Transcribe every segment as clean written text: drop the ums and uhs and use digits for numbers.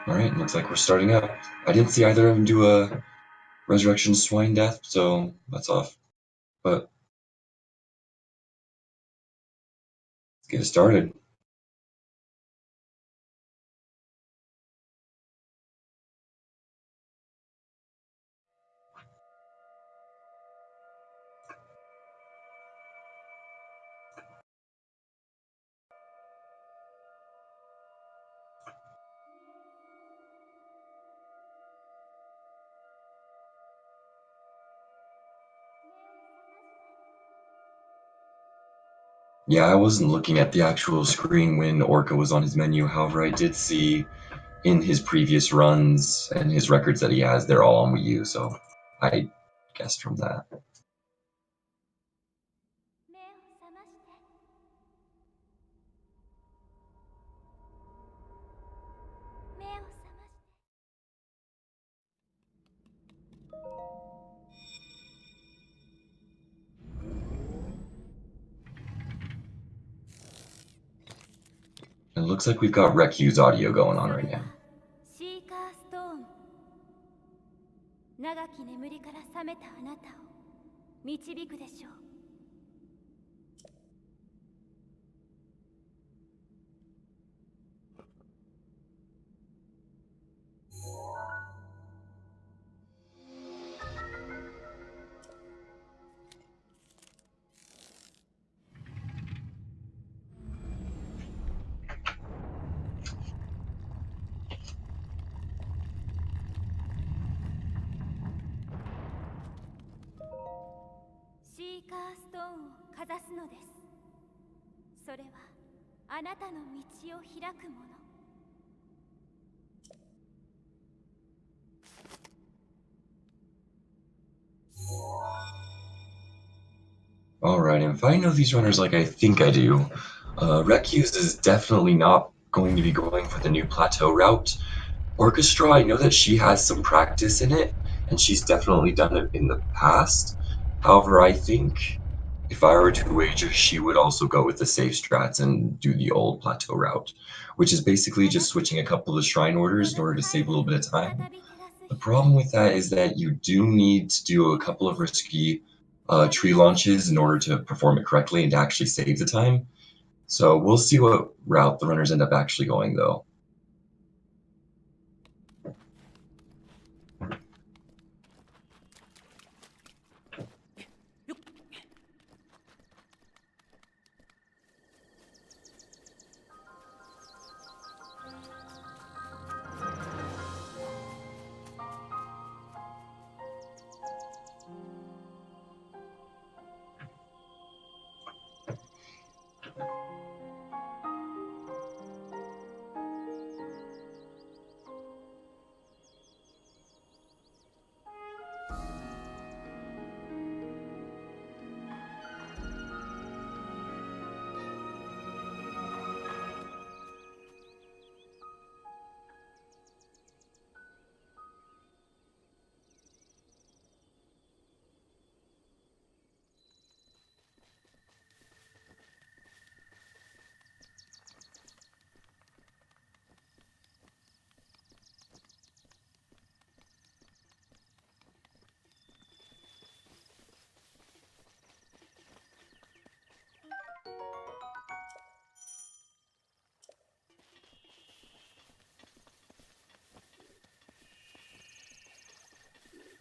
Alright, looks like we're starting up. I didn't see either of them do a Resurrection Swine Death, so that's off. But let's get it started. Yeah, I wasn't looking at the actual screen when Orca was on his menu, however I did see in his previous runs and his records that he has, they're all on Wii U, so I guessed from that. It looks like we've got rekyuus audio going on right now. 長き眠りから覚めたあなたを導くでしょう。シーカーストーンをかざすのです。それはあなたの道を開くもの。Alright, and if I know these runners like I think I do, rekyuus is definitely not going to be going for the new plateau route. Ocastraw, I know that she has some practice in it, and she's definitely done it in the past. However, I think if I were to wager, she would also go with the safe strats and do the old plateau route, which is basically just switching a couple of shrine orders in order to save a little bit of time. The problem with that is that you do need to do a couple of risky tree launches in order to perform it correctly and to actually save the time. So we'll see what route the runners end up actually going, though.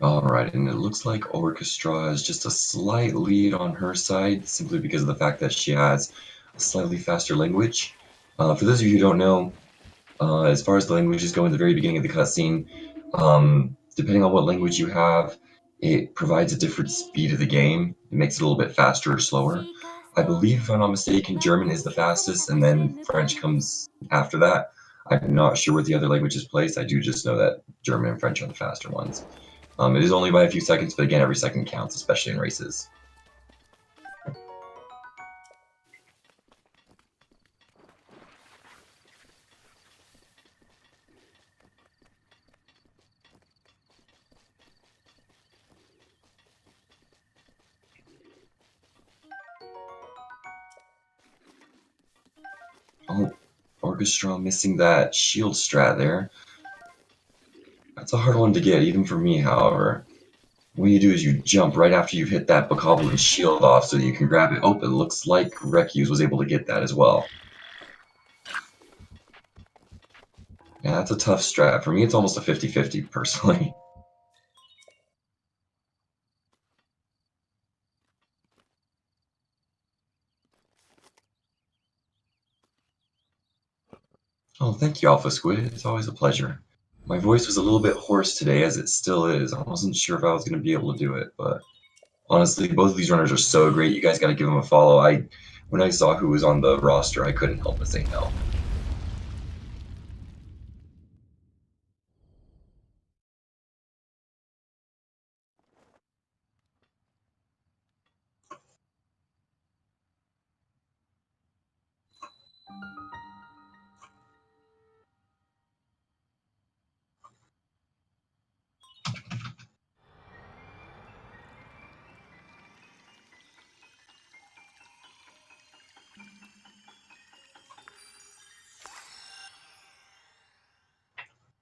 Alright, and it looks like Orchestra is just a slight lead on her side, simply because of the fact that she has a slightly faster language. For those of you who don't know, as far as the languages go in the very beginning of the cutscene, depending on what language you have, it provides a different speed of the game. It makes it a little bit faster or slower. I believe, if I'm not mistaken, German is the fastest, and then French comes after that. I'm not sure where the other languages place. I do just know that German and French are the faster ones. It is only by a few seconds, but again, every second counts, especially in races. Oh, Orchestra missing that shield strat there. That's a hard one to get, even for me, however. What you do is you jump right after you've hit that bokoblin shield off so that you can grab it. Oh, it looks like rekyuus was able to get that as well. Yeah, that's a tough strat. For me, it's almost a 50-50, personally. Oh, thank you, Alpha Squid. It's always a pleasure. My voice was a little bit hoarse today, as it still is. I wasn't sure if I was going to be able to do it, but honestly, both of these runners are so great. You guys got to give them a follow. When I saw who was on the roster, I couldn't help but say no.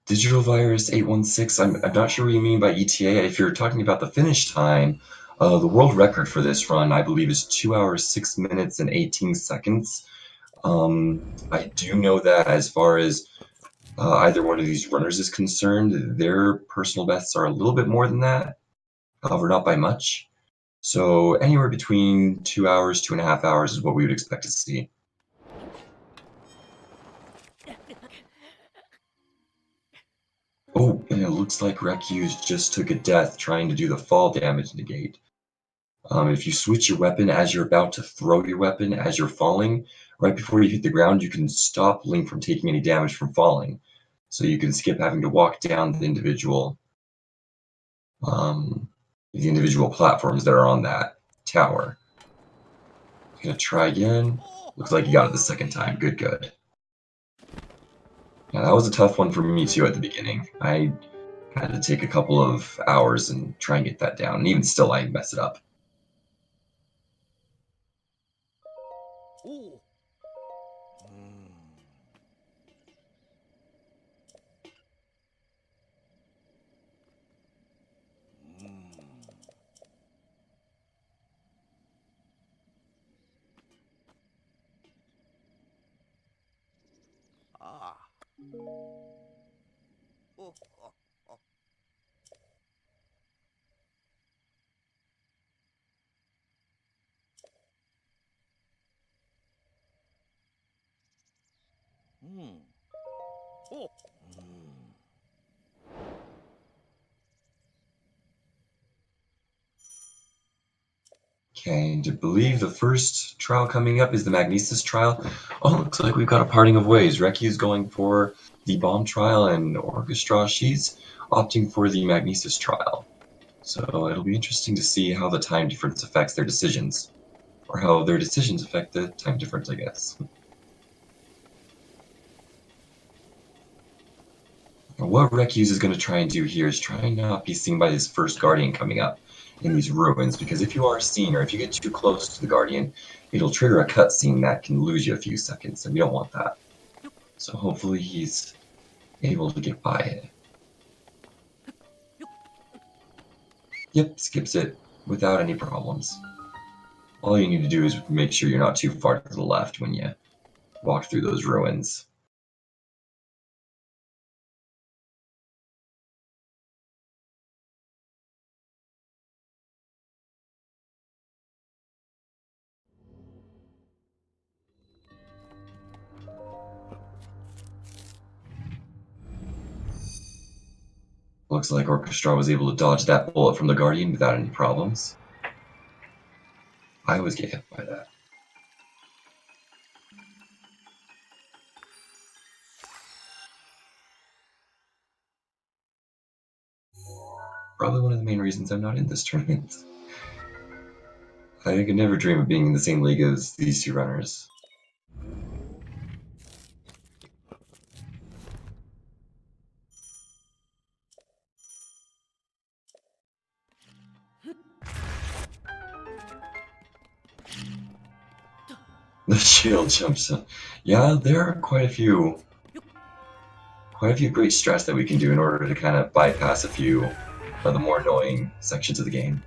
Digital Virus 816, I'm not sure what you mean by ETA. If you're talking about the finish time, the world record for this run, I believe, is 2 hours, 6 minutes, and 18 seconds. I do know that as far as either one of these runners is concerned, their personal bests are a little bit more than that, however, not by much. So anywhere between 2 hours, 2.5 hours is what we would expect to see. Oh, and it looks like rekyuus just took a death trying to do the fall damage negate. If you switch your weapon as you're about to throw your weapon as you're falling, right before you hit the ground, you can stop Link from taking any damage from falling. So you can skip having to walk down um, the individual platforms that are on that tower. Gonna try again. Looks like you got it the second time. Good, good. Yeah, that was a tough one for me too at the beginning. I had to take a couple of hours and try and get that down, and even still, I mess it up. Okay, and I believe the first trial coming up is the Magnesis trial. Oh, looks like we've got a parting of ways. Rekyu's going for the bomb trial, and Orchestra, she's opting for the Magnesis trial. So it'll be interesting to see how the time difference affects their decisions. Or how their decisions affect the time difference, I guess. What rekyuus is going to try and do here is try and not be seen by this first Guardian coming up in these ruins, because if you are seen, or if you get too close to the Guardian, it'll trigger a cutscene that can lose you a few seconds, and we don't want that. So hopefully he's able to get by it. Yep, skips it without any problems. All you need to do is make sure you're not too far to the left when you walk through those ruins. Looks like Orchestra was able to dodge that bullet from the Guardian without any problems. I always get hit by that. Probably one of the main reasons I'm not in this tournament. I could never dream of being in the same league as these two runners. The shield jumps. Yeah, there are quite a few quite a few great strats that we can do in order to kind of bypass a few of the more annoying sections of the game.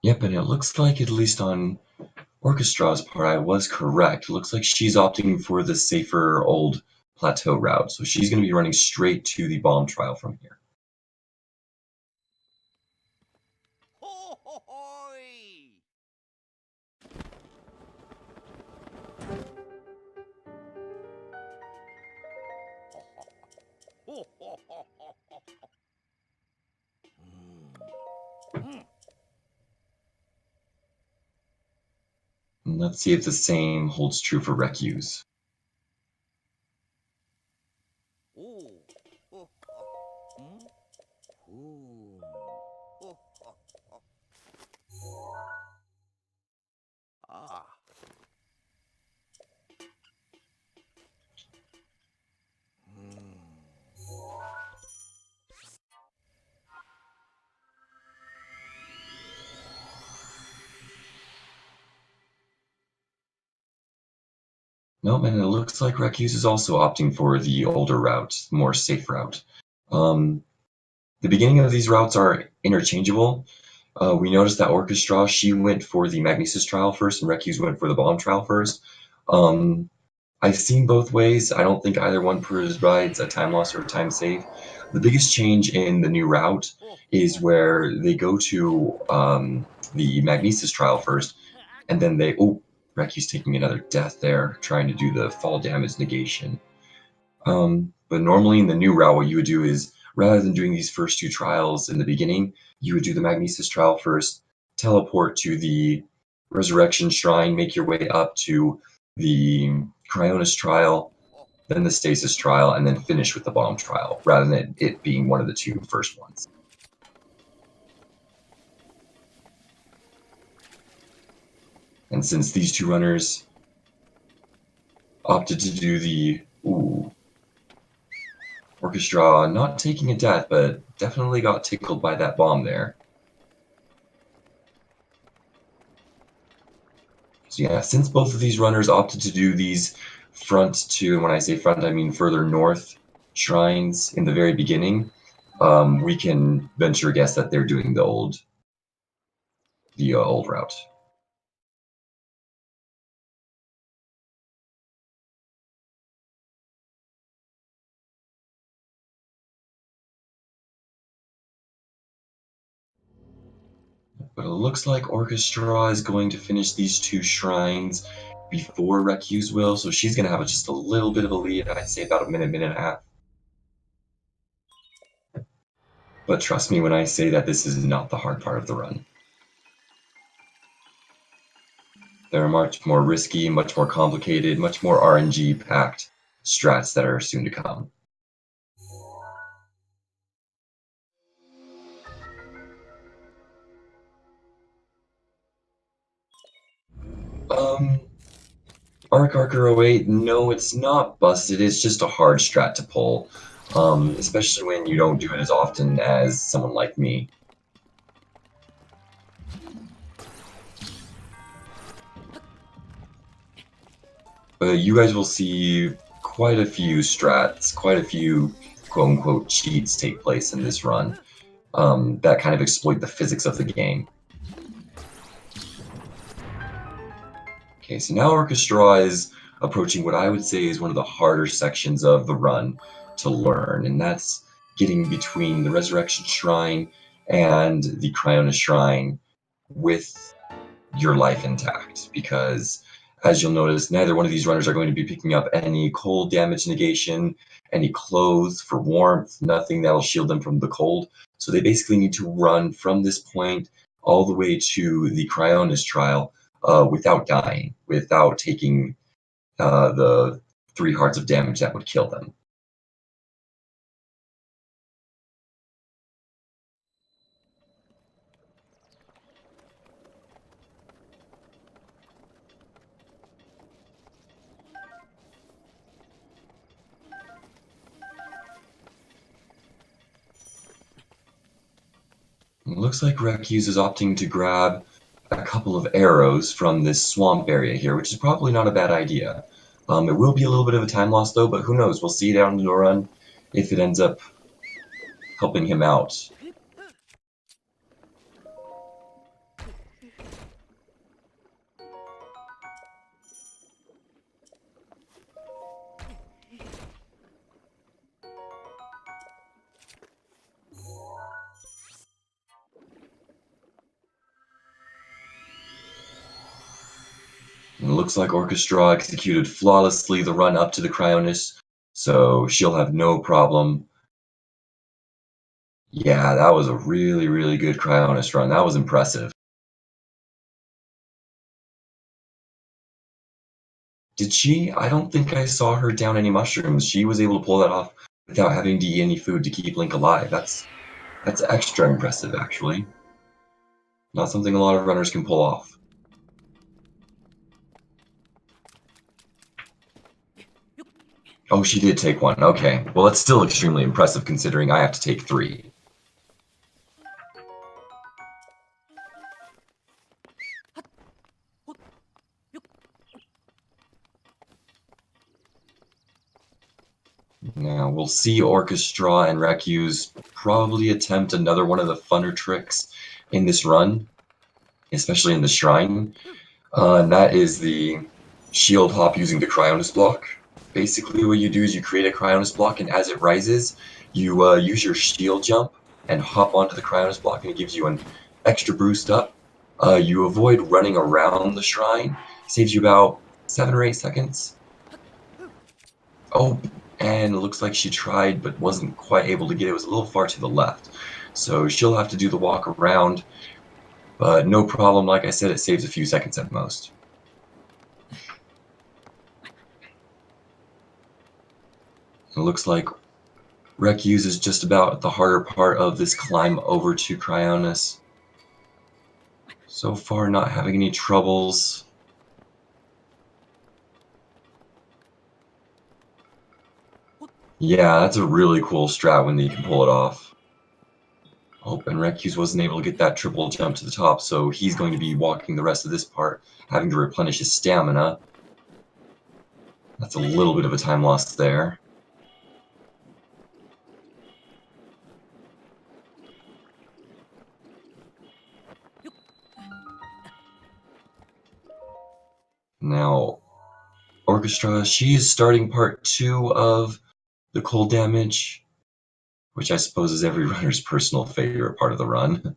Yep, and it looks like, at least on Orchestra's part, I was correct. It looks like she's opting for the safer old plateau route, so she's going to be running straight to the bomb trial from here. And let's see if the same holds true for rekyuus. Nope, and it looks like rekyuus is also opting for the older route, more safe route. The beginning of these routes are interchangeable. We noticed that Orchestra, she went for the Magnesis trial first, and rekyuus went for the bomb trial first. I've seen both ways. I don't think either one provides a time loss or a time save. The biggest change in the new route is where they go to the Magnesis trial first, and then they... Oh, rekyuus taking another death there, trying to do the fall damage negation. But normally in the new route, what you would do is, rather than doing these first two trials in the beginning, you would do the Magnesis trial first, teleport to the Resurrection Shrine, make your way up to the Cryonis trial, then the Stasis trial, and then finish with the Bomb trial, rather than it being one of the two first ones. And since these two runners opted to do the... Ooh, Orchestra not taking a death, but definitely got tickled by that bomb there. So yeah, since both of these runners opted to do these front to, and when I say front, I mean further north shrines in the very beginning, we can venture a guess that they're doing the old route. But it looks like Orchestra is going to finish these two shrines before rekyuus will, so she's going to have just a little bit of a lead. I'd say about a minute, minute and a half. But trust me when I say that this is not the hard part of the run. There are much more risky, much more complicated, much more RNG-packed strats that are soon to come. Arc 08, no, it's not busted, it's just a hard strat to pull, especially when you don't do it as often as someone like me. You guys will see quite a few strats, quite a few quote-unquote cheats take place in this run that kind of exploit the physics of the game. Okay, so now Orchestra is approaching what I would say is one of the harder sections of the run to learn, and that's getting between the Resurrection Shrine and the Cryonis Shrine with your life intact, because As you'll notice, neither one of these runners are going to be picking up any cold damage negation, any clothes for warmth, nothing that'll shield them from the cold. So they basically need to run from this point all the way to the Cryonis trial without dying, without taking the 3 hearts of damage that would kill them. It looks like rekyuus is opting to grab a couple of arrows from this swamp area here, which is probably not a bad idea. It will be a little bit of a time loss though, but who knows? We'll see down the run if it ends up helping him out. And it looks like Orchestra executed flawlessly the run up to the Cryonis, so she'll have no problem. Yeah, that was a really, really good Cryonis run. That was impressive. Did she? I don't think I saw her down any mushrooms. She was able to pull that off without having to eat any food to keep Link alive. That's extra impressive, actually. Not something a lot of runners can pull off. Oh, she did take one. Okay. Well, that's still extremely impressive considering I have to take 3. Now, we'll see Orchestra and rekyuus probably attempt another one of the funner tricks in this run, especially in the shrine. And that is the shield hop using the Cryonis block. Basically, what you do is you create a Cryonis block, and as it rises, you use your shield jump and hop onto the Cryonis block, and it gives you an extra boost up. You avoid running around the shrine, saves you about 7 or 8 seconds. Oh, and it looks like she tried but wasn't quite able to get it. It was a little far to the left. So she'll have to do the walk around, but no problem. Like I said, it saves a few seconds at most. It looks like rekyuus is just about the harder part of this climb over to Cryonis. So far, not having any troubles. Yeah, that's a really cool strat when you can pull it off. Oh, and rekyuus wasn't able to get that triple jump to the top, so he's going to be walking the rest of this part, having to replenish his stamina. That's a little bit of a time loss there. Now, Orchestra, she is starting part 2 of the cold damage, which I suppose is every runner's personal favorite part of the run.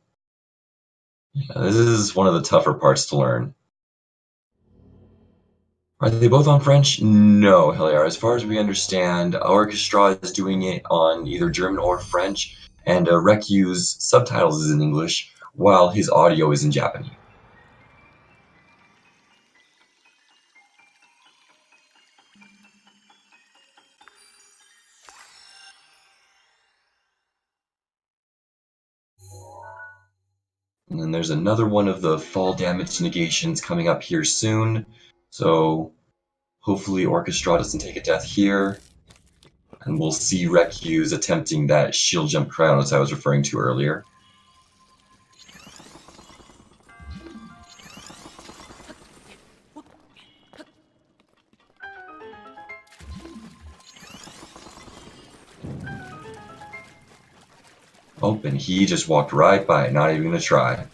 Yeah, this is one of the tougher parts to learn. Are they both on French? No, Heliar. As far as we understand, Orchestra is doing it on either German or French, and rekyuus subtitles is in English, while his audio is in Japanese. And then there's another one of the fall damage negations coming up here soon, so hopefully Orchestra doesn't take a death here. And we'll see rekyuus attempting that shield jump crown as I was referring to earlier. Oh, and he just walked right by it, not even gonna try.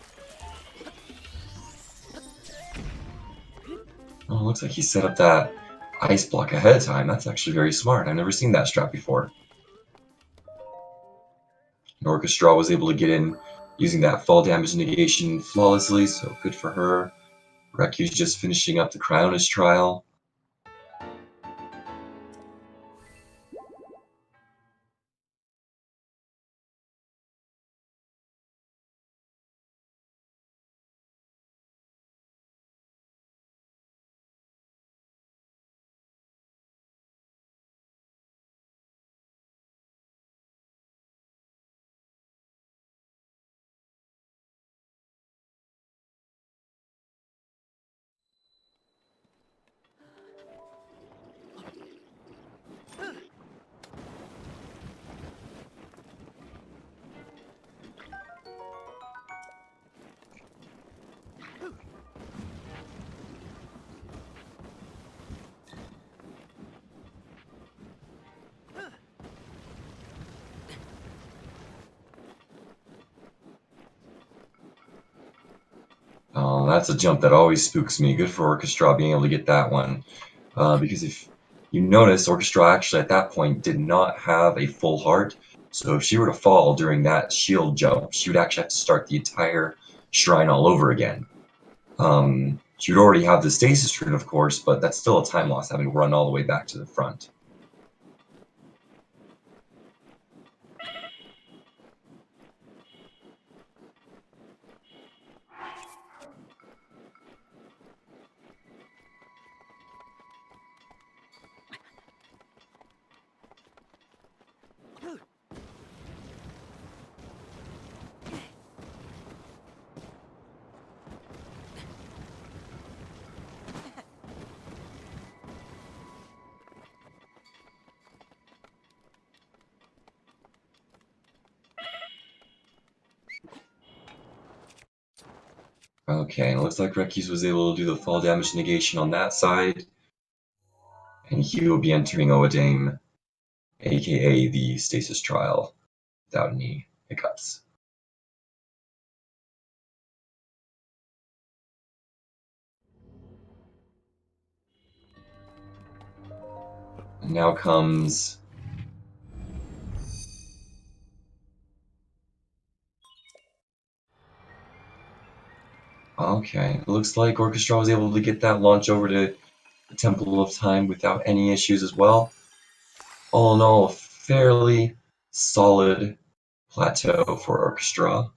Oh, looks like he set up that ice block ahead of time. That's actually very smart. I've never seen that strat before. Orchestra was able to get in using that fall damage negation flawlessly, so good for her. Rekyuus just finishing up the Cryonis trial. Oh, that's a jump that always spooks me. Good for Ocastraw being able to get that one. Because if you notice, Ocastraw actually at that point did not have a full heart. So if she were to fall during that shield jump, she would actually have to start the entire shrine all over again. She would already have the stasis rune, of course, but that's still a time loss having to run all the way back to the front. Okay, and it looks like Rekyuus was able to do the fall damage negation on that side. And he will be entering Oadame, aka the stasis trial, without any hiccups. And now comes... Okay, it looks like Orchestra was able to get that launch over to the Temple of Time without any issues as well. All in all, a fairly solid plateau for Orchestra.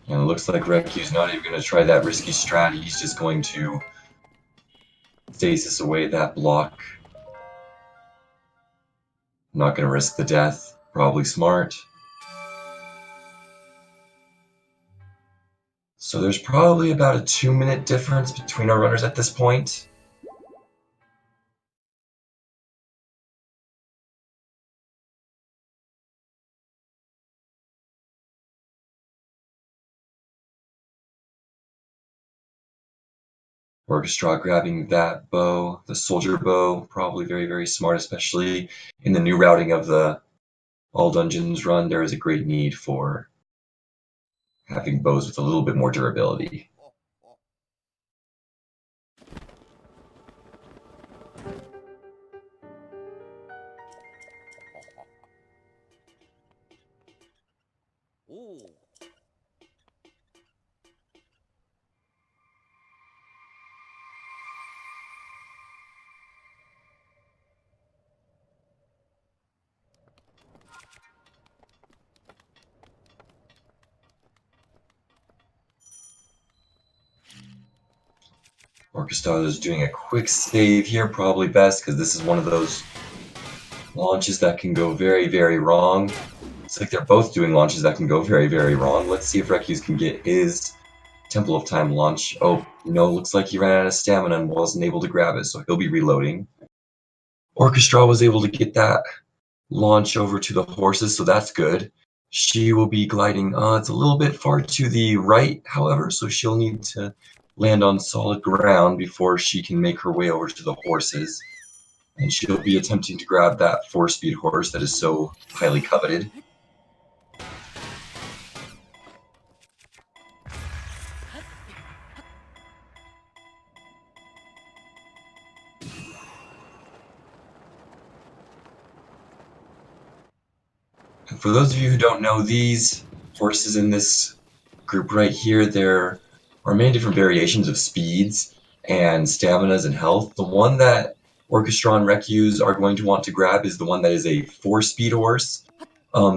And it looks like Rekyu's not even going to try that risky strat. He's just going to stasis away that block. Not going to risk the death. Probably smart. So there's probably about a 2-minute difference between our runners at this point. Orchestra grabbing that bow, the soldier bow, probably very, very smart, especially in the new routing of the All Dungeons run. There is a great need for having bows with a little bit more durability. Orchestra is doing a quick save here, probably best, because this is one of those launches that can go very, very wrong. It's like they're both doing launches that can go very, very wrong. Let's see if Rekyuus can get his Temple of Time launch. Oh, no, looks like he ran out of stamina and wasn't able to grab it, so he'll be reloading. Orchestra was able to get that launch over to the horses, so that's good. She will be gliding, it's a little bit far to the right, however, so she'll need to land on solid ground before she can make her way over to the horses. And she'll be attempting to grab that 4-speed horse that is so highly coveted. And for those of you who don't know, these horses in this group right here, there are many different variations of speeds and staminas and health. The one that Orchestra and rekyuus are going to want to grab is the one that is a 4-speed horse.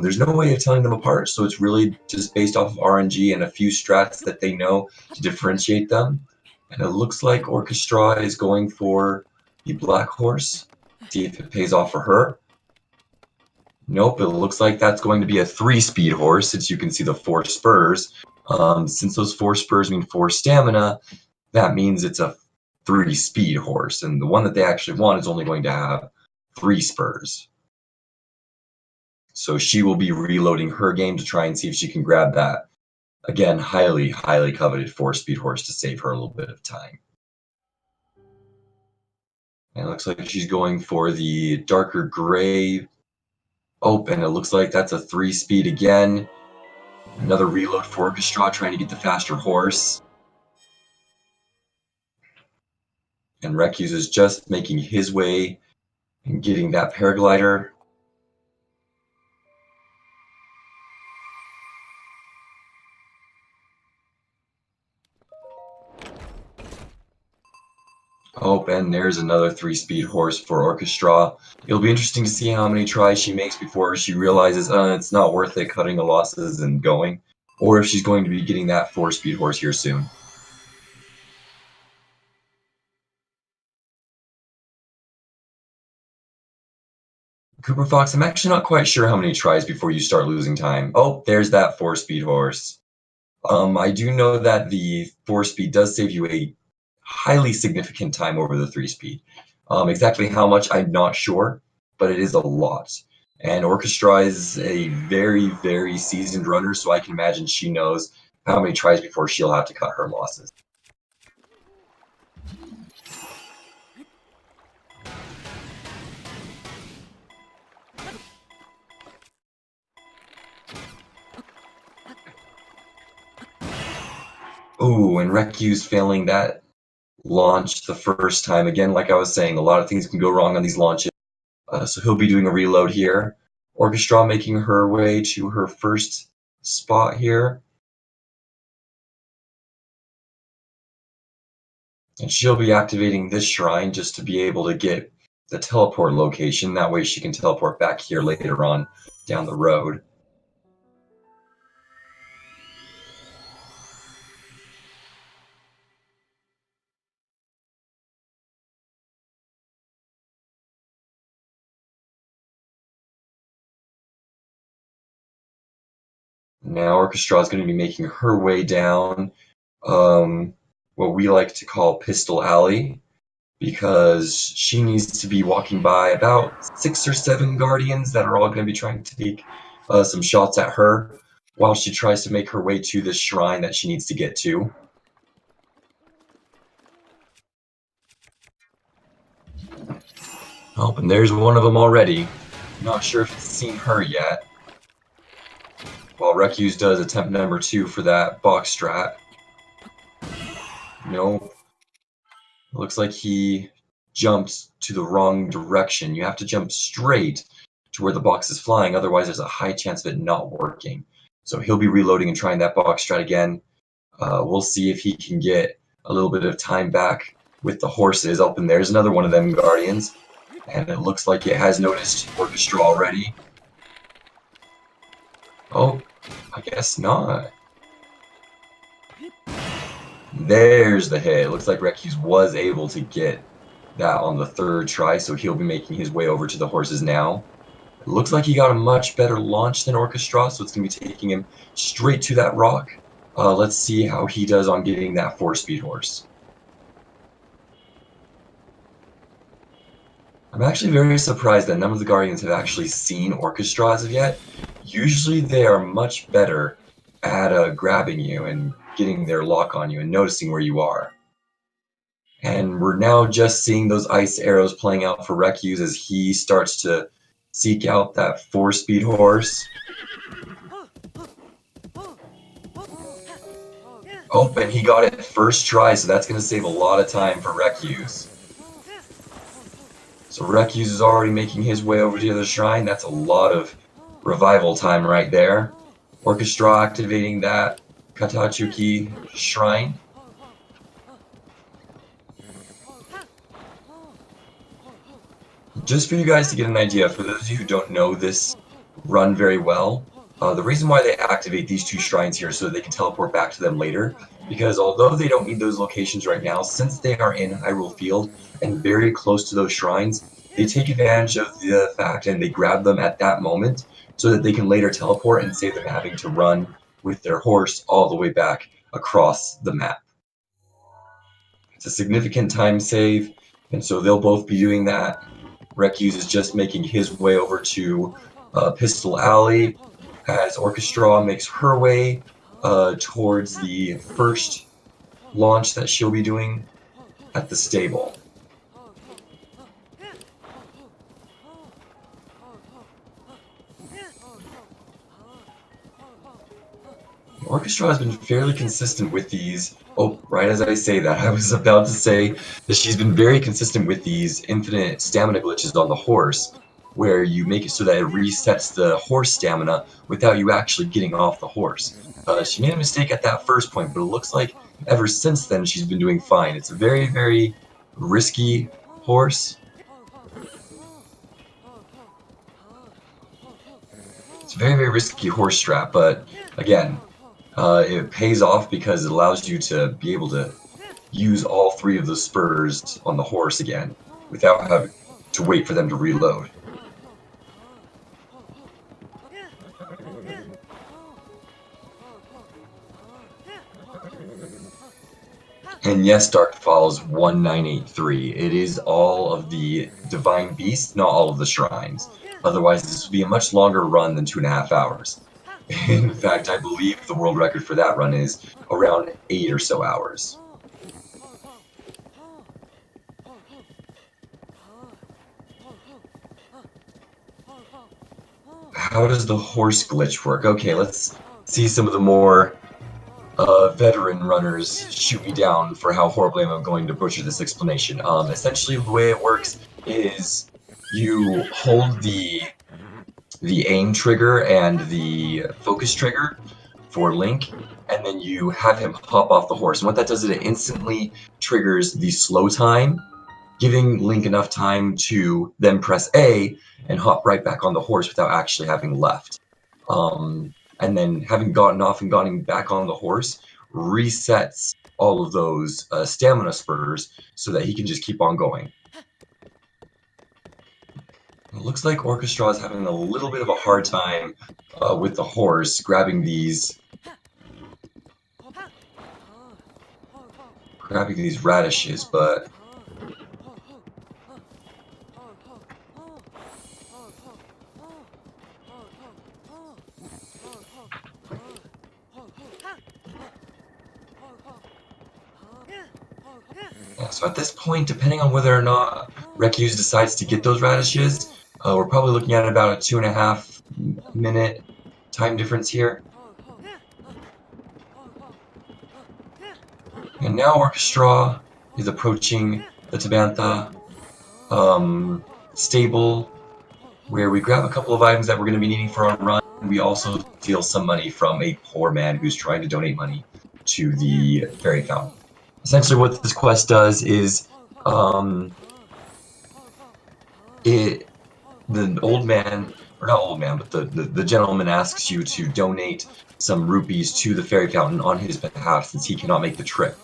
There's no way of telling them apart, so it's really just based off of RNG and a few strats that they know to differentiate them. And it looks like Orchestra is going for the black horse. See if it pays off for her. Nope, it looks like that's going to be a 3-speed horse, since you can see the 4 spurs. Since those 4 spurs mean 4 stamina, that means it's a 3-speed horse, and the one that they actually want is only going to have 3 spurs. So she will be reloading her game to try and see if she can grab that, again, highly, highly coveted 4-speed horse to save her a little bit of time. And it looks like she's going for the darker gray. Oh, and it looks like that's a 3-speed again. Another reload for Orchestra, trying to get the faster horse. And rekyuus is just making his way and getting that paraglider. Oh, and there's another 3-speed horse for Orchestra. It'll be interesting to see how many tries she makes before she realizes it's not worth it cutting the losses and going, or if she's going to be getting that 4-speed horse here soon. Cooper Fox, I'm actually not quite sure how many tries before you start losing time. Oh, there's that 4-speed horse. I do know that the 4-speed does save you a highly significant time over the 3-speed. Exactly how much, I'm not sure, but it is a lot. And Orchestra is a very, very seasoned runner, so I can imagine she knows how many tries before she'll have to cut her losses. Ooh, and rekyuus failing that launch the first time. Again, like I was saying, a lot of things can go wrong on these launches. So he'll be doing a reload here. Orchestra making her way to her first spot here. And she'll be activating this shrine just to be able to get the teleport location. That way she can teleport back here later on down the road. Now Orchestra is going to be making her way down what we like to call Pistol Alley, because she needs to be walking by about 6 or 7 guardians that are all going to be trying to take some shots at her while she tries to make her way to this shrine that she needs to get to. Oh, and there's one of them already. Not sure if it's seen her yet. While rekyuus does attempt number 2 for that box strat. Nope. Looks like he jumped to the wrong direction. You have to jump straight to where the box is flying, otherwise there's a high chance of it not working. So he'll be reloading and trying that box strat again. We'll see if he can get a little bit of time back with the horses. Oh, and there's another one of them guardians. And it looks like it has noticed Orchestra already. Oh, I guess not. There's the hit. It looks like rekyuus was able to get that on the 3rd try, so he'll be making his way over to the horses now. It looks like he got a much better launch than Orchestra, so it's going to be taking him straight to that rock. Let's see how he does on getting that 4-speed horse. I'm actually very surprised that none of the Guardians have actually seen Orchestra as of yet. Usually they are much better at grabbing you and getting their lock on you and noticing where you are. And we're now just seeing those ice arrows playing out for rekyuus as he starts to seek out that 4-speed horse. Oh, and he got it first try, so that's going to save a lot of time for rekyuus. So rekyuus is already making his way over to the shrine. That's a lot of revival time right there. Orchestra activating that Katachuki shrine. Just for you guys to get an idea, for those of you who don't know this run very well, the reason why they activate these two shrines here is so that they can teleport back to them later, because although they don't need those locations right now, since they are in Hyrule Field and very close to those shrines, they take advantage of the fact and they grab them at that moment so that they can later teleport and save them having to run with their horse all the way back across the map. It's a significant time save, and so they'll both be doing that. rekyuus is just making his way over to Pistol Alley as Orchestra makes her way towards the first launch that she'll be doing at the stable. The Orchestra has been fairly consistent with these. Oh, right as I say that, I was about to say that she's been very consistent with these infinite stamina glitches on the horse, where you make it so that it resets the horse stamina without you actually getting off the horse. She made a mistake at that first point, but it looks like ever since then she's been doing fine. It's a very, very risky horse. It's a very, very risky horse strap, but again, it pays off because it allows you to be able to use all 3 of the spurs on the horse again without having to wait for them to reload. And yes, Dark Falls 1983. It is all of the Divine Beasts, not all of the shrines. Otherwise, this would be a much longer run than 2.5 hours. In fact, I believe the world record for that run is around 8 or so hours. How does the horse glitch work? Okay, let's see some of the more veteran runners shoot me down for how horribly I'm going to butcher this explanation. Essentially, the way it works is you hold the aim trigger and the focus trigger for Link, and then you have him hop off the horse. And what that does is it instantly triggers the slow time, giving Link enough time to then press A and hop right back on the horse without actually having left. And then having gotten off and gotten back on the horse resets all of those stamina spurs so that he can just keep on going. It looks like Orchestra is having a little bit of a hard time with the horse grabbing these radishes, but yeah, so at this point, depending on whether or not rekyuus decides to get those radishes, we're probably looking at about a 2.5 minute time difference here. And now Orchestra is approaching the Tabantha stable, where we grab a couple of items that we're going to be needing for our run. We also steal some money from a poor man who's trying to donate money to the fairy fountain. Essentially what this quest does is the old man, or not old man, but the gentleman asks you to donate some rupees to the fairy fountain on his behalf since he cannot make the trip.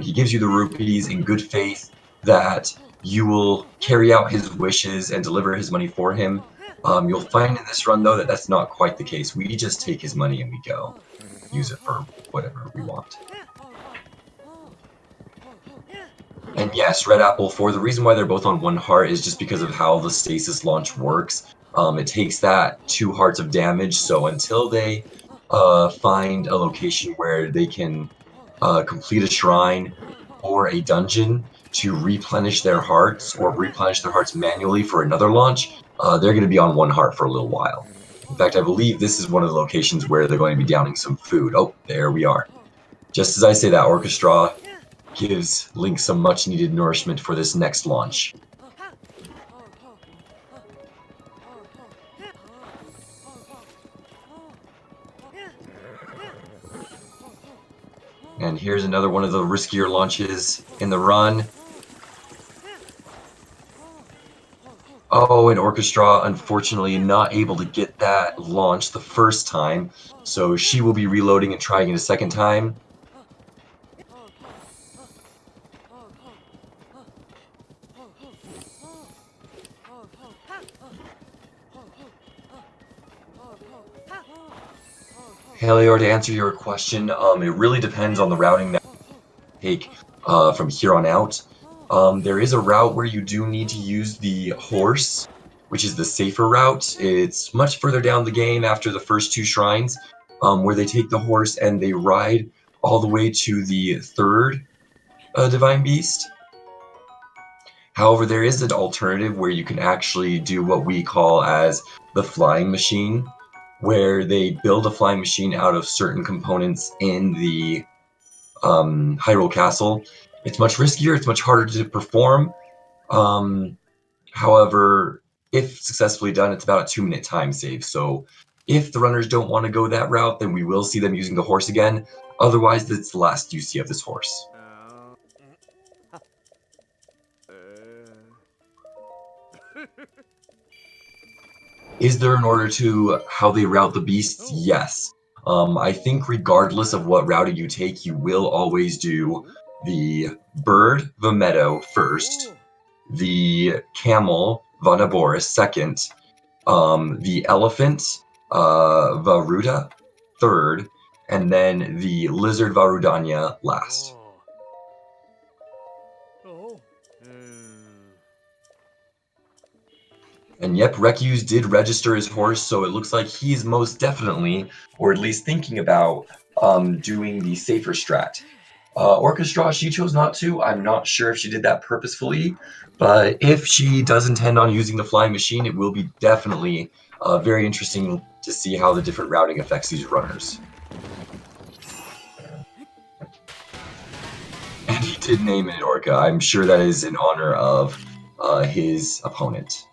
He gives you the rupees in good faith that you will carry out his wishes and deliver his money for him. You'll find in this run, though, that that's not quite the case. We just take his money and we go use it for whatever we want. And yes, Red Apple 4, the reason why they're both on 1 heart is just because of how the stasis launch works. It takes that 2 hearts of damage, so until they find a location where they can complete a shrine or a dungeon to replenish their hearts or replenish their hearts manually for another launch, they're going to be on 1 heart for a little while. In fact, I believe this is one of the locations where they're going to be downing some food. Oh, there we are. Just as I say that, Orchestra gives Link some much-needed nourishment for this next launch. And here's another one of the riskier launches in the run. Oh, and Orchestra, unfortunately, not able to get that launch the first time, so she will be reloading and trying it a second time. Helior, to answer your question, it really depends on the routing that you take from here on out. There is a route where you do need to use the horse, which is the safer route. It's much further down the game after the first 2 shrines, where they take the horse and they ride all the way to the 3rd Divine Beast. However, there is an alternative where you can actually do what we call as the flying machine, where they build a flying machine out of certain components in the Hyrule Castle. It's much riskier, it's much harder to perform. However, if successfully done, it's about a 2-minute time save. So if the runners don't want to go that route, then we will see them using the horse again. Otherwise, it's the last you see of this horse. Is there an order to how they route the beasts? Yes. I think regardless of what routing you take, you will always do the bird, the meadow, first, the camel, Vanaboris, second, the elephant, Varuda, third, and then the lizard Varudanya last. And yep, rekyuus did register his horse, so it looks like he's most definitely, or at least thinking about, doing the safer strat. Orchestra, she chose not to. I'm not sure if she did that purposefully, but if she does intend on using the flying machine, it will be definitely very interesting to see how the different routing affects these runners. And he did name it Orca. I'm sure that is in honor of his opponent.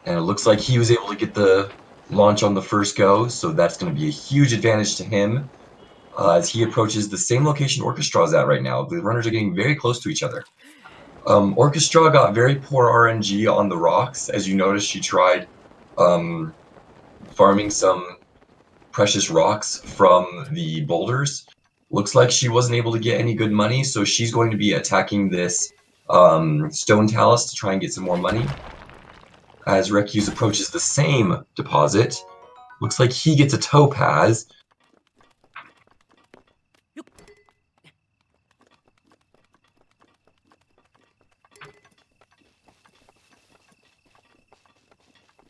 And it looks like he was able to get the launch on the first go, so that's going to be a huge advantage to him as he approaches the same location Orchestra is at right now. The runners are getting very close to each other. Orchestra got very poor RNG on the rocks. As you notice, she tried farming some precious rocks from the boulders. Looks like she wasn't able to get any good money, so she's going to be attacking this stone talus to try and get some more money. As rekyuus approaches the same deposit, looks like he gets a topaz.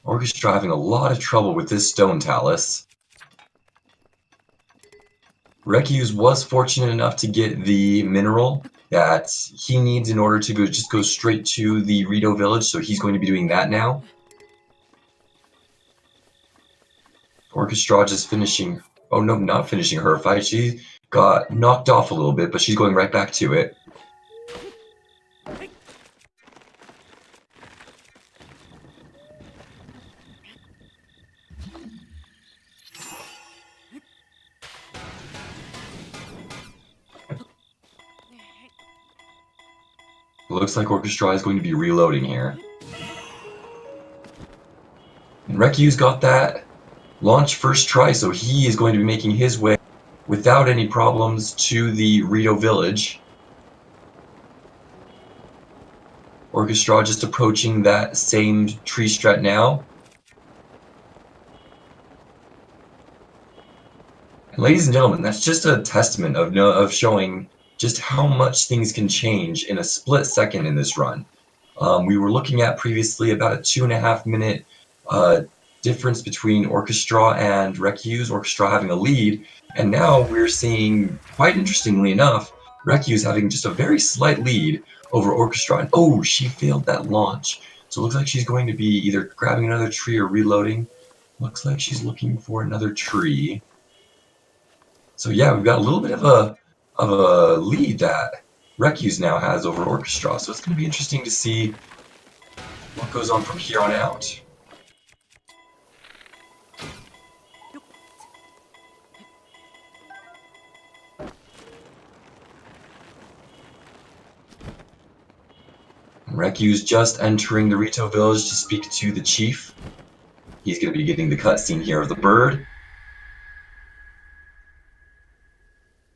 Orchestra having a lot of trouble with this stone talus. rekyuus was fortunate enough to get the mineral that he needs in order to go straight to the Rito village, so he's going to be doing that now. Orchestra just finishing, oh no, not finishing her fight. She got knocked off a little bit, but she's going right back to it. Looks like Orchestra is going to be reloading here. And rekyuus got that launch first try, so he is going to be making his way without any problems to the Rito village. Orchestra just approaching that same tree strat now. And ladies and gentlemen, that's just a testament of showing just how much things can change in a split second in this run. We were looking at previously about a 2.5 minute difference between Orchestra and rekyuus, Orchestra having a lead, and now we're seeing, quite interestingly enough, rekyuus having just a very slight lead over Orchestra. And oh, she failed that launch. So it looks like she's going to be either grabbing another tree or reloading. Looks like she's looking for another tree. So yeah, we've got a little bit of a lead that rekyuus now has over Orchestra. So it's going to be interesting to see what goes on from here on out. rekyuus just entering the Rito village to speak to the chief. He's going to be getting the cutscene here of the bird.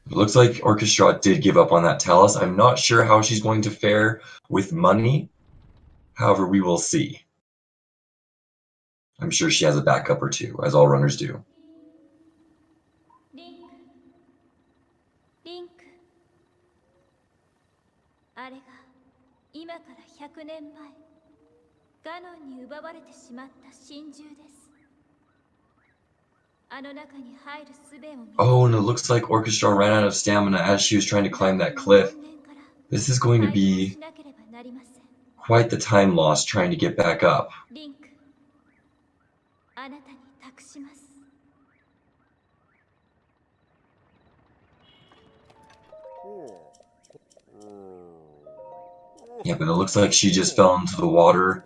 It looks like Orchestra did give up on that Talus. I'm not sure how she's going to fare with money. However, we will see. I'm sure she has a backup or two, as all runners do. リンクあれが今から100年前ガノンに奪われてしまった真珠です。あの中に入る術を Oh, and it looks like Orchestra ran out of stamina as she was trying to climb that cliff. This is going to be quite the time loss trying to get back up. リンクあなたに託します。Yeah, but it looks like she just fell into the water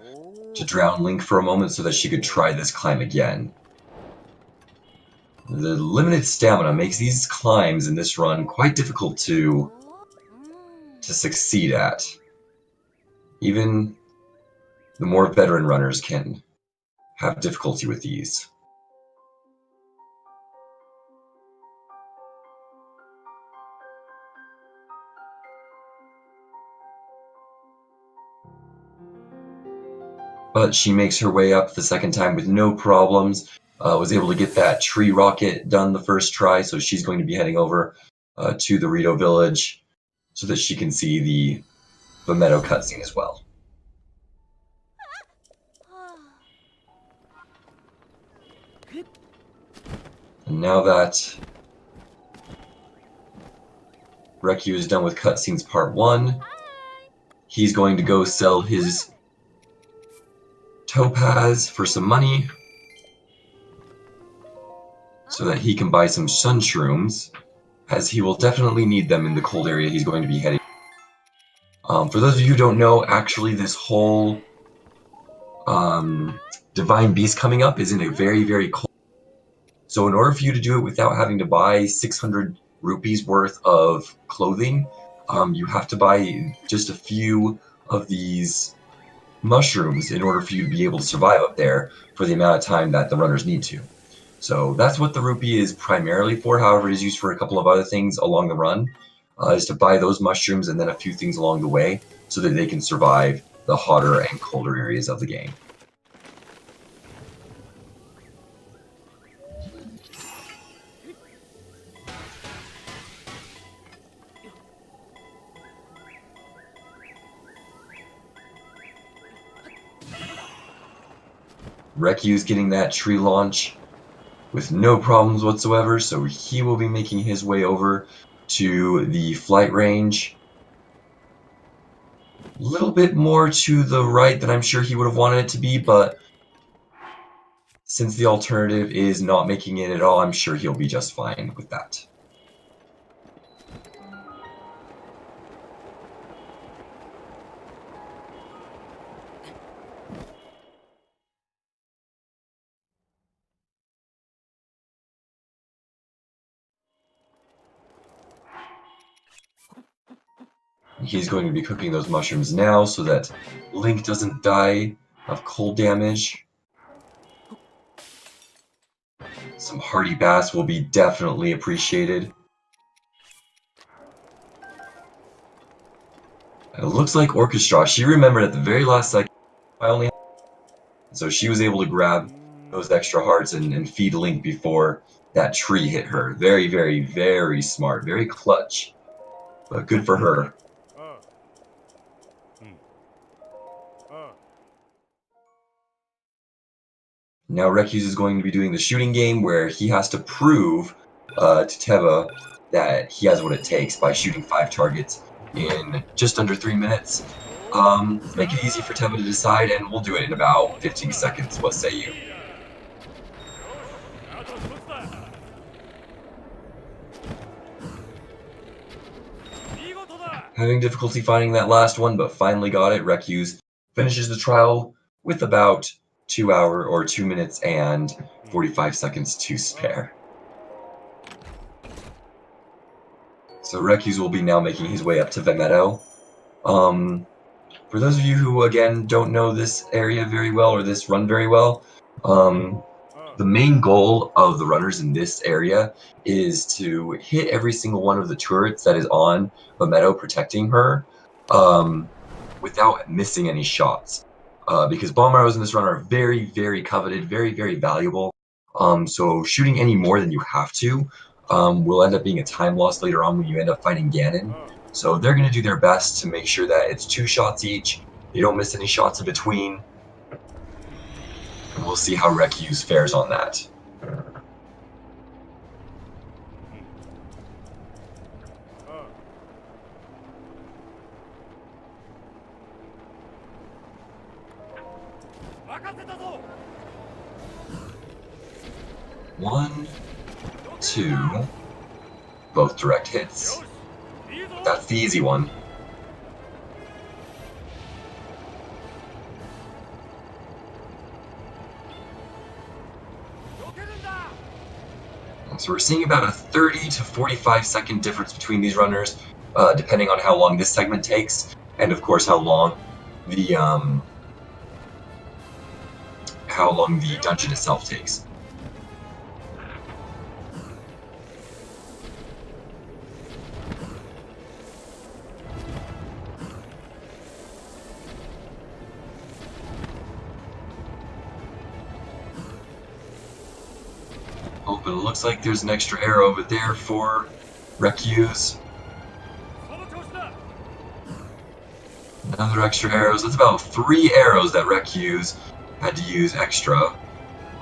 to drown Link for a moment so that she could try this climb again. The limited stamina makes these climbs in this run quite difficult to succeed at. Even the more veteran runners can have difficulty with these. But she makes her way up the second time with no problems. Was able to get that tree rocket done the first try, so she's going to be heading over to the Rito village so that she can see the meadow cutscene as well. And now that rekyuus is done with cutscenes part 1, he's going to go sell his topaz for some money so that he can buy some sun shrooms, as he will definitely need them in the cold area he's going to be heading. For those of you who don't know, actually this whole Divine Beast coming up is in a very, very cold. So in order for you to do it without having to buy 600 rupees worth of clothing, you have to buy just a few of these mushrooms in order for you to be able to survive up there for the amount of time that the runners need to. So that's what the rupee is primarily for. However, it is used for a couple of other things along the run, is to buy those mushrooms and then a few things along the way so that they can survive the hotter and colder areas of the game. rekyuus getting that tree launch with no problems whatsoever, so he will be making his way over to the flight range. A little bit more to the right than I'm sure he would have wanted it to be, but since the alternative is not making it at all, I'm sure he'll be just fine with that. He's going to be cooking those mushrooms now so that Link doesn't die of cold damage. Some hearty bass will be definitely appreciated. And it looks like Orchestra, she remembered at the very last second, so she was able to grab those extra hearts and feed Link before that tree hit her. Very, very, very smart. Very clutch. But good for her. Now rekyuus is going to be doing the shooting game where he has to prove to Teva that he has what it takes by shooting 5 targets in just under 3 minutes. Make it easy for Teva to decide, and we'll do it in about 15 seconds. What say you? Having difficulty finding that last one, but finally got it. rekyuus finishes the trial with about 2 minutes and 45 seconds to spare. So rekyuus will be now making his way up to Vemeto. For those of you who, again, don't know this area very well, or this run very well, the main goal of the runners in this area is to hit every single one of the turrets that is on Vemeto protecting her without missing any shots. Because bomb arrows in this run are very, very coveted, very, very valuable. So shooting any more than you have to will end up being a time loss later on when you end up fighting Ganon. So they're going to do their best to make sure that it's 2 shots each. They don't miss any shots in between. And we'll see how rekyuus fares on that. One, 2, both direct hits. That's the easy one. So we're seeing about a 30 to 45 second difference between these runners, depending on how long this segment takes, and of course how long the dungeon itself takes. Oh, but it looks like there's an extra arrow over there for rekyuus. Another extra arrows. That's about 3 arrows that rekyuus had to use extra.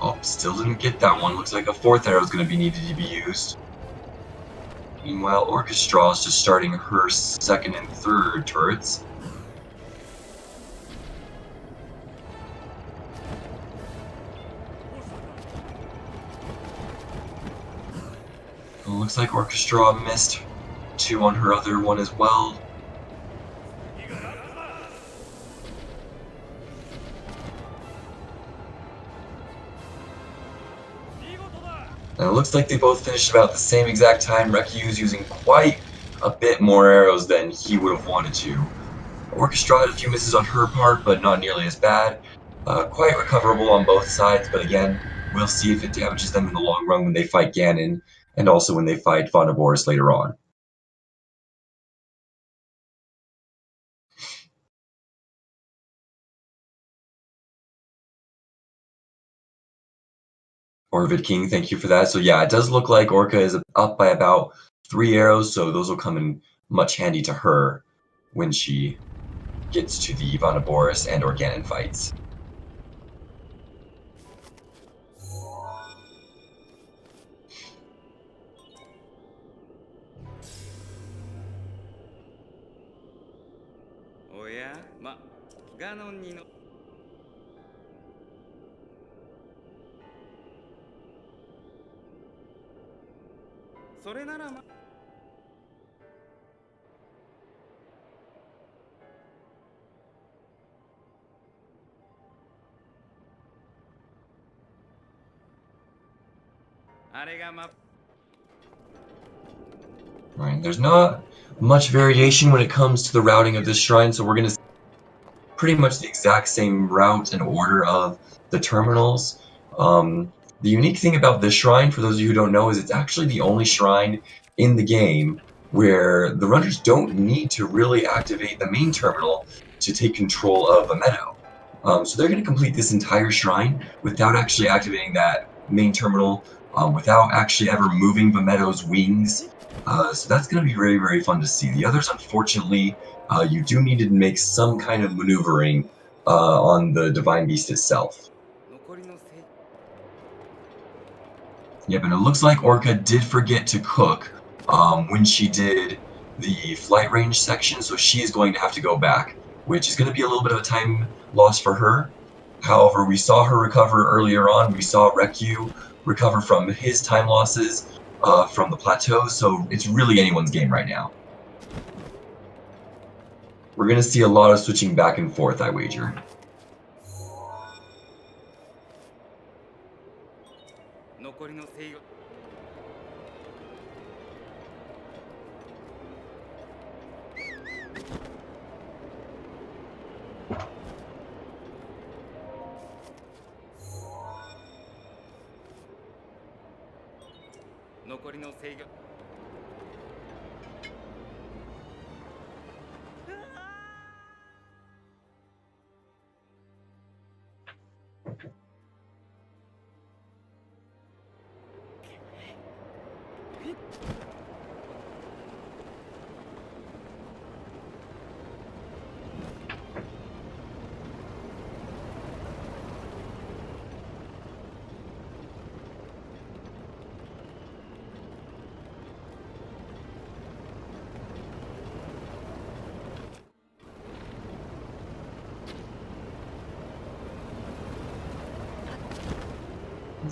Oh, still didn't get that one. Looks like a 4th arrow is going to be needed to be used. Meanwhile, Ocastraw is just starting her 2nd and 3rd turrets. It looks like Ocastraw missed 2 on her other one as well. And it looks like they both finished about the same exact time, rekyuus using quite a bit more arrows than he would have wanted to. Ocastraw had a few misses on her part, but not nearly as bad. Quite recoverable on both sides, but again, we'll see if it damages them in the long run when they fight Ganon, and also when they fight Vanaboris later on. Orvid King, thank you for that. So yeah, it does look like Orca is up by about 3 arrows, so those will come in much handy to her when she gets to the Vanaboris and or Ganon fights. Right, there's not much variation when it comes to the routing of this shrine, so we're going to see pretty much the exact same route and order of the terminals. The unique thing about this shrine, for those of you who don't know, is it's actually the only shrine in the game where the runners don't need to really activate the main terminal to take control of a meadow. So they're going to complete this entire shrine without actually activating that main terminal without actually ever moving Vimetto's wings. So that's going to be very, very fun to see. The others, unfortunately, you do need to make some kind of maneuvering on the Divine Beast itself. Yeah, but it looks like Orca did forget to cook when she did the flight range section, so she is going to have to go back, which is going to be a little bit of a time loss for her. However, we saw her recover earlier on. We saw Rekyuus recover from his time losses from the plateau, so it's really anyone's game right now. We're going to see a lot of switching back and forth, I wager.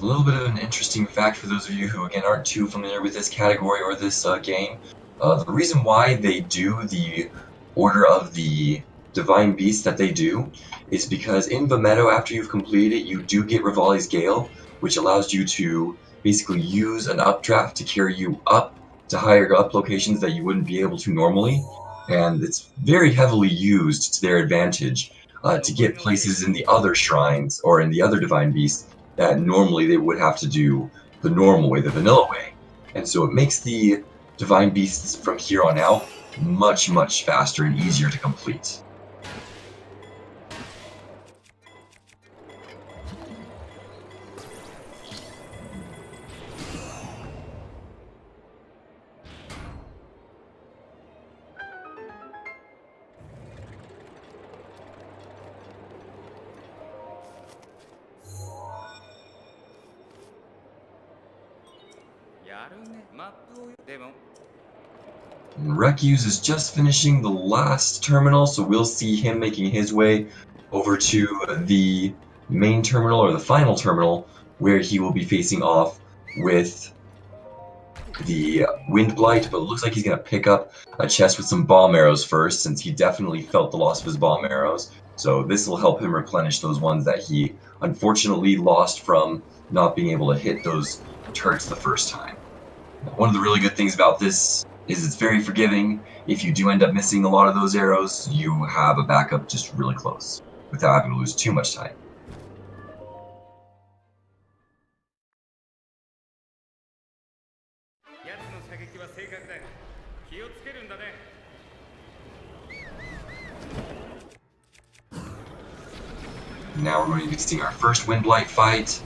A little bit of an interesting fact for those of you who, again, aren't too familiar with this category or this game. The reason why they do the order of the Divine Beast that they do is because in Vimetto, after you've completed it, you do get Rivali's Gale, which allows you to basically use an updraft to carry you up to higher up locations that you wouldn't be able to normally. And it's very heavily used to their advantage to get places in the other shrines or in the other Divine Beasts that normally they would have to do the normal way, the vanilla way. And so it makes the Divine Beasts from here on out much, much faster and easier to complete. rekyuus is just finishing the last terminal, so we'll see him making his way over to the main terminal, or the final terminal, where he will be facing off with the Wind Blight, but it looks like he's going to pick up a chest with some bomb arrows first, since he definitely felt the loss of his bomb arrows. So this will help him replenish those ones that he unfortunately lost from not being able to hit those turrets the first time. One of the really good things about this is it's very forgiving. If you do end up missing a lot of those arrows, you have a backup just really close without having to lose too much time. Now we're going to be seeing our first Wind Blight fight.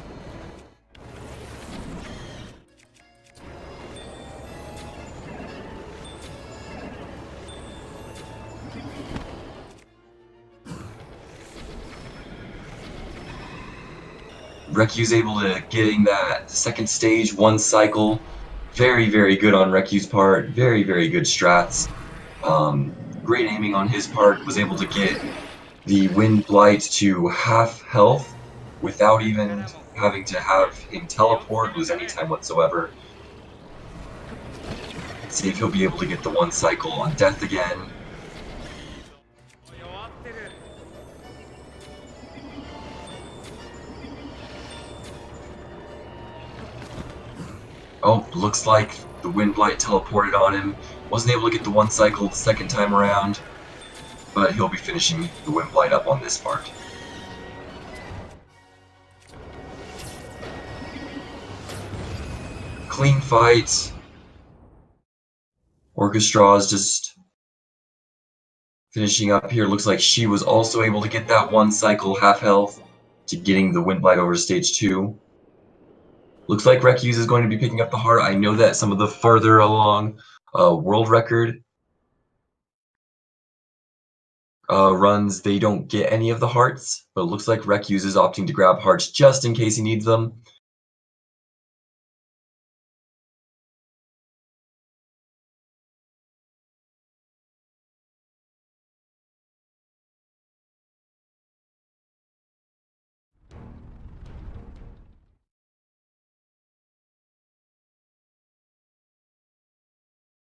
rekyuus able to getting that second stage one cycle. Very, very good on rekyuus' part. Very, very good strats. Great aiming on his part. Was able to get the Wind Blight to half health without even having to have him teleport, lose any time whatsoever. See if he'll be able to get the one cycle on death again. Oh, looks like the Wind Blight teleported on him. Wasn't able to get the one cycle the second time around, but he'll be finishing the Wind Blight up on this part. Clean fight. Ocastraw is just finishing up here. Looks like she was also able to get that one cycle half health to getting the Wind Blight over to stage 2. Looks like rekyuus is going to be picking up the heart. I know that some of the further along world record runs, they don't get any of the hearts, but it looks like rekyuus is opting to grab hearts just in case he needs them.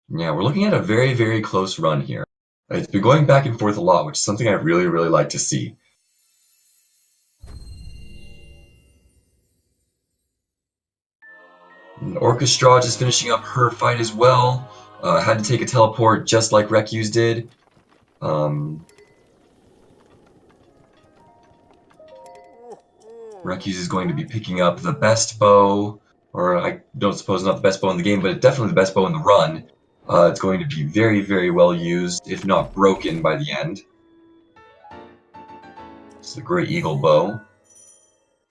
Yeah, we're looking at a very, very close run here. It's been going back and forth a lot, which is something I really, really like to see. And Orchestra just finishing up her fight as well. Had to take a teleport just like rekyuus did. rekyuus is going to be picking up the best bow, or I don't suppose not the best bow in the game, but definitely the best bow in the run. It's going to be very, very well used, if not broken by the end. It's the Great Eagle Bow.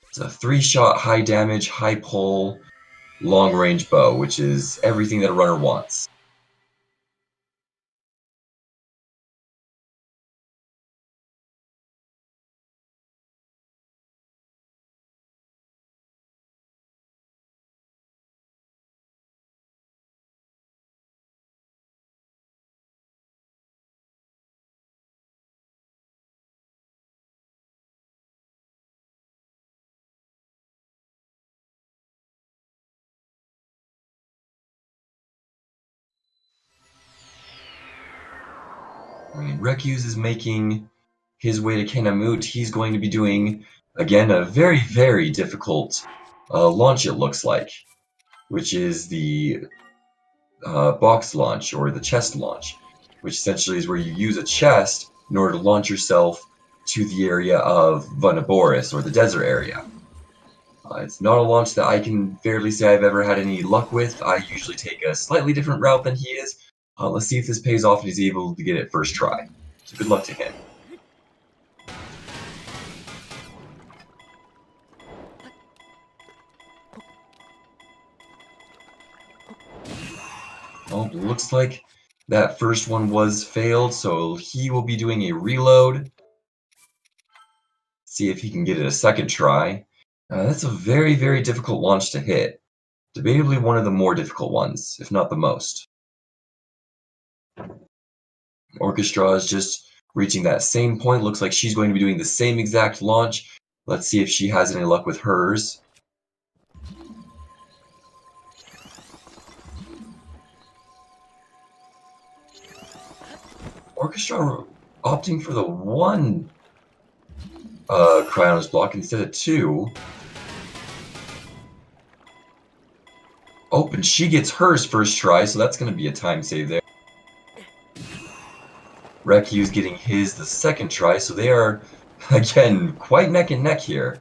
It's a 3-shot, high damage, high pull, long range bow, which is everything that a runner wants. rekyuus is making his way to Kenamut. He's going to be doing, again, a very, very difficult launch, it looks like, which is the box launch, or the chest launch, which essentially is where you use a chest in order to launch yourself to the area of Vunaboris, or the desert area. It's not a launch that I can fairly say I've ever had any luck with. I usually take a slightly different route than he is. Let's see if this pays off and he's able to get it first try. So good luck to him. Oh, looks like that first one was failed, so he will be doing a reload. See if he can get it a second try. That's a very, very difficult launch to hit. Debatably one of the more difficult ones, if not the most. Orchestra is just reaching that same point. Looks like she's going to be doing the same exact launch. Let's see if she has any luck with hers. Orchestra opting for the one Cryonis block instead of two. Oh, and she gets hers first try, so that's going to be a time save there. rekyuus getting his the second try, so they are, again, quite neck and neck here.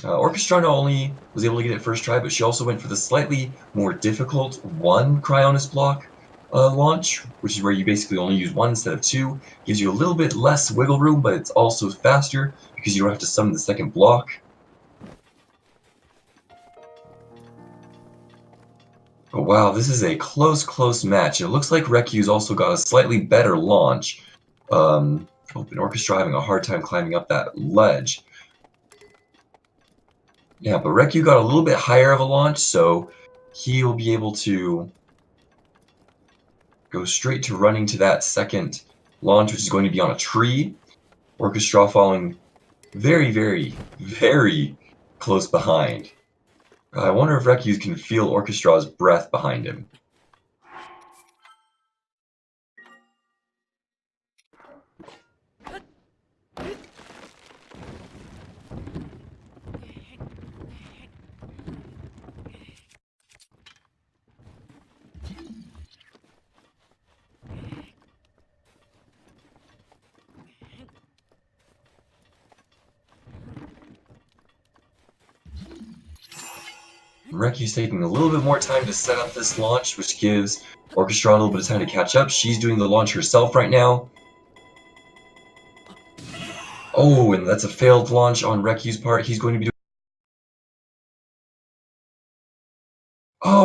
Orchestra not only was able to get it first try, but she also went for the slightly more difficult one Cryonis block launch, which is where you basically only use one instead of two. Gives you a little bit less wiggle room, but it's also faster because you don't have to summon the second block. But wow, this is a close, close match. It looks like rekyuus also got a slightly better launch. Open Orchestra having a hard time climbing up that ledge. Yeah, but rekyuus got a little bit higher of a launch, so he'll be able to go straight to running to that second launch, which is going to be on a tree. Orchestra falling very, very, very close behind. I wonder if rekyuus can feel Orchestra's breath behind him. rekyuus taking a little bit more time to set up this launch, which gives Orchestra a little bit of time to catch up. She's doing the launch herself right now. Oh, and that's a failed launch on rekyuus' part. He's going to be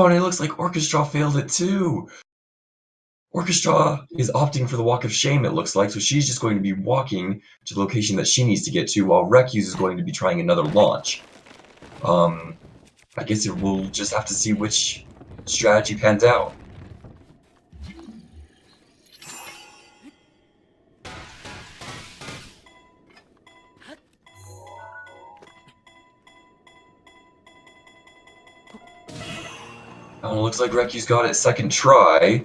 Oh, and it looks like ocastraw failed it too. Ocastraw is opting for the walk of shame, it looks like, so she's just going to be walking to the location that she needs to get to, while rekyuus is going to be trying another launch. I guess we'll just have to see which strategy pans out. Oh, looks like rekyuus got it second try.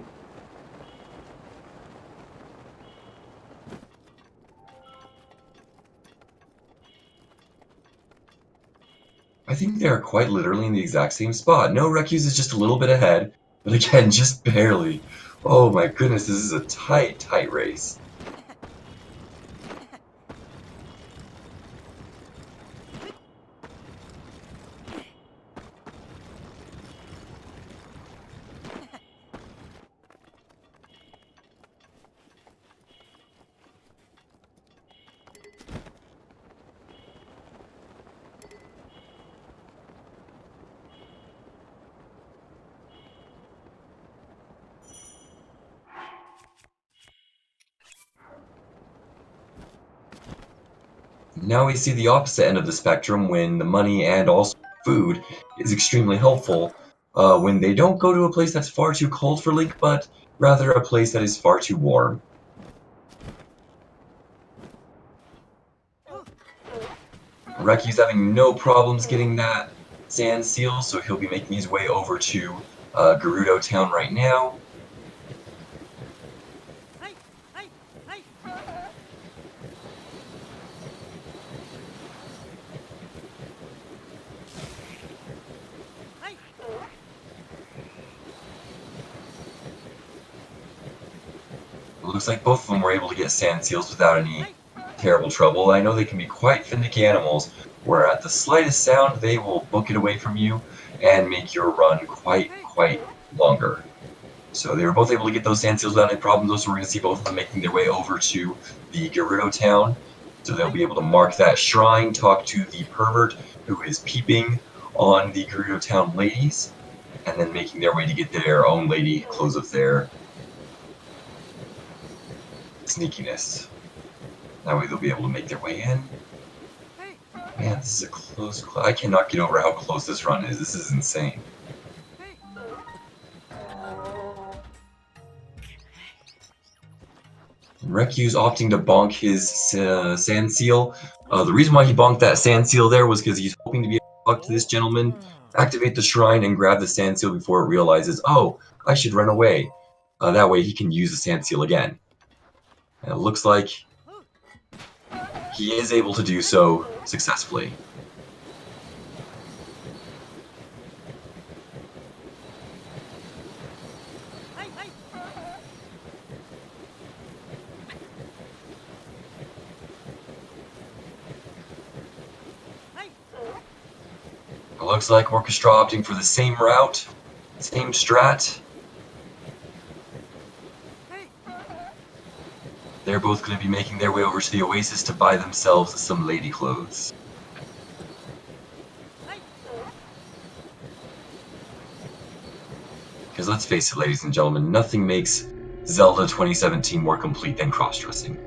I think they are quite literally in the exact same spot. No, rekyuus is just a little bit ahead, but again, just barely. Oh my goodness, this is a tight, tight race. Now we see the opposite end of the spectrum when the money and also food is extremely helpful. When they don't go to a place that's far too cold for Link, but rather a place that is far too warm. rekyuus having no problems getting that sand seal, so he'll be making his way over to Gerudo Town right now. It looks like both of them were able to get sand seals without any terrible trouble. I know they can be quite finicky animals, where at the slightest sound they will book it away from you and make your run quite longer. So they were both able to get those sand seals without any problems, so we're going to see both of them making their way over to the Gerudo Town. So they'll be able to mark that shrine, talk to the pervert who is peeping on the Gerudo Town ladies, and then making their way to get their own lady clothes of their sneakiness. That way they'll be able to make their way in. Man, this is a close. I cannot get over how close this run is. This is insane. rekyuus opting to bonk his sand seal. The reason why he bonked that sand seal there was because he's hoping to be able to talk to this gentleman, activate the shrine, and grab the sand seal before it realizes, oh, I should run away. That way he can use the sand seal again. And it looks like he is able to do so successfully. It looks like ocastraw opting for the same route, same strat. They're both going to be making their way over to the oasis to buy themselves some lady clothes. Because let's face it, ladies and gentlemen, nothing makes Zelda 2017 more complete than cross-dressing.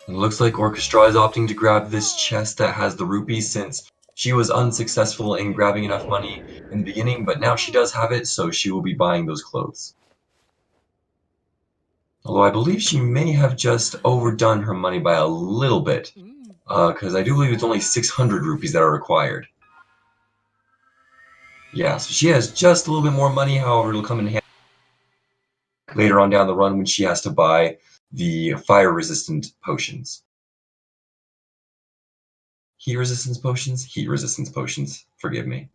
It looks like ocastraw is opting to grab this chest that has the rupees since she was unsuccessful in grabbing enough money in the beginning, but now she does have it, so she will be buying those clothes. Although I believe she may have just overdone her money by a little bit. Because I do believe it's only 600 rupees that are required. Yeah, so she has just a little bit more money, however, it'll come in handy later on down the run when she has to buy the fire-resistant potions. Heat resistance potions? Heat resistance potions. Forgive me.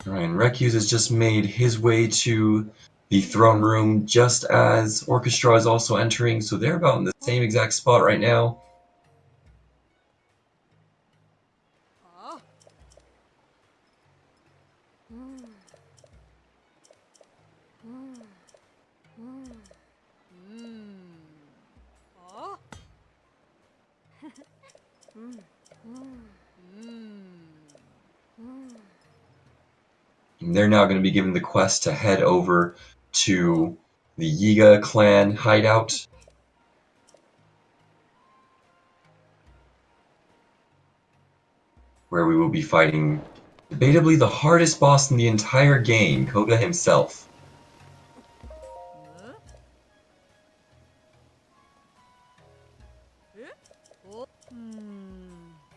Alright, and rekyuus has just made his way to the throne room just as Orchestra is also entering, so they're about in the same exact spot right now. And they're now going to be given the quest to head over to the Yiga clan hideout, where we will be fighting debatably the hardest boss in the entire game, Koga himself.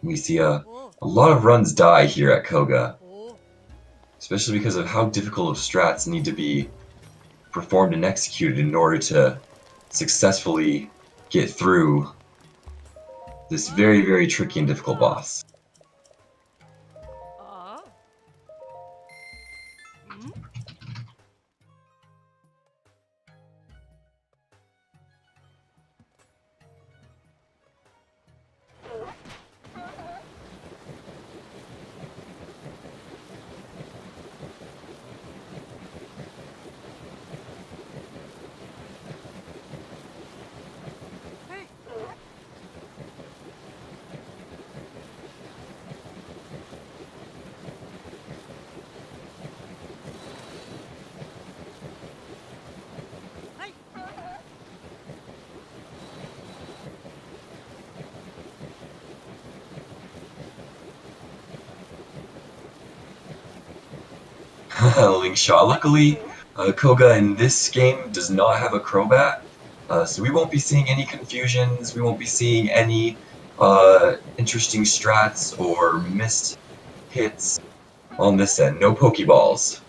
We see a lot of runs die here at Koga, especially because of how difficult of strats need to be performed and executed in order to successfully get through this very, very tricky and difficult boss. Link shot. Luckily, Koga in this game does not have a Crobat, so we won't be seeing any confusions, we won't be seeing any interesting strats or missed hits on this end. No Pokeballs.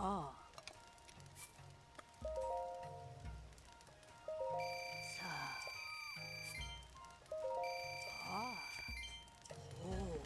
ああ。さあ。ああ。おお。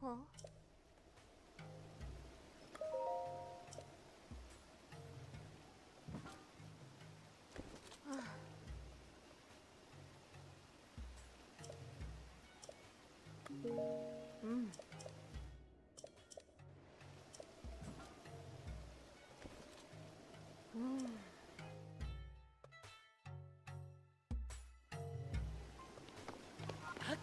はあ。うん。うん。うん。うん。あ。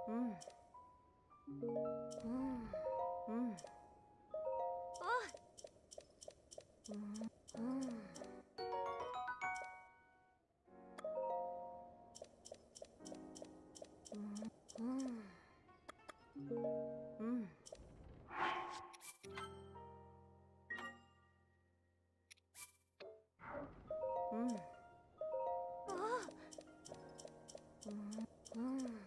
うん。うん。うん。うん。うん。あ。うん。うん。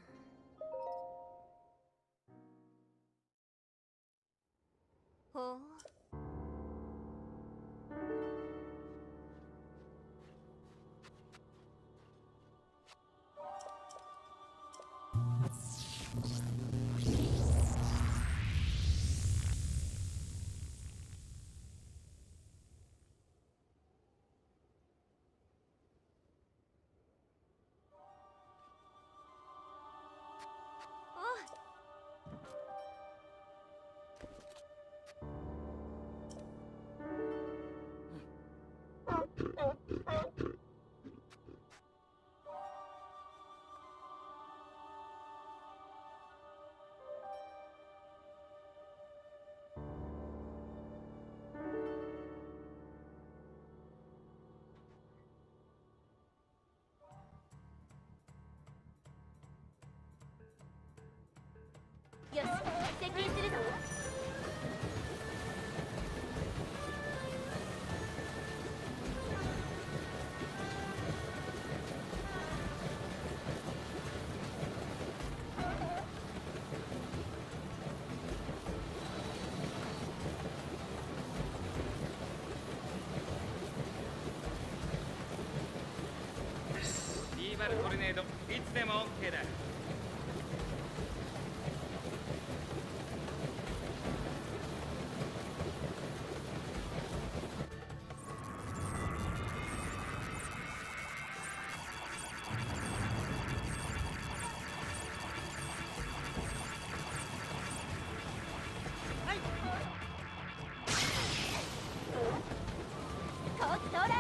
よし、接近するぞ。リーバルトルネードいつでも OK だ。後期到来。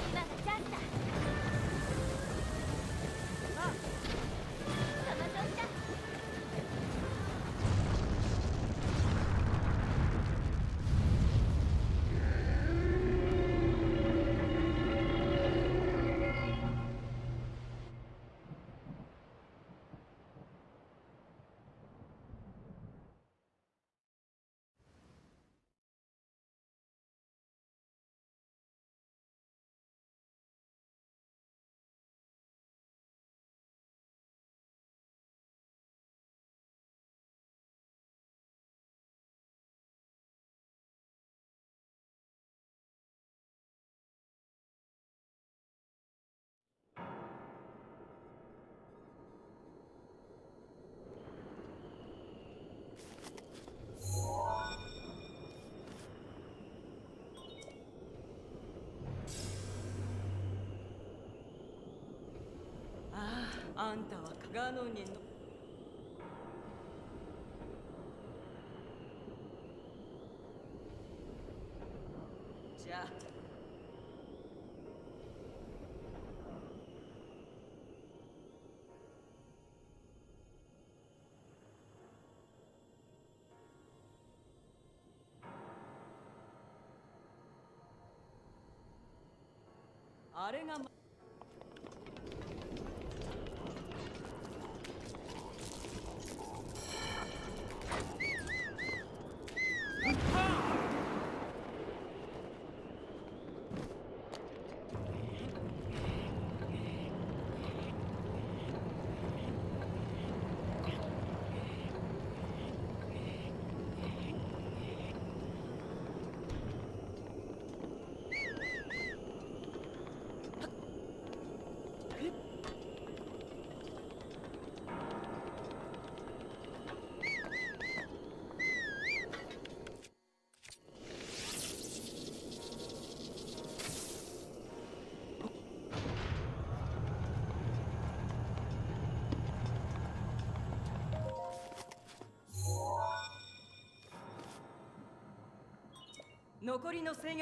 今がチャンスだ。その調子だ。ああ、あんたはガノンにの。じゃあ。あれが残りの制御。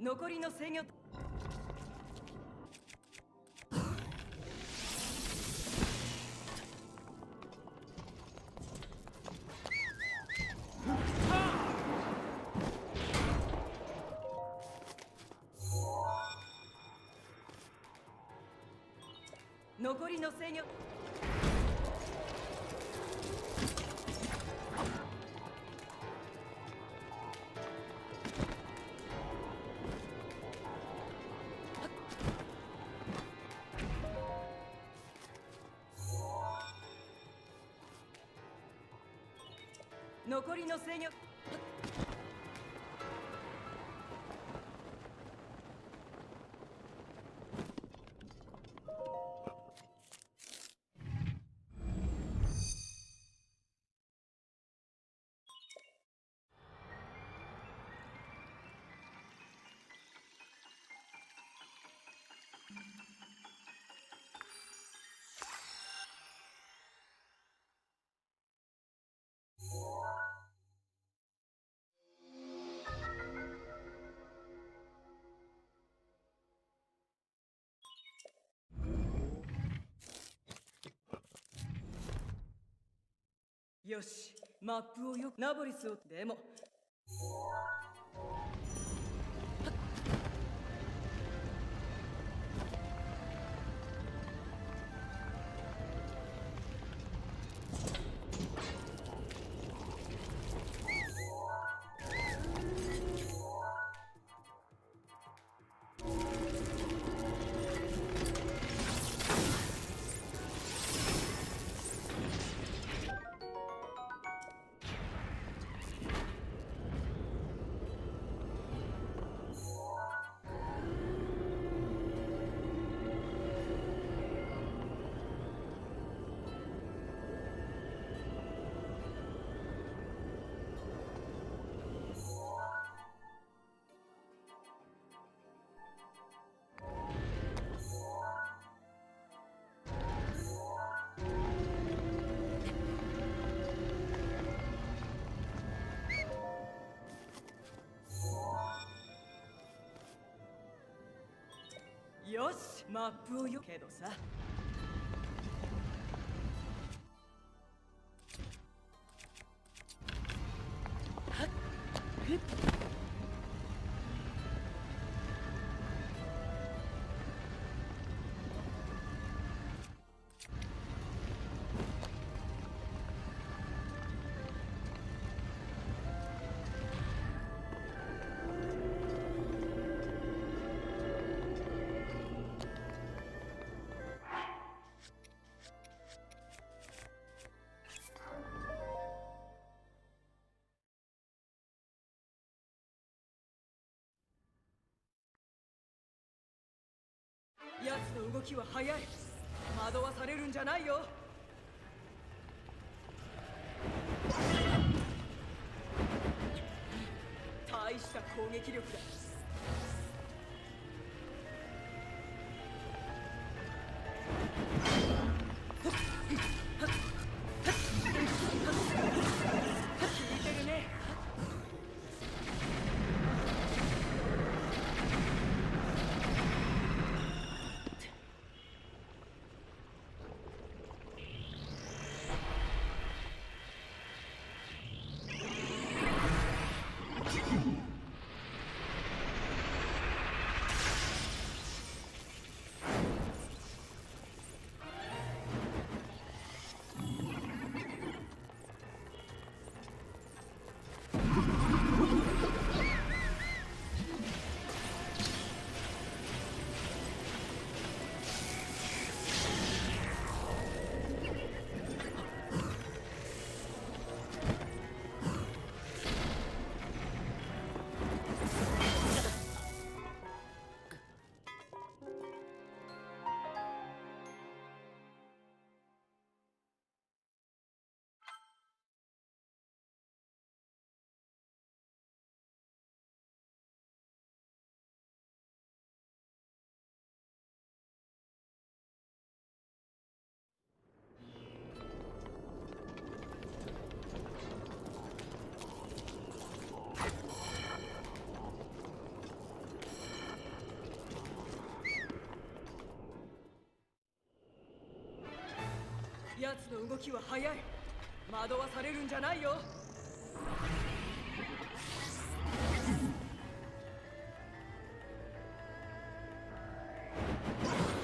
残りの制御。残りの制御。残りの制御。よし、マップをナボリスを。でもよし、マップをけどさ。奴の動きは速い。惑わされるんじゃないよ。大した攻撃力だ。効いてるね。奴の動きは速い。惑わされるんじゃないよ。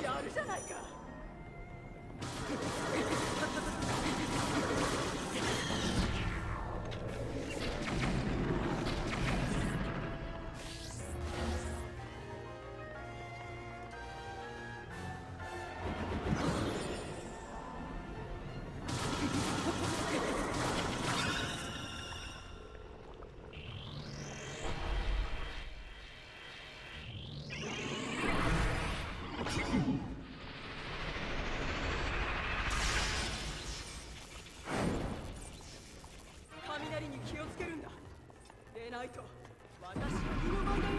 やるじゃないか。雷に気をつけるんだ。でないと私は二の舞だよ。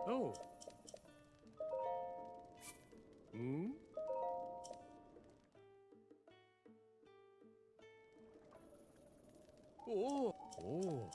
Oh. Hmm? Oh. Oh.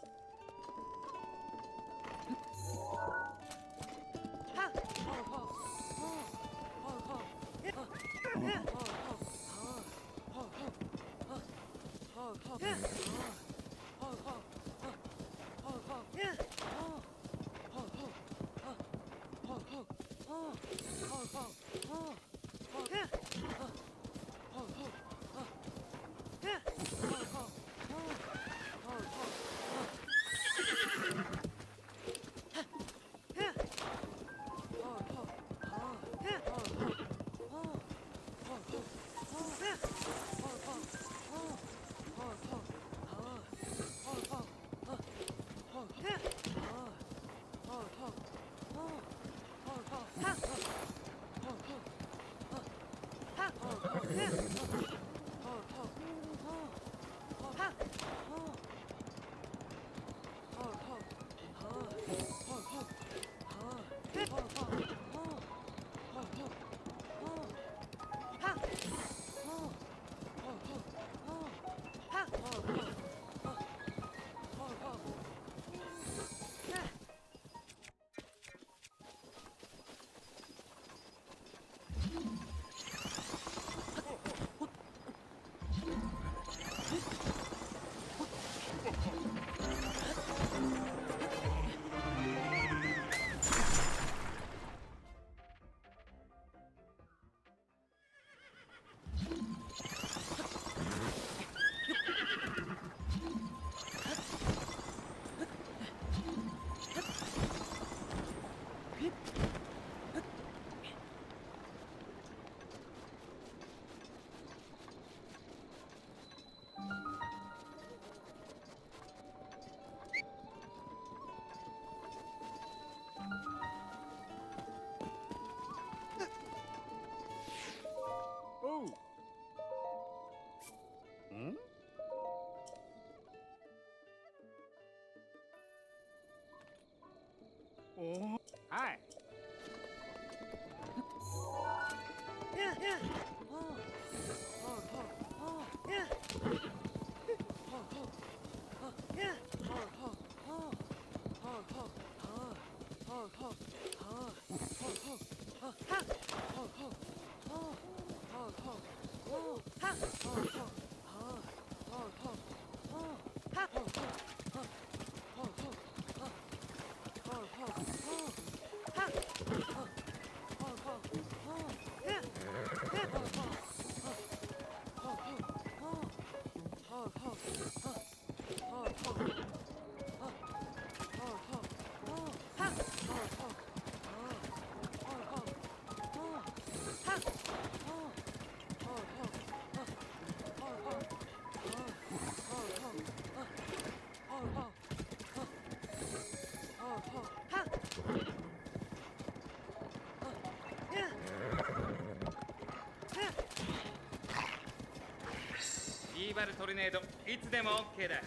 リーバルトルネードいつでも OK だ。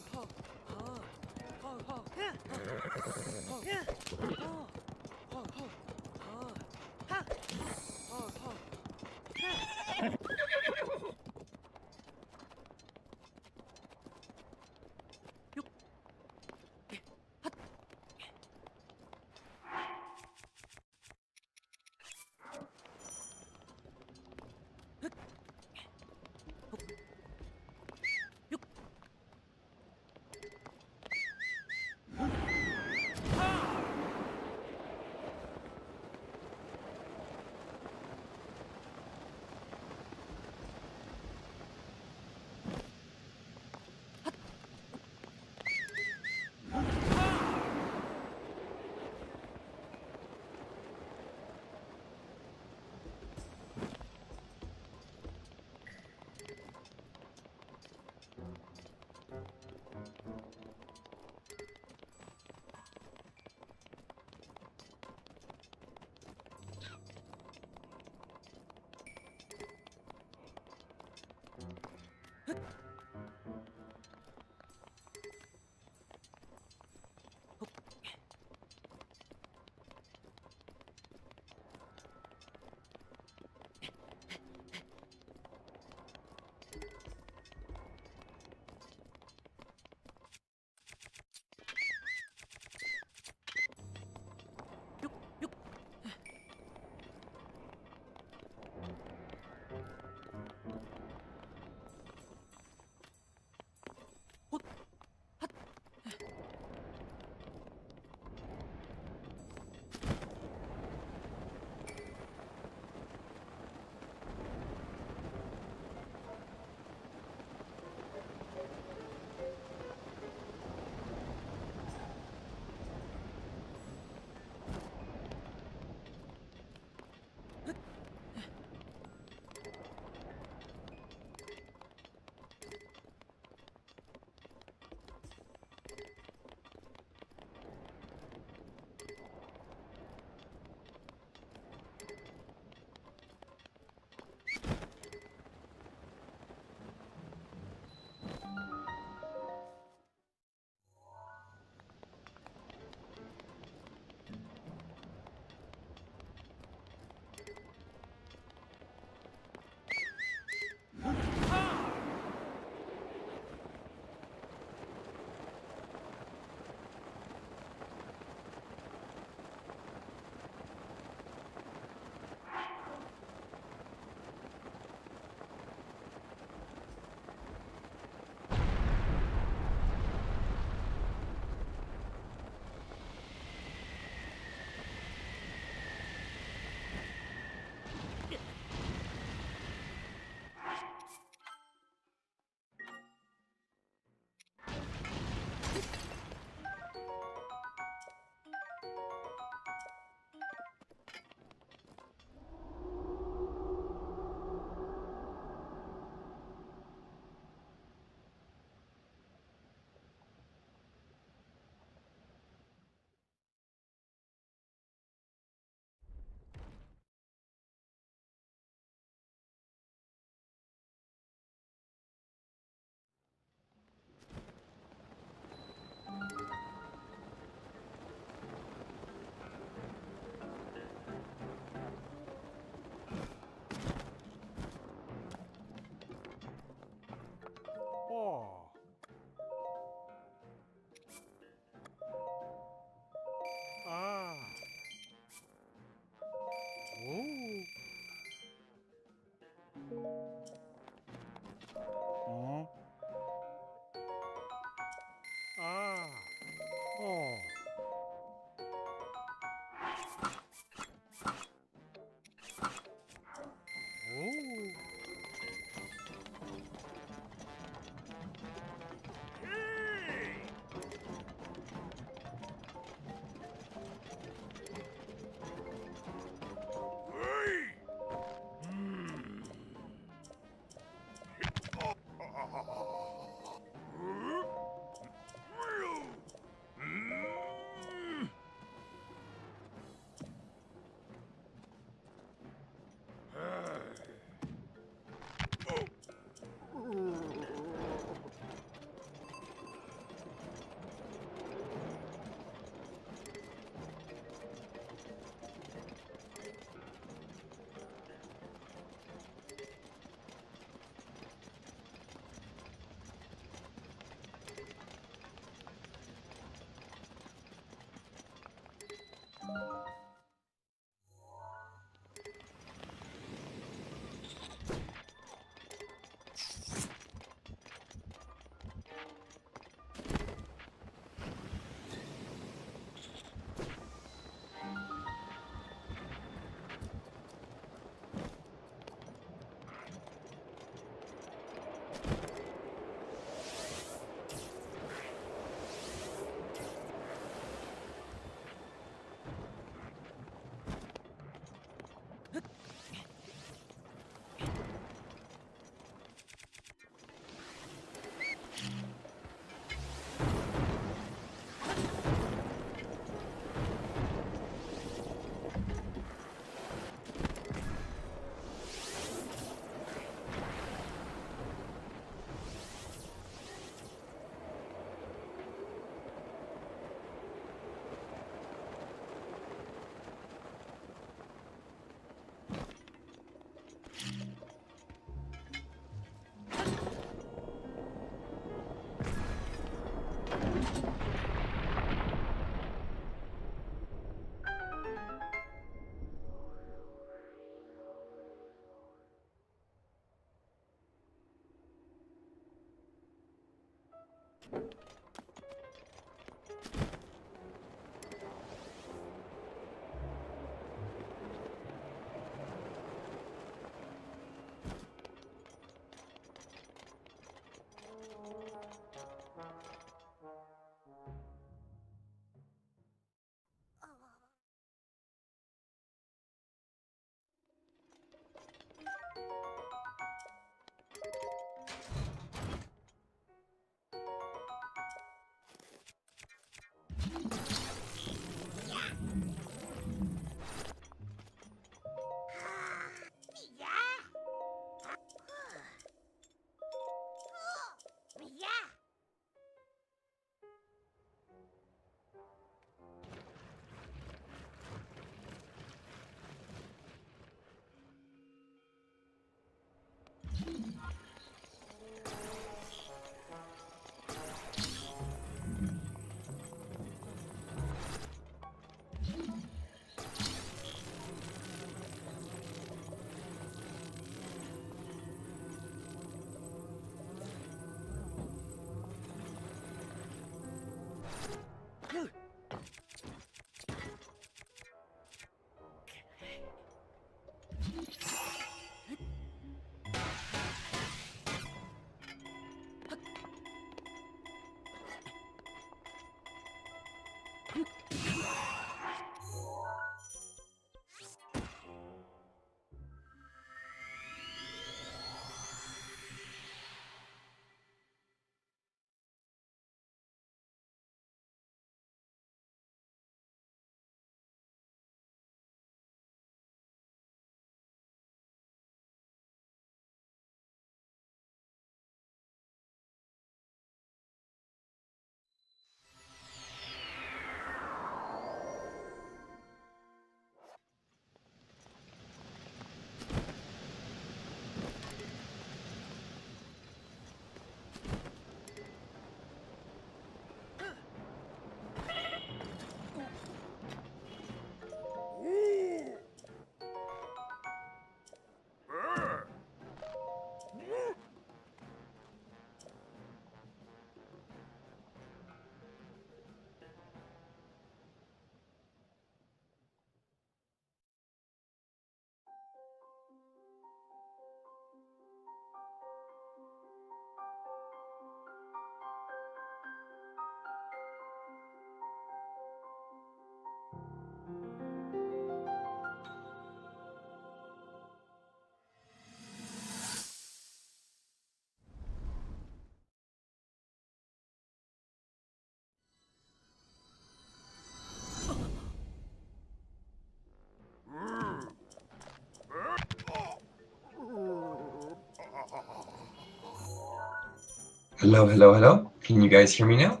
Hello, hello, hello. Can you guys hear me now?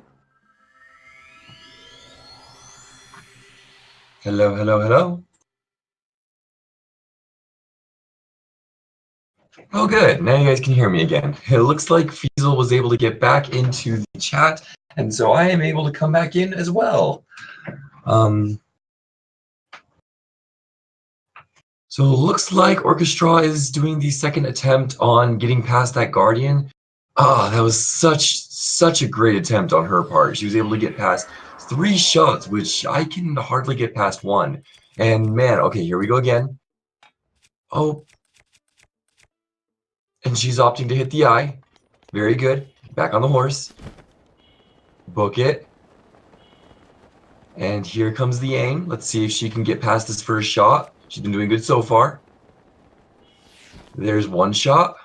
Hello, hello, hello. Oh, good. Now you guys can hear me again. It looks like Feasel was able to get back into the chat, and so I am able to come back in as well. So it looks like Orchestra is doing the second attempt on getting past that Guardian. Ah, that was such a great attempt on her part. She was able to get past 3 shots, which I can hardly get past 1. And man, okay, here we go again. Oh, and she's opting to hit the eye. Very good. Back on the horse. Book it. And here comes the aim. Let's see if she can get past this first shot. She's been doing good so far. There's 1 shot.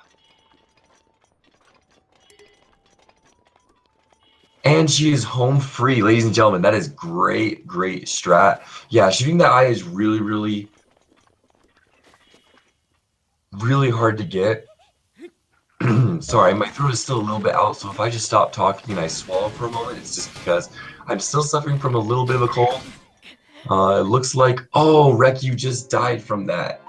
And she is home free, ladies and gentlemen. That is great, great strat. Yeah, shooting that eye is really hard to get. Sorry, my throat is still a little bit out, so if I just stop talking and I swallow for a moment, it's just because I'm still suffering from a little bit of a cold. It looks like, oh, Rekyu just died from that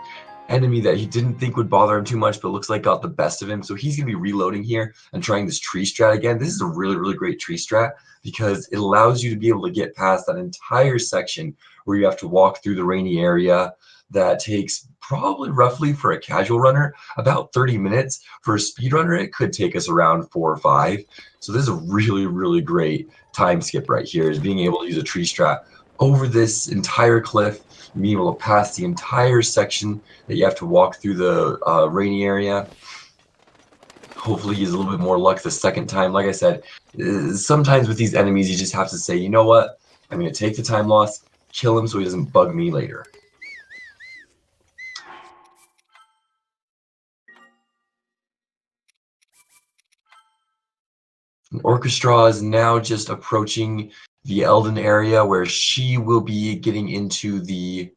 enemy that he didn't think would bother him too much, but looks like got the best of him. So he's going to be reloading here and trying this tree strat again. This is a really great tree strat because it allows you to be able to get past that entire section where you have to walk through the rainy area. That takes probably roughly for a casual runner about 30 minutes. For a speed runner, it could take us around 4 or 5. So this is a really great time skip right here, is being able to use a tree strat over this entire cliff, being able to pass the entire section that you have to walk through the rainy area. Hopefully he has a little bit more luck the second time. Like I said, sometimes with these enemies you just have to say, you know what, I'm going to take the time loss, kill him so he doesn't bug me later. Orchestra is now just approaching the Elden area where she will be getting into the,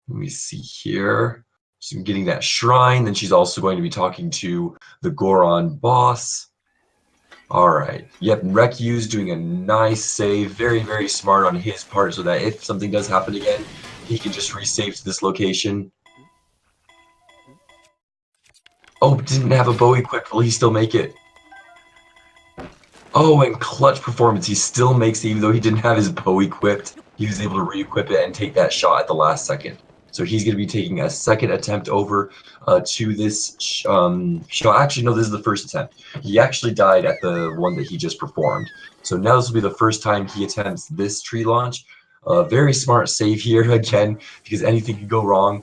let me see here, she's getting that shrine, then she's also going to be talking to the Goron boss. Alright, yep, rekyuus doing a nice save, very smart on his part, so that if something does happen again, he can just resave to this location. Oh, didn't have a bow equipped, will he still make it? Oh, and clutch performance. He still makes it even though he didn't have his bow equipped. He was able to re-equip it and take that shot at the last second. So he's going to be taking a second attempt over to this shot. Actually, no, this is the first attempt. He actually died at the one that he just performed. So now this will be the first time he attempts this tree launch. Very smart save here again, because anything could go wrong.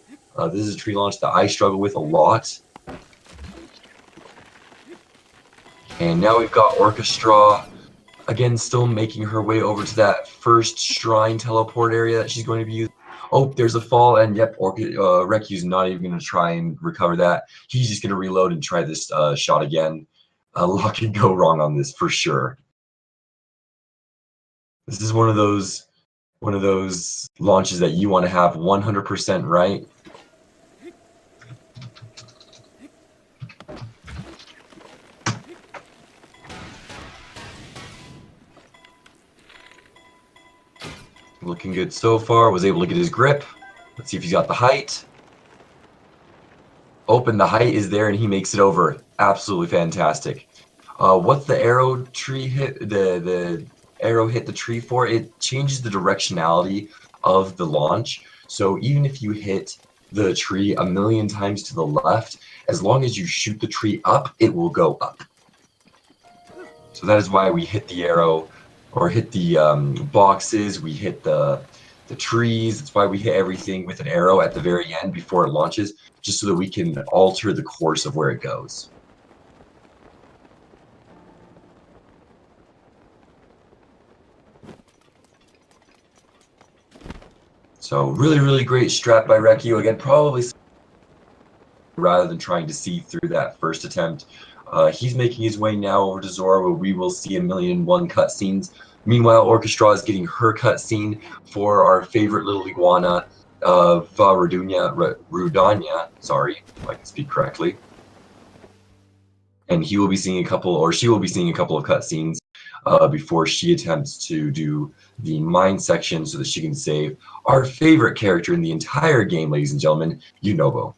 This is a tree launch that I struggle with a lot. And now we've got Orchestra, again, still making her way over to that first shrine teleport area that she's going to be using. Oh, there's a fall, and yep, rekyuus not even going to try and recover that. He's just going to reload and try this shot again. A lot can go wrong on this for sure. This is one of those launches that you want to have 100% right. Looking good so far. Was able to get his grip. Let's see if he's got the height. Open, the height is there, and he makes it over. Absolutely fantastic. What the arrow tree hit, the arrow hit the tree for, it changes the directionality of the launch. So even if you hit the tree a million times to the left, as long as you shoot the tree up, it will go up. So that is why we hit the arrow, or hit the boxes, we hit the trees. That's why we hit everything with an arrow at the very end before it launches, just so that we can alter the course of where it goes. So really great strat by Rekyu. Again, probably rather than trying to see through that first attempt. He's making his way now over to Zora, where we will see 1,000,001 cutscenes. Meanwhile, Orchestra is getting her cutscene for our favorite little iguana, Rudanya, sorry, if I can speak correctly. and he will be seeing a couple, or she will be seeing a couple of cutscenes before she attempts to do the mine section so that she can save our favorite character in the entire game, ladies and gentlemen, Yunobo.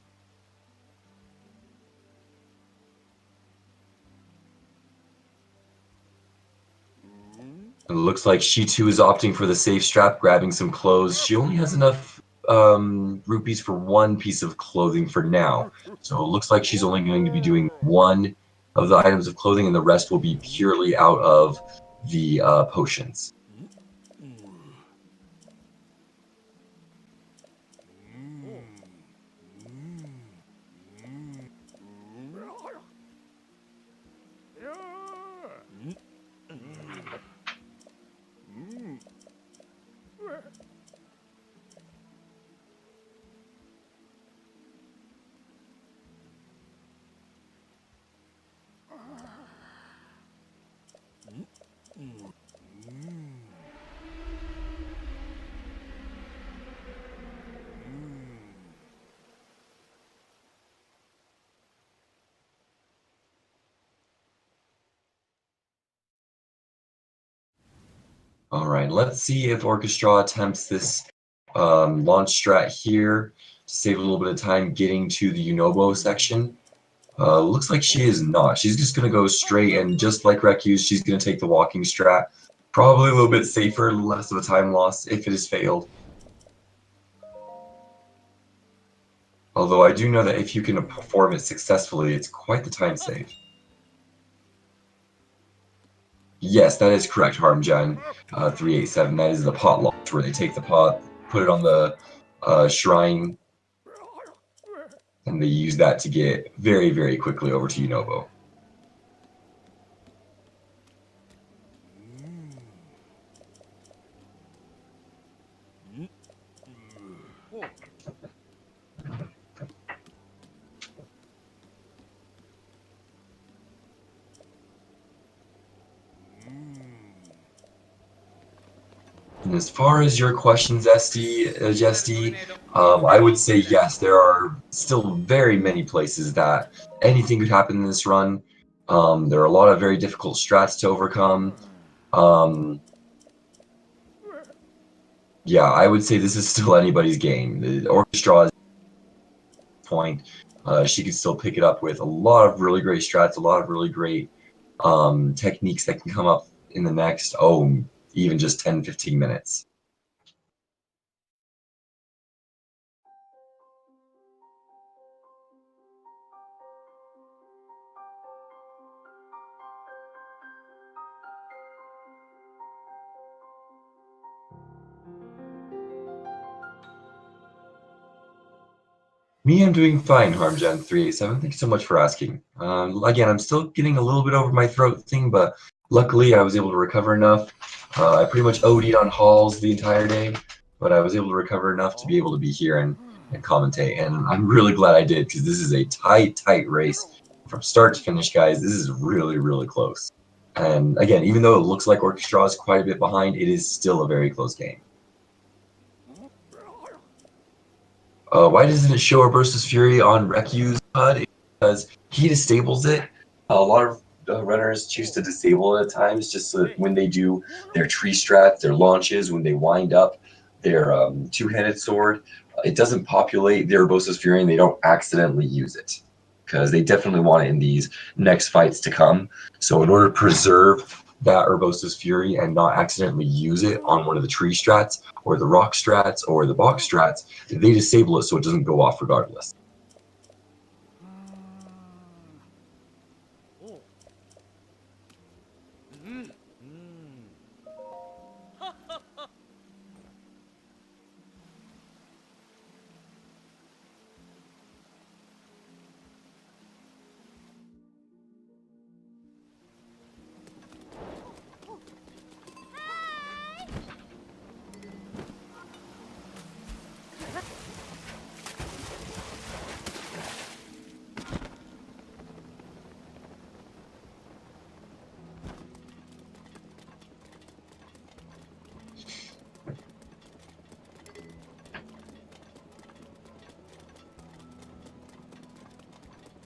It looks like she too is opting for the safe strap, grabbing some clothes. She only has enough rupees for one piece of clothing for now. So it looks like she's only going to be doing one of the items of clothing, and the rest will be purely out of the potions. All right, let's see if Orchestra attempts this launch strat here to save a little bit of time getting to the Yunobo section. Looks like she is not. She's just going to go straight, and just like rekyuus, she's going to take the walking strat. Probably a little bit safer, less of a time loss if it has failed. Although I do know that if you can perform it successfully, it's quite the time save. Yes, that is correct, Harmjan 387. That is the pot launch where they take the pot, put it on the shrine, and they use that to get very, very quickly over to Yunobo. And as far as your questions, Jesty, I would say yes, there are still very many places that anything could happen in this run. There are a lot of very difficult strats to overcome. Yeah, I would say this is still anybody's game. The Orchestra point, she can still pick it up with a lot of really great strats, a lot of really great techniques that can come up in the next, even just 10-15 minutes. Me, I'm doing fine, Harmjan387. Thank you so much for asking. Again, I'm still getting a little bit over my throat thing, but luckily I was able to recover enough. I pretty much OD'd on halls the entire day, but I was able to recover enough to be able to be here and commentate. And I'm really glad I did, because this is a tight race. From start to finish, guys, this is really, really close. And again, even though it looks like Orchestra is quite a bit behind, it is still a very close game. Why doesn't it show a Burst of Fury on rekyuus HUD? Because he disables it. A lot of runners choose to disable it at times, just so that when they do their tree strats, their launches, when they wind up their two-handed sword, it doesn't populate their Urbosa's Fury and they don't accidentally use it. Because they definitely want it in these next fights to come. So in order to preserve that Urbosa's Fury and not accidentally use it on one of the tree strats, or the rock strats, or the box strats, they disable it so it doesn't go off regardless.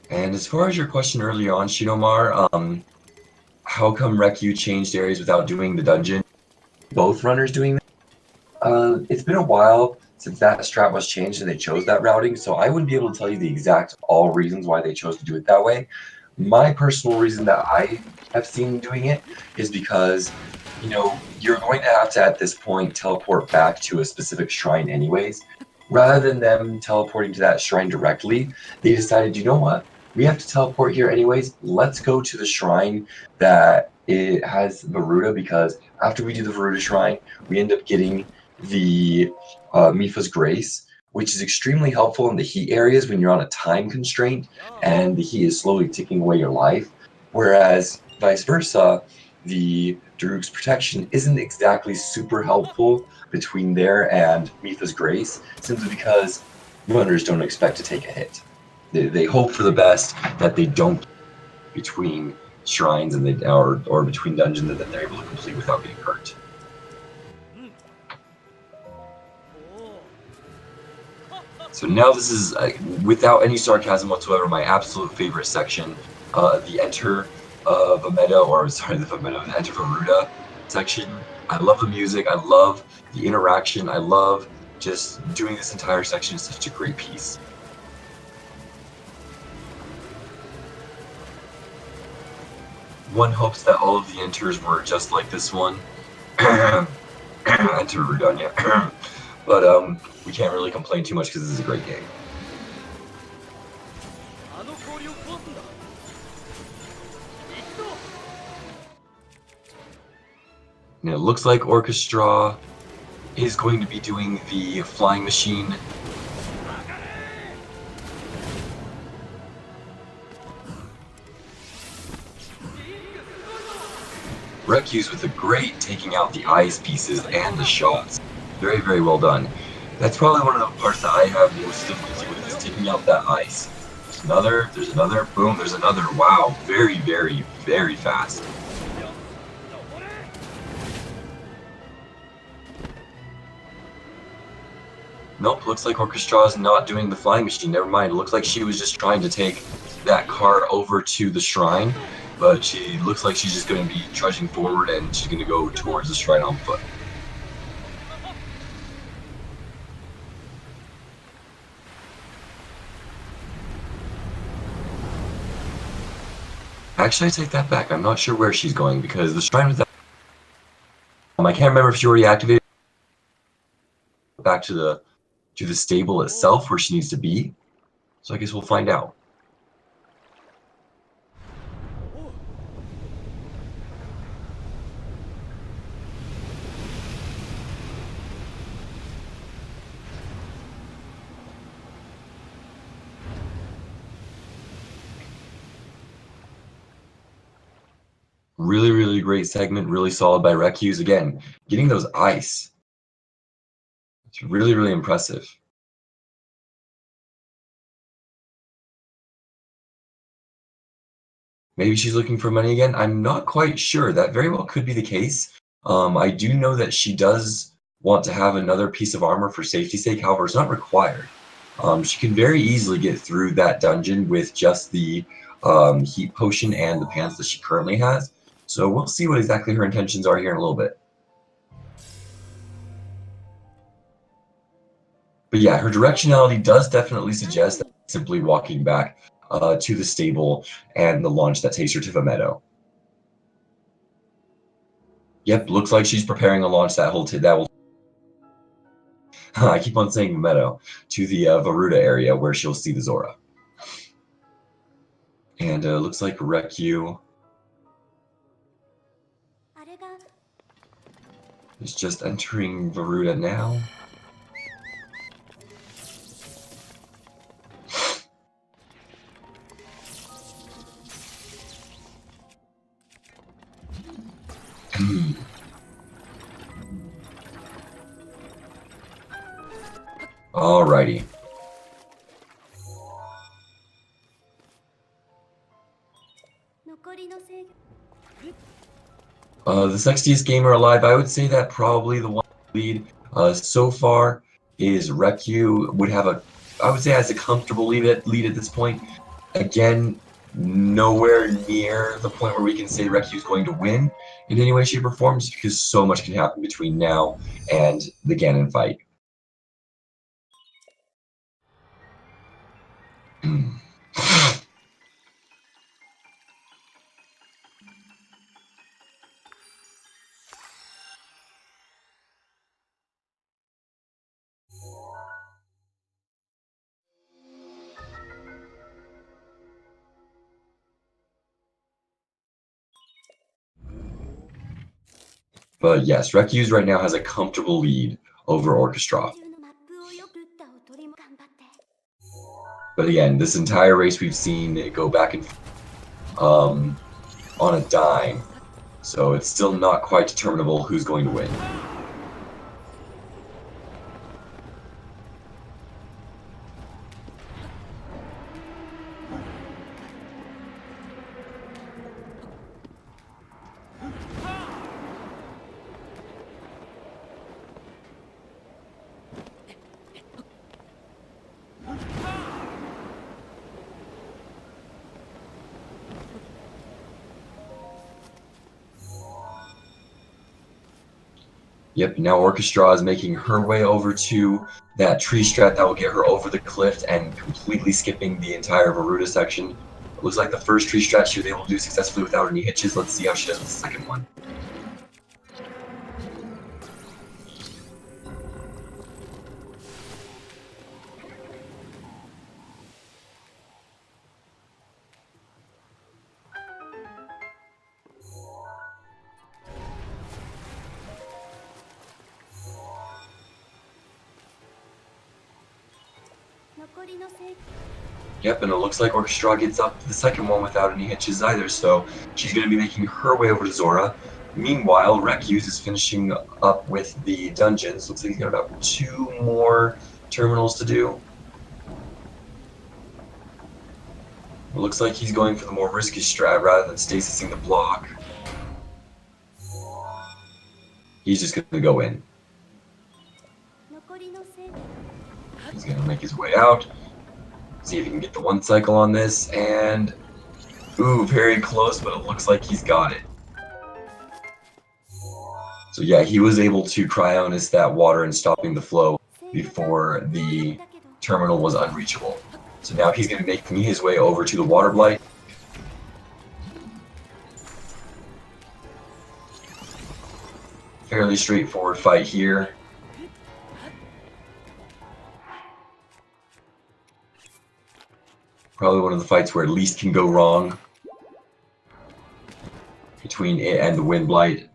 And as far as your question earlier on, Shinomar, how come Rekyuu changed areas without doing the dungeon? Both runners doing that? It's been a while since that strat was changed and they chose that routing, so I wouldn't be able to tell you the exact all reasons why they chose to do it that way. My personal reason that I have seen doing it is because, you're going to have to, at this point, teleport back to a specific shrine anyways. Rather than them teleporting to that shrine directly, they decided, you know what? We have to teleport here anyways. Let's go to the shrine that it has Varuda, because after we do the Varuda shrine, we end up getting the Mifa's Grace, which is extremely helpful in the heat areas when you're on a time constraint and the heat is slowly ticking away your life. Whereas vice versa, the Daruk's Protection isn't exactly super helpful between there and Mifa's Grace, simply because runners don't expect to take a hit. They hope for the best that they don't between shrines and or between dungeons that they're able to complete without getting hurt. So now this is, without any sarcasm whatsoever, my absolute favorite section, the Enter Vamedo, or sorry, the Enter Varuda section. I love the music, I love the interaction, I love just doing this entire section. Is such a great piece. One hopes that all of the enters were just like this one. Enter Varuda, yeah. But we can't really complain too much because this is a great game. And it looks like Orchestra is going to be doing the flying machine. Rekyuus with a great taking out the ice pieces and the shots. Very, very well done. That's probably one of the parts that I have most difficulty with, is taking out that ice. There's another, boom, there's another. Wow, very, very, very fast. Nope, looks like Orchestra is not doing the flying machine. Never mind, it looks like she was just trying to take that car over to the shrine, but she looks like she's just going to be trudging forward and she's going to go towards the shrine on foot. Actually, I take that back. I'm not sure where she's going because the shrine was that. I can't remember if she already activated back to the stable itself where she needs to be. So I guess we'll find out. Really, really great segment, really solid by rekyuus. Again, getting those ice. It's really, really impressive. Maybe she's looking for money again. I'm not quite sure. That very well could be the case. I do know that she does want to have another piece of armor for safety's sake. However, it's not required. She can very easily get through that dungeon with just the heat potion and the pants that she currently has. So we'll see what exactly her intentions are here in a little bit. But yeah, her directionality does definitely suggest that simply walking back to the stable and the launch that takes her to the meadow. Yep, looks like she's preparing a launch that will I keep on saying the meadow, to the Varuda area where she'll see the Zora. And looks like Rekyuu is just entering Varuda now. Alrighty. The sexiest gamer alive, I would say that probably the one lead so far is Rekyuu. Would have I would say has a comfortable lead at this point. Again, nowhere near the point where we can say rekyuus going to win in any way, shape, or form, just because so much can happen between now and the Ganon fight. But yes, rekyuus right now has a comfortable lead over Orchestra. But again, this entire race we've seen it go back and on a dime, so it's still not quite determinable who's going to win. Yep, now Orchestra is making her way over to that tree strat that will get her over the cliff and completely skipping the entire Varuda section. It looks like the first tree strat she was able to do successfully without any hitches. Let's see how she does with the second one. Yep, and it looks like Orchestra gets up to the second one without any hitches either, so she's going to be making her way over to Zora. Meanwhile, rekyuus is finishing up with the dungeons. Looks like he's got about 2 more terminals to do. It looks like he's going for the more risky strat rather than stasising the block. He's just going to go in. He's going to make his way out. See if he can get the 1 cycle on this, and ooh, very close, but it looks like he's got it. So yeah, he was able to Cryonis that water and stopping the flow before the terminal was unreachable. So now he's going to be making his way over to the Water Blight. Fairly straightforward fight here. Probably one of the fights where least can go wrong between it and the Wind Blight.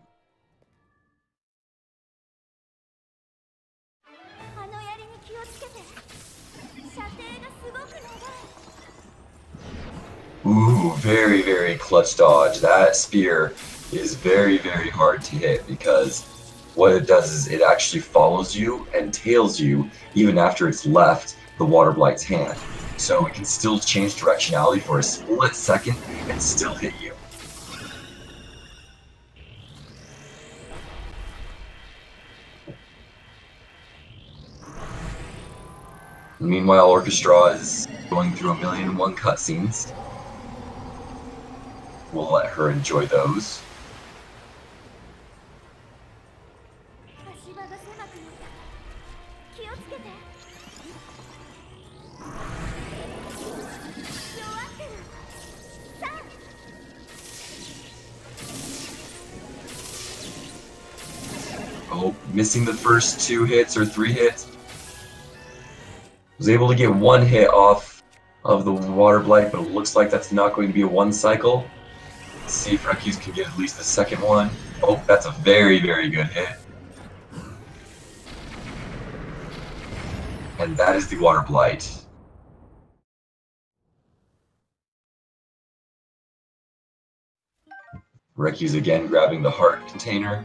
Ooh, very, very clutch dodge. That spear is very, very hard to hit because what it does is it actually follows you and tails you even after it's left the Water Blight's hand. So it can still change directionality for a split second and still hit you. Meanwhile, Orchestra is going through 1,000,001 cutscenes. We'll let her enjoy those. Oh, missing the first 2 hits or 3 hits. Was able to get 1 hit off of the Water Blight, but it looks like that's not going to be a 1 cycle. Let's see if rekyuus can get at least the second one. Oh, that's a very, very good hit. And that is the Water Blight. rekyuus again grabbing the heart container.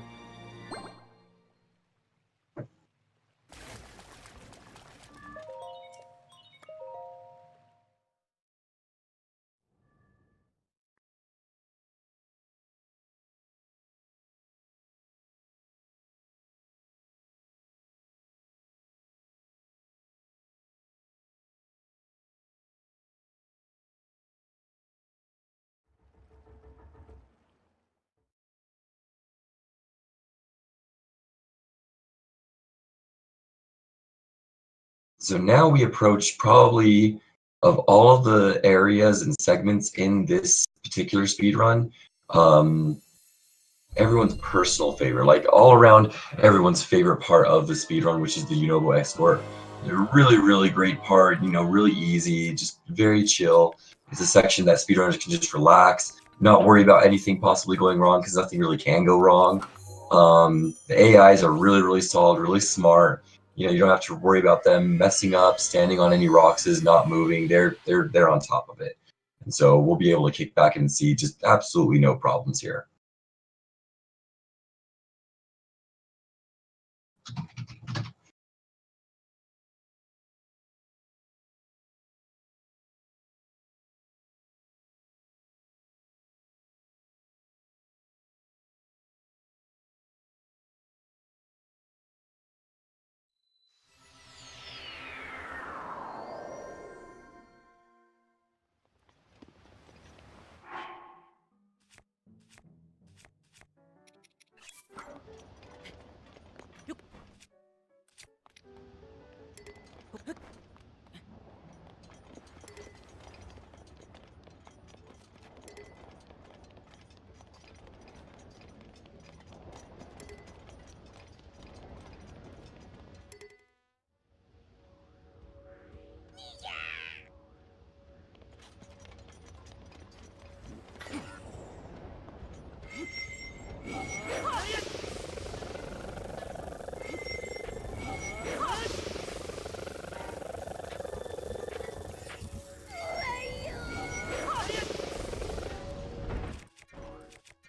So now we approach probably of all of the areas and segments in this particular speed run, everyone's personal favorite, like all around everyone's favorite part of the speed run, which is the Unobo escort. A really, really great part, really easy, just very chill. It's a section that speedrunners can just relax, not worry about anything possibly going wrong because nothing really can go wrong. The AIs are really, really solid, really smart. You don't have to worry about them messing up, standing on any rocks, not moving. They're on top of it, and so we'll be able to kick back and see just absolutely no problems here.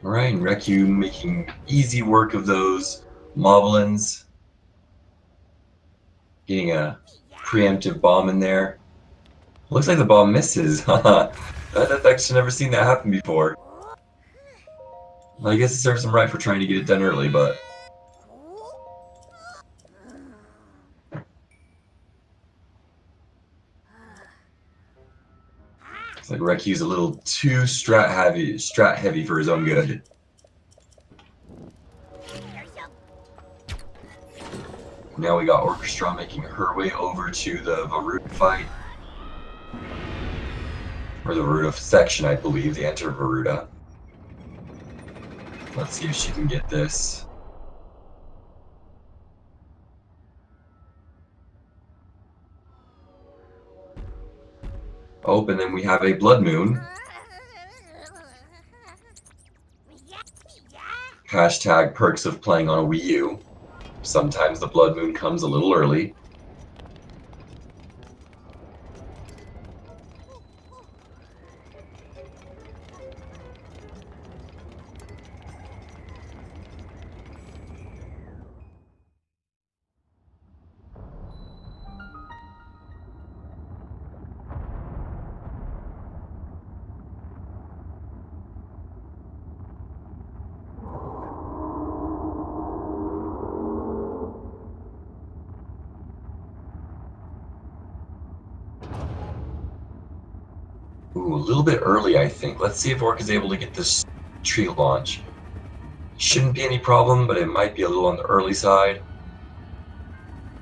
Alright, and Rekyuus making easy work of those moblins. Getting a preemptive bomb in there. Looks like the bomb misses. I've actually never seen that happen before. I guess it serves him right for trying to get it done early, but... Looks like Rekyuus a little too strat heavy for his own good. Now we got Orchestra making her way over to the Varuda fight. Or the Varuda section, I believe. They enter Varuda. Let's see if she can get this. Oh, and then we have a Blood Moon. Hashtag perks of playing on a Wii U. Sometimes the Blood Moon comes a little early. Ooh, a little bit early, I think. Let's see if Orc is able to get this tree launch. Shouldn't be any problem, but it might be a little on the early side.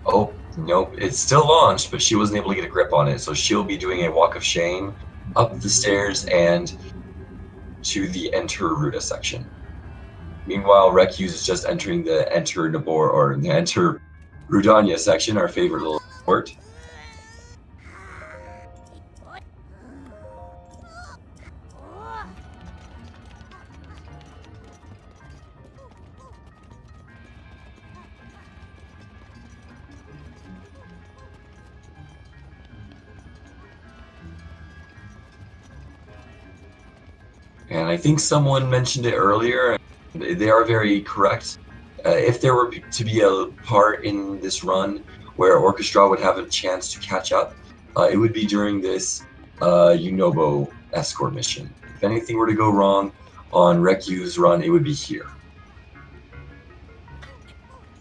Oh, nope. It's still launched, but she wasn't able to get a grip on it, so she'll be doing a walk of shame up the stairs and to the Enter Ruda section. Meanwhile, Rekyuus is just entering the Enter Nabor, or the Enter Rudanya section, our favorite little sport. And I think someone mentioned it earlier, and they are very correct. If there were to be a part in this run where Orchestra would have a chance to catch up, it would be during this Unobo escort mission. If anything were to go wrong on Rekyuus' run, it would be here.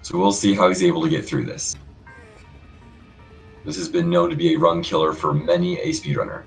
So we'll see how he's able to get through this. This has been known to be a run killer for many a speedrunner.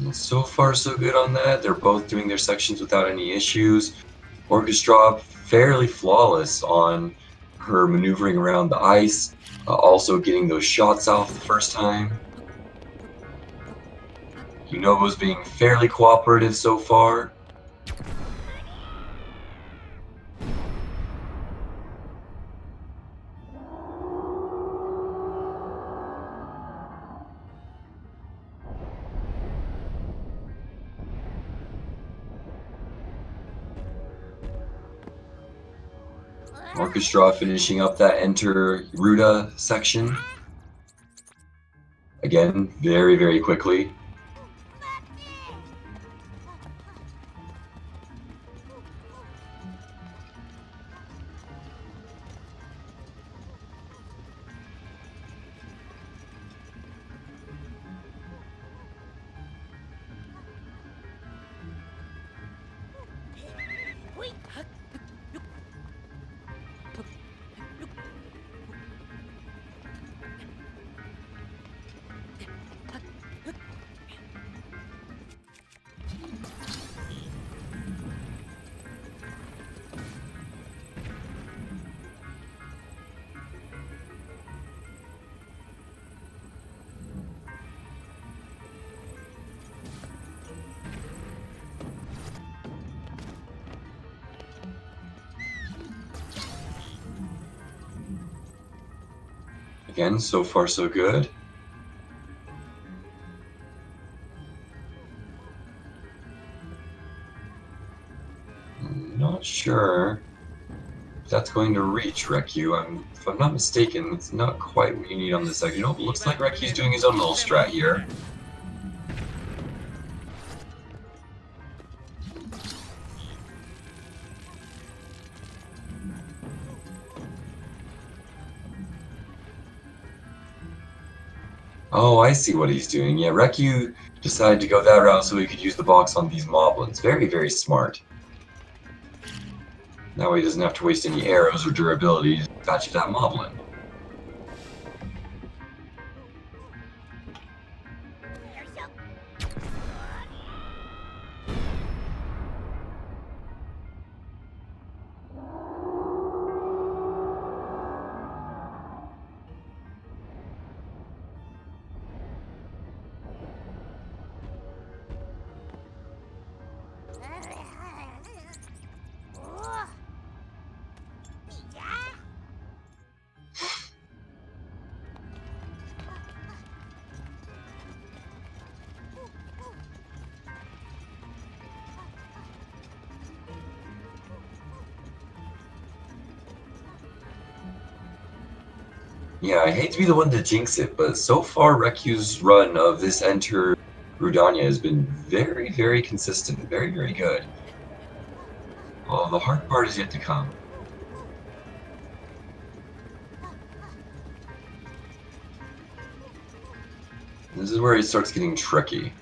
And so far, so good on that. They're both doing their sections without any issues. Orchestra fairly flawless on her maneuvering around the ice, also getting those shots off the first time. Yunobo's being fairly cooperative so far. Orchestra finishing up that enter Ruta section. Again, very, very quickly. Again, so far so good. I'm not sure if that's going to reach Rekyu. If I'm not mistaken, it's not quite what you need on this section. Oh, it looks like Rekyu's doing his own little strat here. Oh, I see what he's doing. Yeah, Rekyu decided to go that route so he could use the box on these moblins. Very, very smart. That way he doesn't have to waste any arrows or durability to patch that moblin. Yeah, I hate to be the one to jinx it, but so far Rekyu's run of this Enter Rudanya has been very, very consistent. Very, very good. Well, the hard part is yet to come. This is where it starts getting tricky.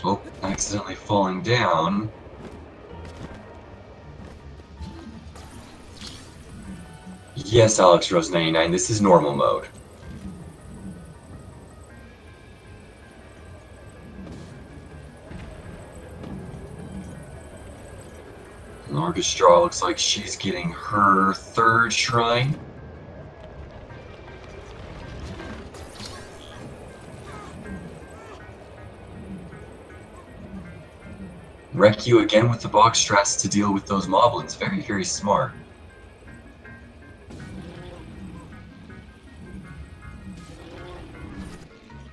Oh, accidentally falling down. Yes, Alex Rose 99, this is normal mode. And Orchestra looks like she's getting her third shrine. Rekyu again with the box strats to deal with those moblins. Very, very smart.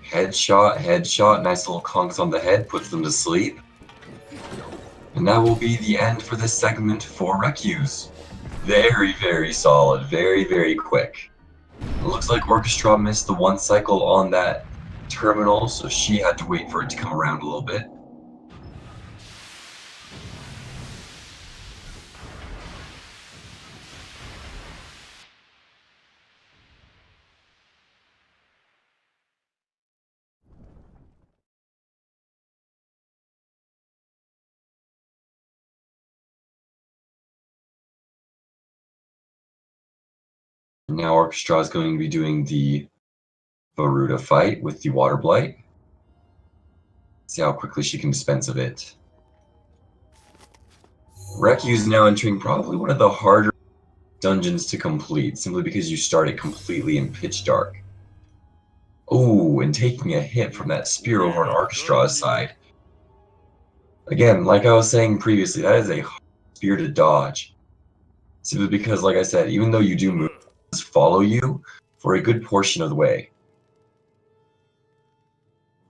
Headshot, headshot, nice little conks on the head, puts them to sleep. And that will be the end for this segment for rekyuus. Very, very solid, very, very quick. It looks like Orchestra missed the one cycle on that terminal, so she had to wait for it to come around a little bit. Now Orchestra is going to be doing the Varuda fight with the Water Blight. See how quickly she can dispense of it. Rekyuus is now entering probably one of the harder dungeons to complete, simply because you start it completely in pitch dark. Oh, and taking a hit from that spear over on Orchestra's side. Again, like I was saying previously, that is a hard spear to dodge. Simply because, like I said, even though you do move, it does follow you for a good portion of the way.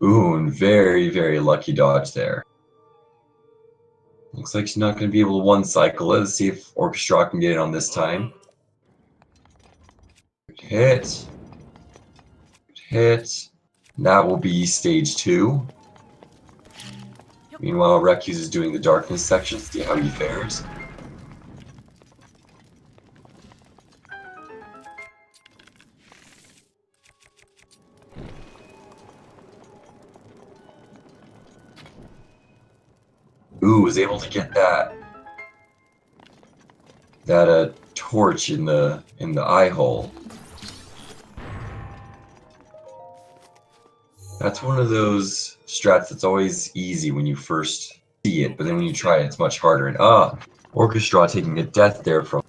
Ooh, and very, very lucky dodge there. Looks like she's not going to be able to one cycle it. Let's see if Orchestra can get it on this time. Good hit. Good hit. That will be stage 2. Meanwhile, rekyuus is doing the darkness section. See how he fares. Ooh, was able to get that torch in the eye hole. That's one of those strats that's always easy when you first see it, but then when you try it, it's much harder. And Orchestra taking a death there from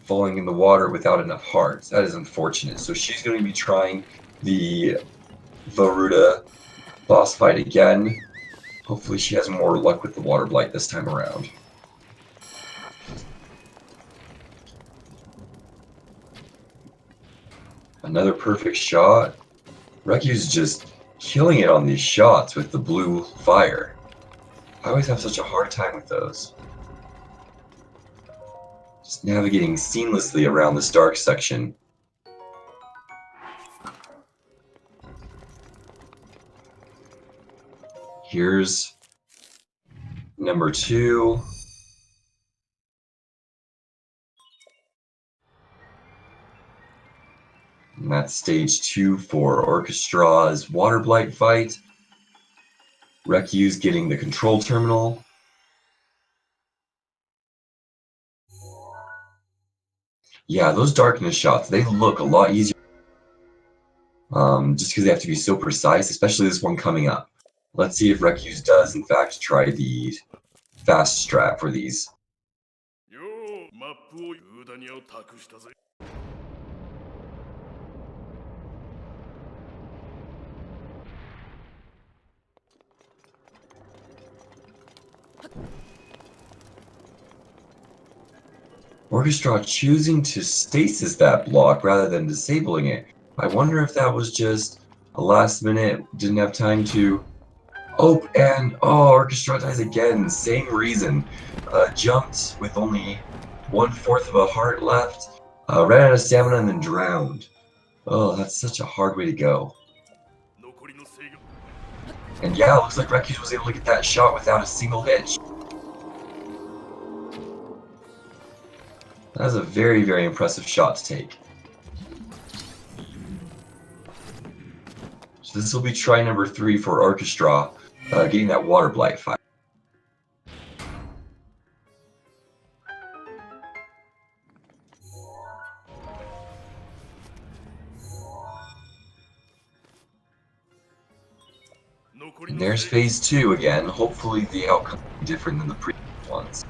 falling in the water without enough hearts. That is unfortunate. So she's going to be trying the Varuda boss fight again. Hopefully she has more luck with the Water Blight this time around. Another perfect shot. Rekyuus just killing it on these shots with the blue fire. I always have such a hard time with those. Just navigating seamlessly around this dark section. Here's number 2. And that's stage 2 for Orchestra's Water Blight fight. Rekyuus getting the control terminal. Yeah, those darkness shots, they look a lot easier. Just because they have to be so precise, especially this one coming up. Let's see if rekyuus does, in fact, try the fast strat for these. Orchestra choosing to stasis that block rather than disabling it. I wonder if that was just a last minute, didn't have time to... Oh, and Orchestra dies again, same reason. Jumped with only 1/4 of a heart left, ran out of stamina and then drowned. Oh, that's such a hard way to go. And yeah, it looks like rekyuus was able to get that shot without a single hit. That was a very, very impressive shot to take. So this will be try number 3 for Orchestra, getting that Water Blight fight. And there's phase 2 again. Hopefully the outcome will be different than the previous ones.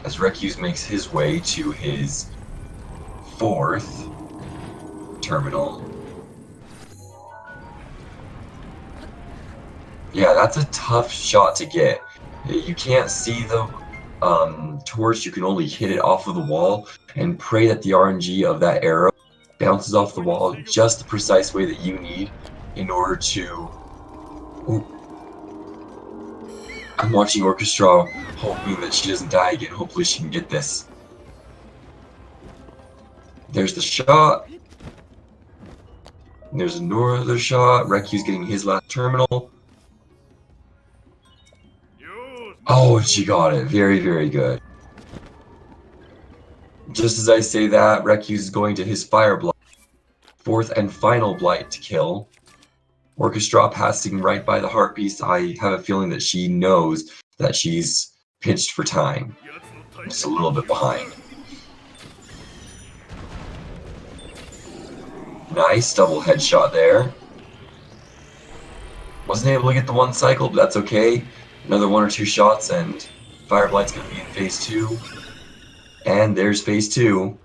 As rekyuus makes his way to his 4th terminal. Yeah, that's a tough shot to get. You can't see the torch, you can only hit it off of the wall and pray that the RNG of that arrow bounces off the wall just the precise way that you need in order to... Ooh. I'm watching Orchestra, hoping that she doesn't die again. Hopefully she can get this. There's the shot. There's another shot. Rekyuus getting his last terminal. Oh, and she got it. Very, very good. Just as I say that, Rekyuus is going to his Fire Blight. Fourth and final Blight to kill. Orchestra passing right by the heart piece. I have a feeling that she knows that she's pinched for time. Just a little bit behind. Nice double headshot there. Wasn't able to get the one cycle, but that's okay. Another 1 or 2 shots and Fireblight's going to be in phase 2. And there's phase 2.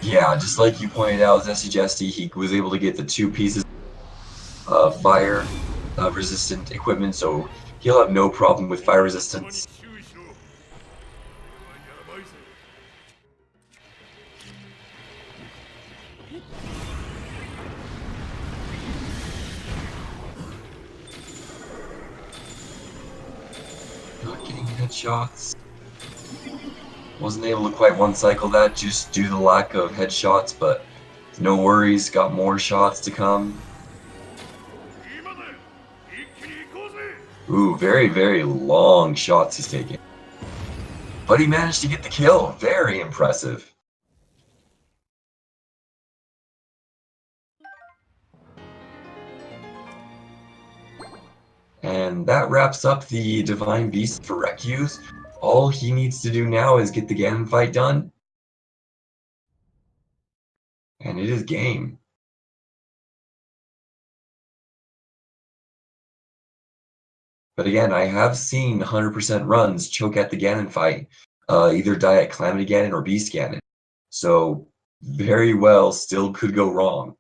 Yeah, just like you pointed out, Zesty Jesty, he was able to get the 2 pieces of fire resistant equipment, so he'll have no problem with fire resistance. Not getting headshots. Wasn't able to quite one cycle that just due to the lack of headshots, but no worries, got more shots to come. Ooh, very, very long shots he's taking. But he managed to get the kill. Very impressive. And that wraps up the Divine Beast for rekyuus. All he needs to do now is get the Ganon fight done. And it is game. But again, I have seen 100% runs choke at the Ganon fight, either die at Calamity Ganon or Beast Ganon. So very well still could go wrong.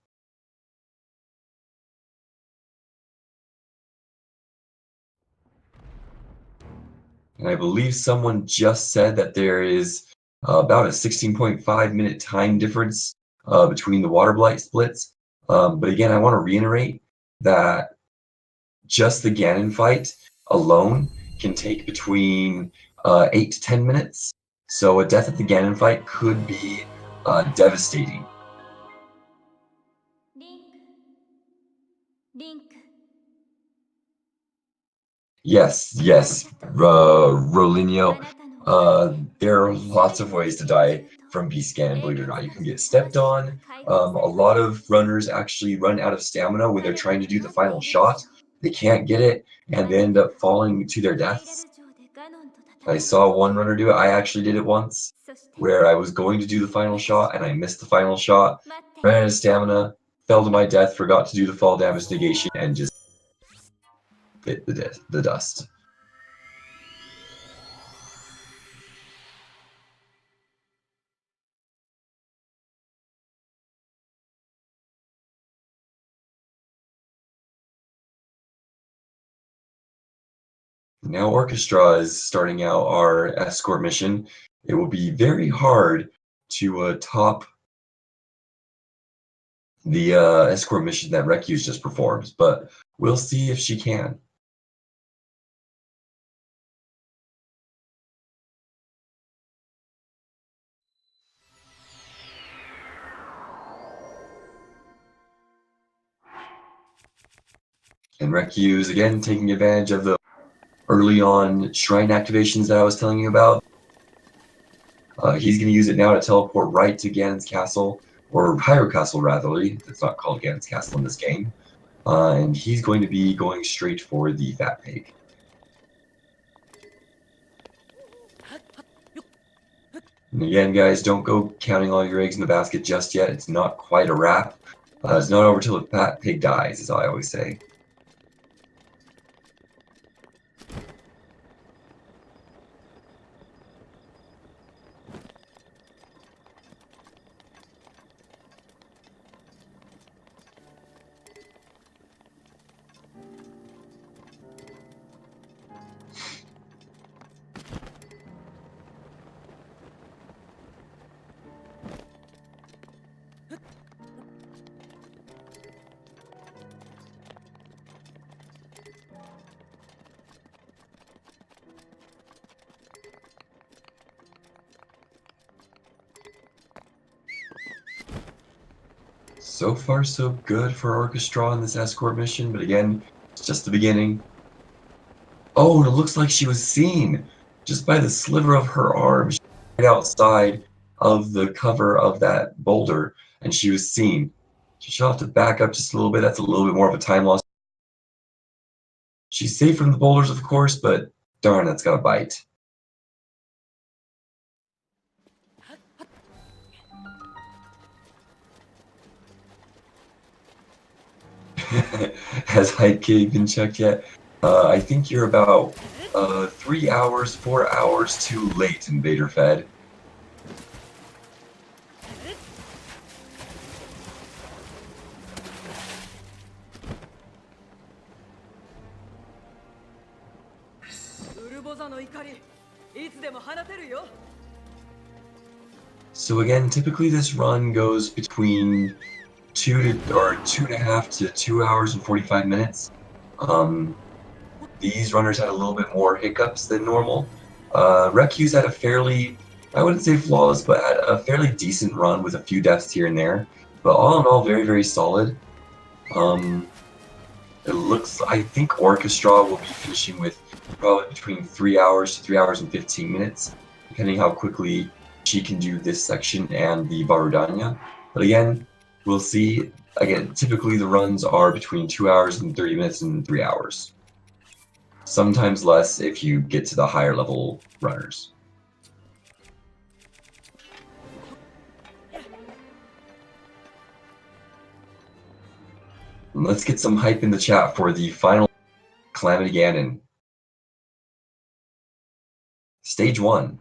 And I believe someone just said that there is about a 16.5 minute time difference between the water blight splits. But again, I want to reiterate that just the Ganon fight alone can take between 8 to 10 minutes. So a death at the Ganon fight could be devastating. Link. Yes, Rolinho. There are lots of ways to die from Beast Ganon, believe it or not. You can get stepped on. A lot of runners actually run out of stamina when they're trying to do the final shot. They can't get it, and they end up falling to their deaths. I saw one runner do it. I actually did it once, where I was going to do the final shot, and I missed the final shot. Ran out of stamina, fell to my death, forgot to do the fall damage negation, and just bit the dust. Now Orchestra is starting out our escort mission. It will be very hard to top the escort mission that rekyuus just performs, but we'll see if she can. And rekyuus, again, taking advantage of the early on shrine activations that I was telling you about. He's going to use it now to teleport right to Ganon's castle, or Hyrule Castle rather. It's not called Ganon's castle in this game. And he's going to be going straight for the Fat Pig. And again, guys, don't go counting all your eggs in the basket just yet. It's not quite a wrap. It's not over till the Fat Pig dies, as I always say. So far, so good for Orchestra in this escort mission, but again, it's just the beginning. Oh, and it looks like she was seen just by the sliver of her arm. She was right outside of the cover of that boulder, and she was seen. She'll have to back up just a little bit. That's a little bit more of a time loss. She's safe from the boulders, of course, but darn, that's got a bite. Has height cave been checked yet? I think you're about 3 hours, 4 hours too late, Invader Fed. So again, typically this run goes between 2.5 to 2 hours and 45 minutes. These runners had a little bit more hiccups than normal. rekyuus had a fairly, I wouldn't say flawless, but had a fairly decent run with a few deaths here and there. But all in all, very, very solid. It looks, I think Orchestra will be finishing with probably between 3 hours to 3 hours and 15 minutes, depending how quickly she can do this section and the Barudanya. But again, we'll see. Again, typically the runs are between 2 hours and 30 minutes and 3 hours. Sometimes less if you get to the higher level runners. And let's get some hype in the chat for the final Calamity Ganon. Stage 1.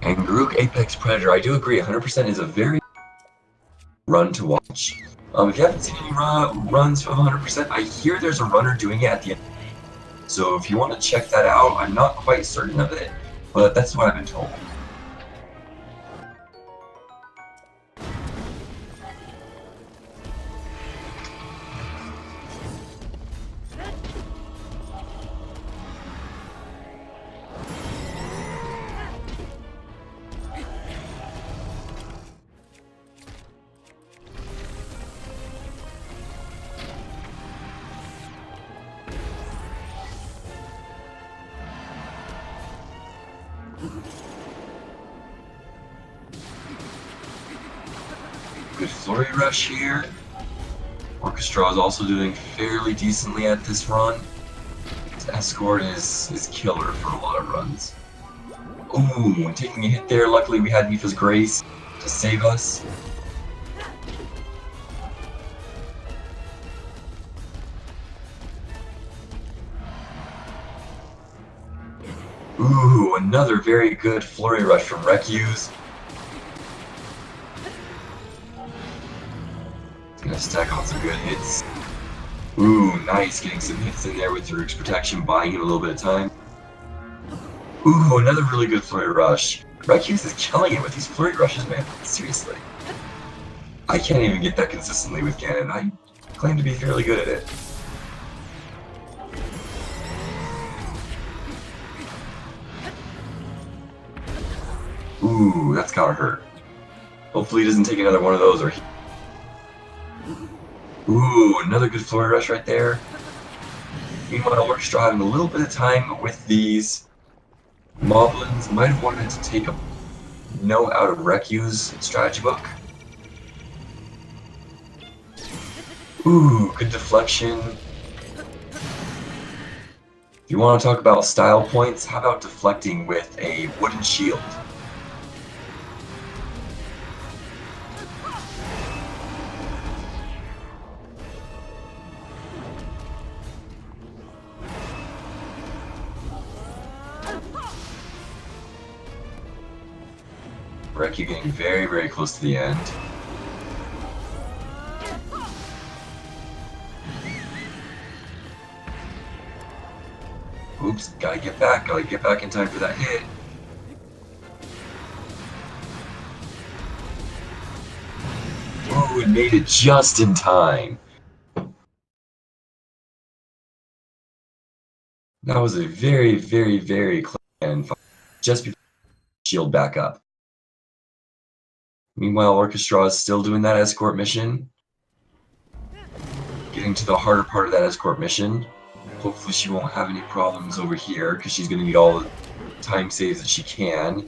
And Garuk Apex Predator, I do agree, 100% is a very run to watch. If you haven't seen any runs of 100%, I hear there's a runner doing it at the end. So if you want to check that out, I'm not quite certain of it, but that's what I've been told. Good flurry rush here. Orchestra is also doing fairly decently at this run. His escort is killer for a lot of runs. Ooh, taking a hit there. Luckily we had Mipha's Grace to save us. Ooh, another very good flurry rush from rekyuus. Gonna stack on some good hits. Ooh, nice, getting some hits in there with Daruk's protection, buying him a little bit of time. Ooh, another really good flurry rush. rekyuus is killing it with these flurry rushes, man. Seriously. I can't even get that consistently with Ganon. I claim to be fairly good at it. Ooh, that's gotta hurt. Hopefully he doesn't take another one of those or he... Ooh, another good flurry rush right there. Meanwhile, Orchestra having a little bit of time with these moblins. Might have wanted to take a note out of rekyuus' strategy book. Ooh, good deflection. If you want to talk about style points, how about deflecting with a wooden shield? Rekyuus getting very, very close to the end. Oops, gotta get back in time for that hit. Ooh, it made it just in time. That was a very, very, very close and just before shield back up. Meanwhile, Orchestra is still doing that escort mission. Getting to the harder part of that escort mission. Hopefully she won't have any problems over here, because she's going to need all the time saves that she can.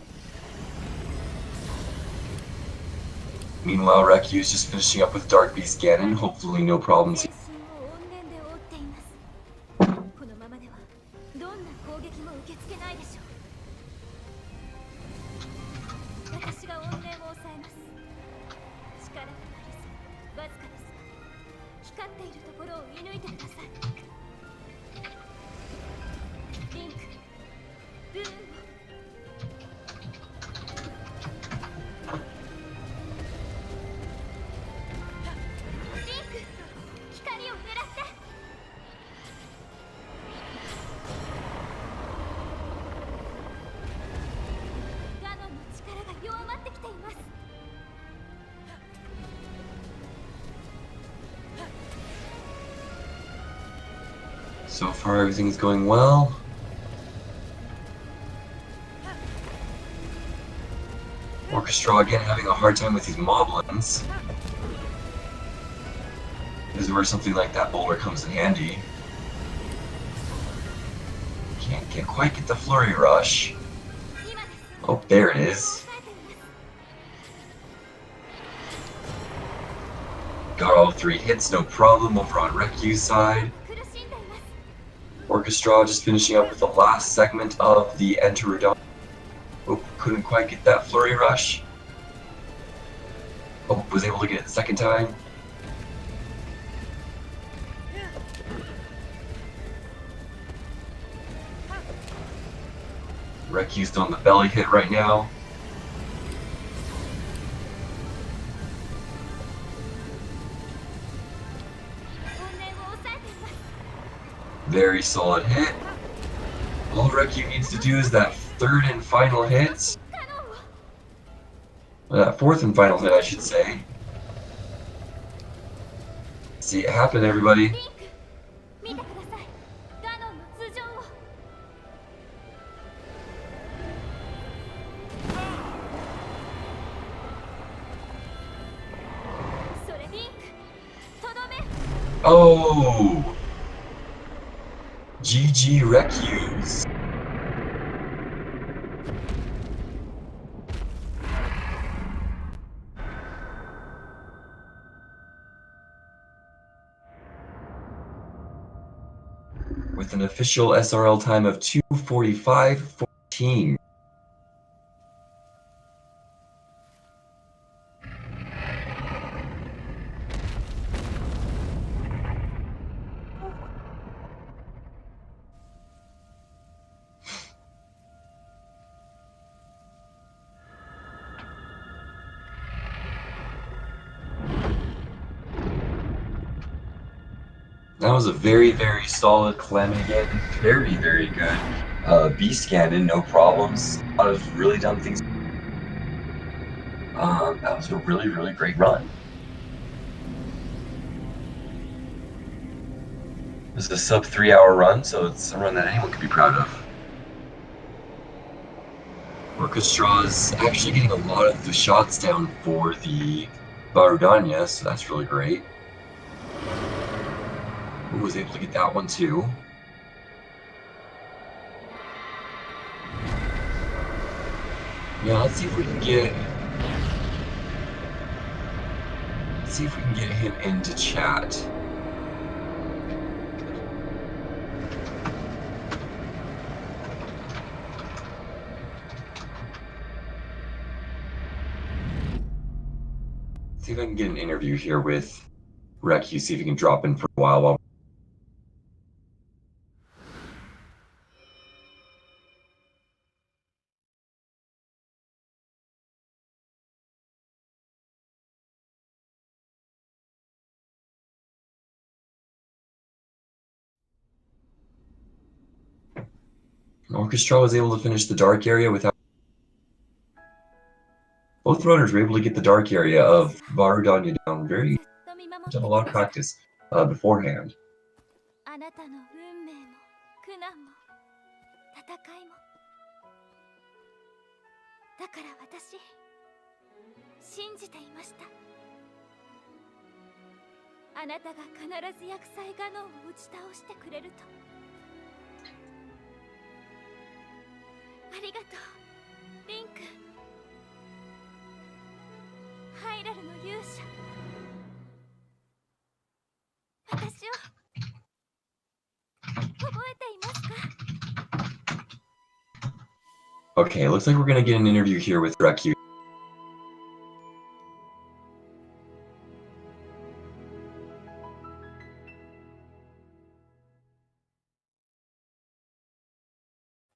Meanwhile, rekyuus just finishing up with Dark Beast Ganon. Hopefully no problems. このままではどんな攻撃も受け付けないでしょう。私が怨念を抑えます。力が足りずわずかですが、光っているところを射抜いてください。リンク、ブーンを。リンク、光を狙って。So far, everything's going well. Orchestra again having a hard time with these moblins. This is where something like that bowler comes in handy. Can't quite get the flurry rush. Oh, there it is. Got all 3 hits, no problem over on rekyuus side. Orchestra just finishing up with the last segment of the Enterodon. Oh, couldn't quite get that flurry rush. Oh, was able to get it the second time. rekyuus on the belly hit right now. Very solid hit. All rekyuus needs to do is that 3rd and final hit. That 4th and final hit, I should say. See it happen, everybody. Oh! GG rekyuus. With an official SRL time of 2:45:14. That was a very, very solid Calamity Ganon. Very, very good. Beast Ganon, no problems. A lot of really dumb things. That was a really, really great run. It was a sub 3-hour run, so it's a run that anyone could be proud of. Orchestra's actually getting a lot of the shots down for the Barudanya, so that's really great. Who was able to get that one too? Yeah, let's see if we can get him into chat. See if I can get an interview here with rekyuus, see if he can drop in for a while. Orchestra was able to finish the dark area without both runners were able to get the dark area of Varudanya down very, ずっと見守って done き a lot of ました。 practice beforehand. あなたの運命も苦難も戦いも。だから私信じていました。あなたが必ず厄災ガノンを打ち倒してくれると。ありがとう、リンク。ハイラルの勇者。私を覚えていますか？ Okay, looks like we're gonna get an interview here with rekyuus.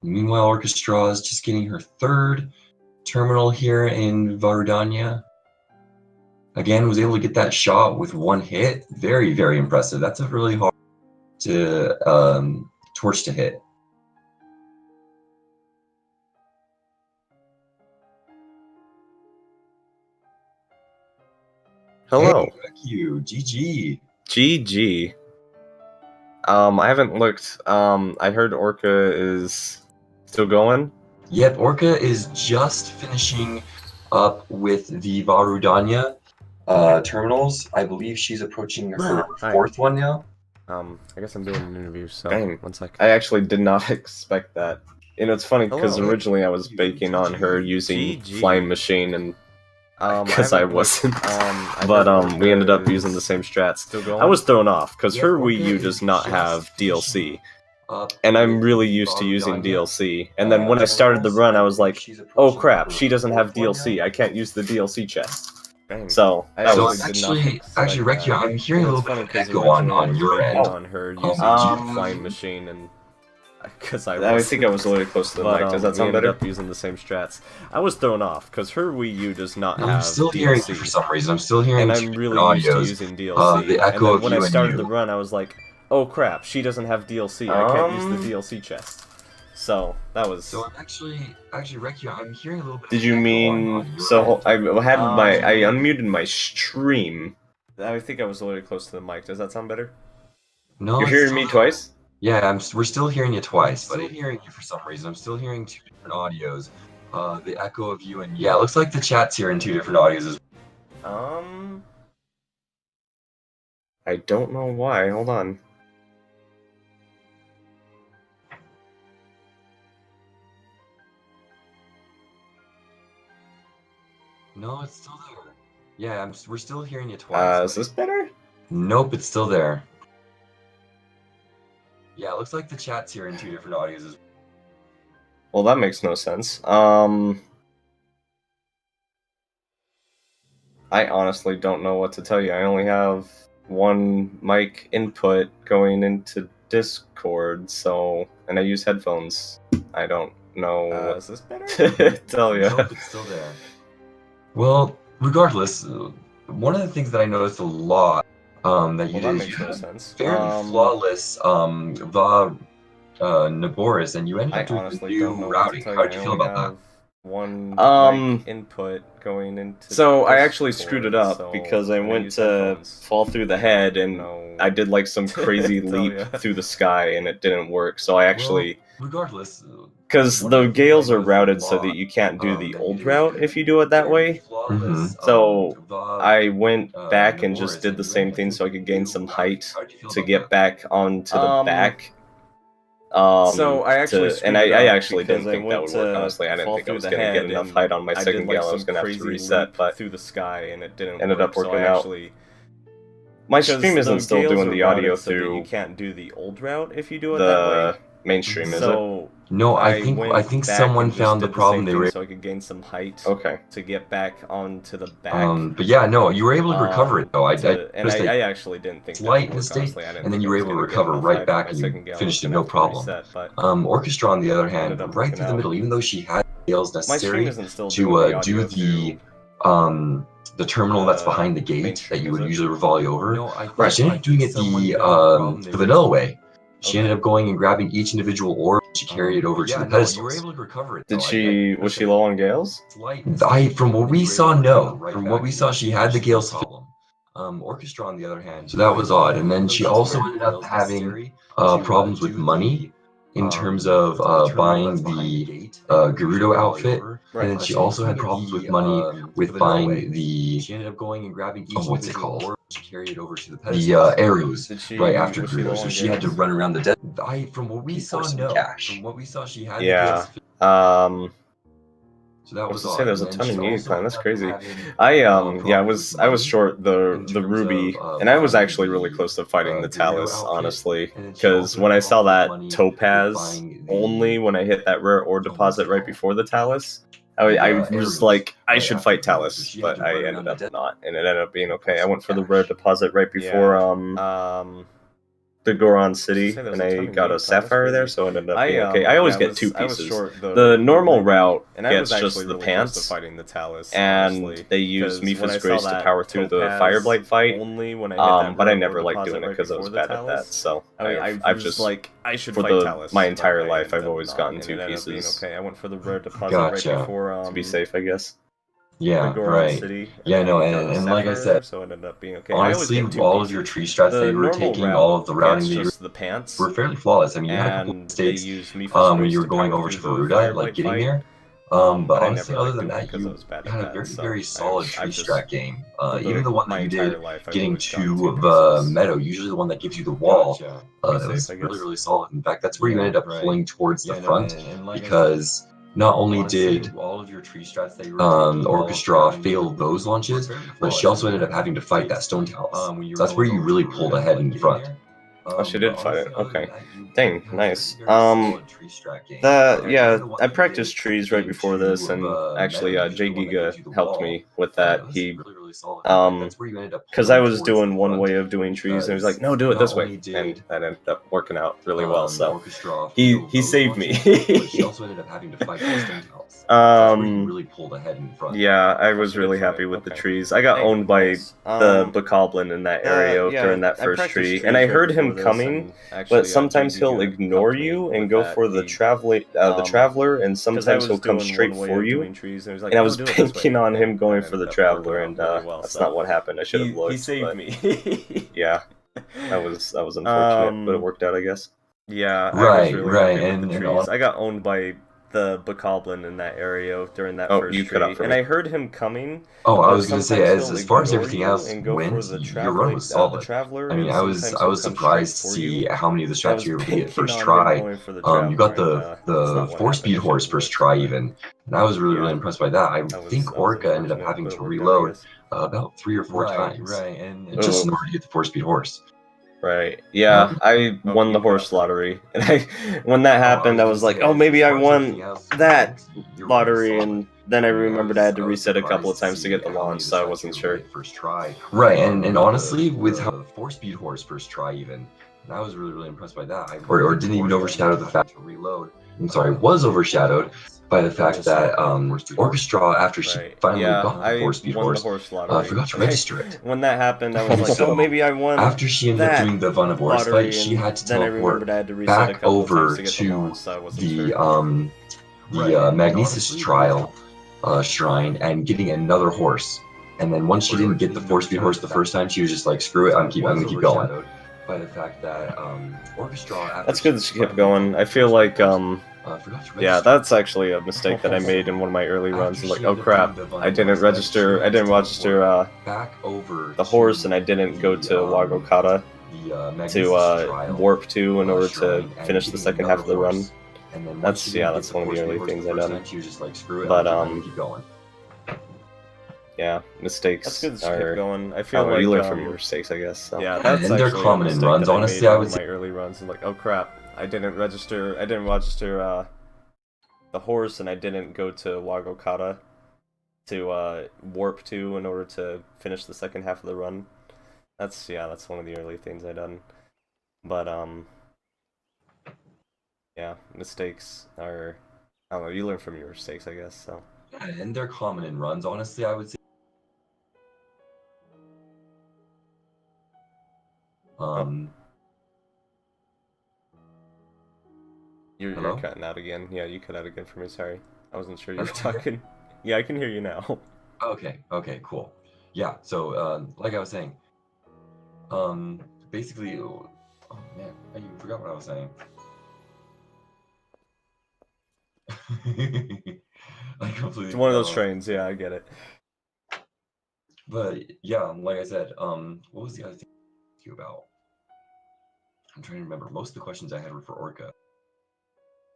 Meanwhile, Orchestra is just getting her third terminal here in Varudanya. Again, was able to get that shot with one hit. Very, very impressive. That's a really hard torch to hit. Hello. Hey, rekyuus, GG. GG. I haven't looked. I heard Orca is still going. Yep, Orca is just finishing up with the Varudanya terminals. I believe she's approaching her Hi. fourth one now. I guess I'm doing an interview, so Dang. 1 sec. I actually did not expect that. You know, it's funny because Hello. originally I was banking on her using GG. Flying Machine, and because I I haven't looked. wasn't. I But heard we ended up Orca using the is same strats. Still going. I was thrown off because Yeah, her Orca Wii U is does not just have DLC, finishing up and I'm with really the used to using Varudanya, DLC. And then when I started the run, I was like, "Oh crap, she doesn't have DLC. I can't use the DLC chest." Dang. So I that So was actually, expect rekyuus, that. I'm hearing a And little it's bit funny of 'cause echo on originally I was your banking end. on her Oh, using um, Flying Machine, and because I I was. think I was a little close to the But mic. Does that we sound ended better? up using the same strats. I was thrown off because her Wii U does not I'm have still hearing you for DLC, some reason. I'm still hearing and two I'm different really used to audios. using DLC. The And echo then of when you I and started you. the run, I was like, "Oh crap, she doesn't have DLC. I can't use the DLC chest." So that was. So I'm actually, rekyuus, I'm hearing a little bit Did of you echo mean on your so? end. I had I unmuted my stream. I think I was a little close to the mic. Does that sound better? No, You're it's hearing still me there. twice? Yeah, we're still hearing you twice, but I'm hearing you for some reason. I'm still hearing two different audios. The echo of you and yeah, it looks like the chat's here in two different audios as well. I don't know why. Hold on. No, it's still there. Yeah, we're still hearing you twice. Is this better? Nope, it's still there. Yeah, it looks like the chat's here in two different audios as well. Well, that makes no sense. I honestly don't know what to tell you. I only have one mic input going into Discord, so, and I use headphones. I don't know Is this better? what to tell you. Nope, it's still there. Well, regardless, one of the things that I noticed a lot that you Well, that did is you makes no had sense. fairly flawless Naboris, and you ended I up doing the honestly don't new know routing. what to tell How you. did I you feel only about that? have one mic input going into. So I Discord, actually screwed it up so because I went use to headphones. fall through the head and No. I did like some crazy Tell leap ya. through the sky and it didn't work. So I actually, Well, regardless, because one of the the things gales I are noticed a routed so lot, that you can't do the that you old did is route you if you do it that fairly way. flawless So I went back and Naboris, just did and the you same ended up thing doing so I the could gain new some routing. height How did you feel to about get that? back onto the back. So I actually And screwed it I up actually didn't because I think that went would work. to Honestly, I didn't fall think I through was the gonna get head enough and height on my I second did like gale. I was some gonna have to crazy reset, leap but through the sky and it didn't ended work. up So working I out. actually. My Because stream isn't the still gales doing are the audio routed so that you through can't do the old route if you do it that the way. mainstream, is it? So No, I think went back someone and just found the did problem same they thing were. so I could gain some height Okay. to get back onto the back. But yeah, no, you were able to recover it though. I and noticed that I actually didn't think that slight would work. mistake, Honestly, I didn't and then think you I were was able to gonna get recover enough right height on back, my and you second gale. I was finished it gonna no have to problem. reset, but Orchestra, on the other hand, ended up right working through the out. middle, even though she had skills My stream necessary isn't still to doing the do audio the terminal that's behind the gate mainstream, that you is would it? usually volley over. No, Right, she ended up doing it the vanilla way. She ended up going and grabbing each individual orb, she carried it over to the pedestals. You were able to recover it. Did she? Was she low on gales? From what we saw, no. From what we saw, she had the Gale's problem. Orchestra, on the other hand, so that was odd. And then she also ended up having problems with money in terms of buying the Gerudo outfit. And then she also had problems with money with buying the. She ended up going and grabbing each what's it called? She carried it over to the pedestal. The arrows right after Gerudo, so she had to run around the desert. From what we saw, no. From what we saw, she had Yeah. So that was say there's a ton of new clan. That's crazy. I was short the ruby, and I was actually really close to fighting the Talus, honestly, because when I saw that topaz, only when I hit that rare ore deposit right before the Talus, I was like, I should fight Talus, but I ended up not, and it ended up being okay. I went for the rare deposit right before the Goron City, and I got a sapphire there, so it ended up being okay. I always get two pieces. The normal route gets just the pants, and they use Mipha's Grace to power through the Fireblight fight, but I never liked doing it because I was bad at that, so I've just, my entire life, I've always gotten two pieces. Okay, I went for the rare deposit Gotcha. right before To be safe, I guess. Yeah, right. City, Yeah, no, and like I said, so it ended up being okay. honestly, all of your tree strats that you were taking, all of the routing that you the pants were fairly flawless. I mean, you had a couple of mistakes when you were going over to Veruda, like getting there. But honestly, other than that, you had a very, very solid tree strat game. Even the one that you did getting to the meadow, usually the one that gives you the wall, that was really, really solid. In fact, that's where you ended up pulling towards the front, because not only did all of your tree strats that you were Orchestra fail those launches, but she also ended up having to fight that Stone Talus. So that's where you really pulled ahead in front. Oh, she did fight it. Okay. Dang, nice. I practiced trees right before this, and actually, Jay Giga helped me with that. He, because I was doing one way of doing trees, and he was like, "No, do it this way," and that ended up working out really well. So he saved me. She also ended up having to fight the Stone Talus. That's where you really pulled ahead in front. Yeah, I was really happy with the trees. I got owned by the Bokoblin in that area during that first tree, and I heard him coming, but sometimes he'll ignore you and go for the traveler, and sometimes he'll come straight for you. And I was banking on him going for the traveler, and that's not what happened. I should have looked. He saved me. Yeah, that was unfortunate, but it worked out, I guess. Yeah, right, I was really right, happy with the trees. I got owned by the Bokoblin in that area during that first you tree, cut out for and me. I heard him coming. Oh, I was gonna say, as far as everything else went, your run was solid. I mean, I was surprised to see how many of the strats you were able to get first try. You got the 4-speed horse first try even, and I was really, really impressed by that. I think Orca ended up having to reload about 3 or 4 times, and just in order to get the 4-speed horse. Right. Yeah, I won the horse lottery, and when that happened, I was like, oh, maybe I won that lottery, and then I remembered I had to reset a couple of times to get the launch, so I wasn't sure. First try. Right, and honestly, with how 4-speed horse first try even, and I was really, really impressed by that. Or didn't even overshadow the fact to reload. I'm sorry, was overshadowed by the fact that Orchestra, after she finally got the 4-speed horse, forgot to register it. When that happened, I was like, oh, maybe I won. After she ended up doing the Vanavor's fight, she had to teleport back over to the Magnesis trial shrine and getting another horse. And then once she didn't get the 4-speed horse the first time, she was just like, screw it, I'm gonna keep going. By the fact that Orchestra. That's good that she kept going. I feel like yeah, that's actually a mistake that I made in one of my early runs. I'm like, oh crap, I didn't register back over the horse, and I didn't go to Wagokata to warp to in order to finish the second half of the run. That's one of the early things I done. But yeah, mistakes. That's good that she kept going. I feel like you learn from your mistakes, I guess. So. Yeah, that's and they're common in runs. Honestly, I would say my early runs. I'm like, oh crap, I didn't register the horse, and I didn't go to Wagokata to warp to in order to finish the second half of the run. That's one of the early things I done. But yeah, mistakes are, I don't know, you learn from your mistakes, I guess. So. And they're common in runs. Honestly, I would say. You're Hello? cutting out again. Yeah, you cut out again for me. Sorry, I wasn't sure you were Okay. talking. Yeah, I can hear you now. Okay, okay, cool. Yeah, so like I was saying, basically, oh man, I even forgot what I was saying. I completely It's one of forgot those what I was. trains. Yeah, I get it. But yeah, like I said, what was the other thing to ask you about? I'm trying to remember. Most of the questions I had were for Orca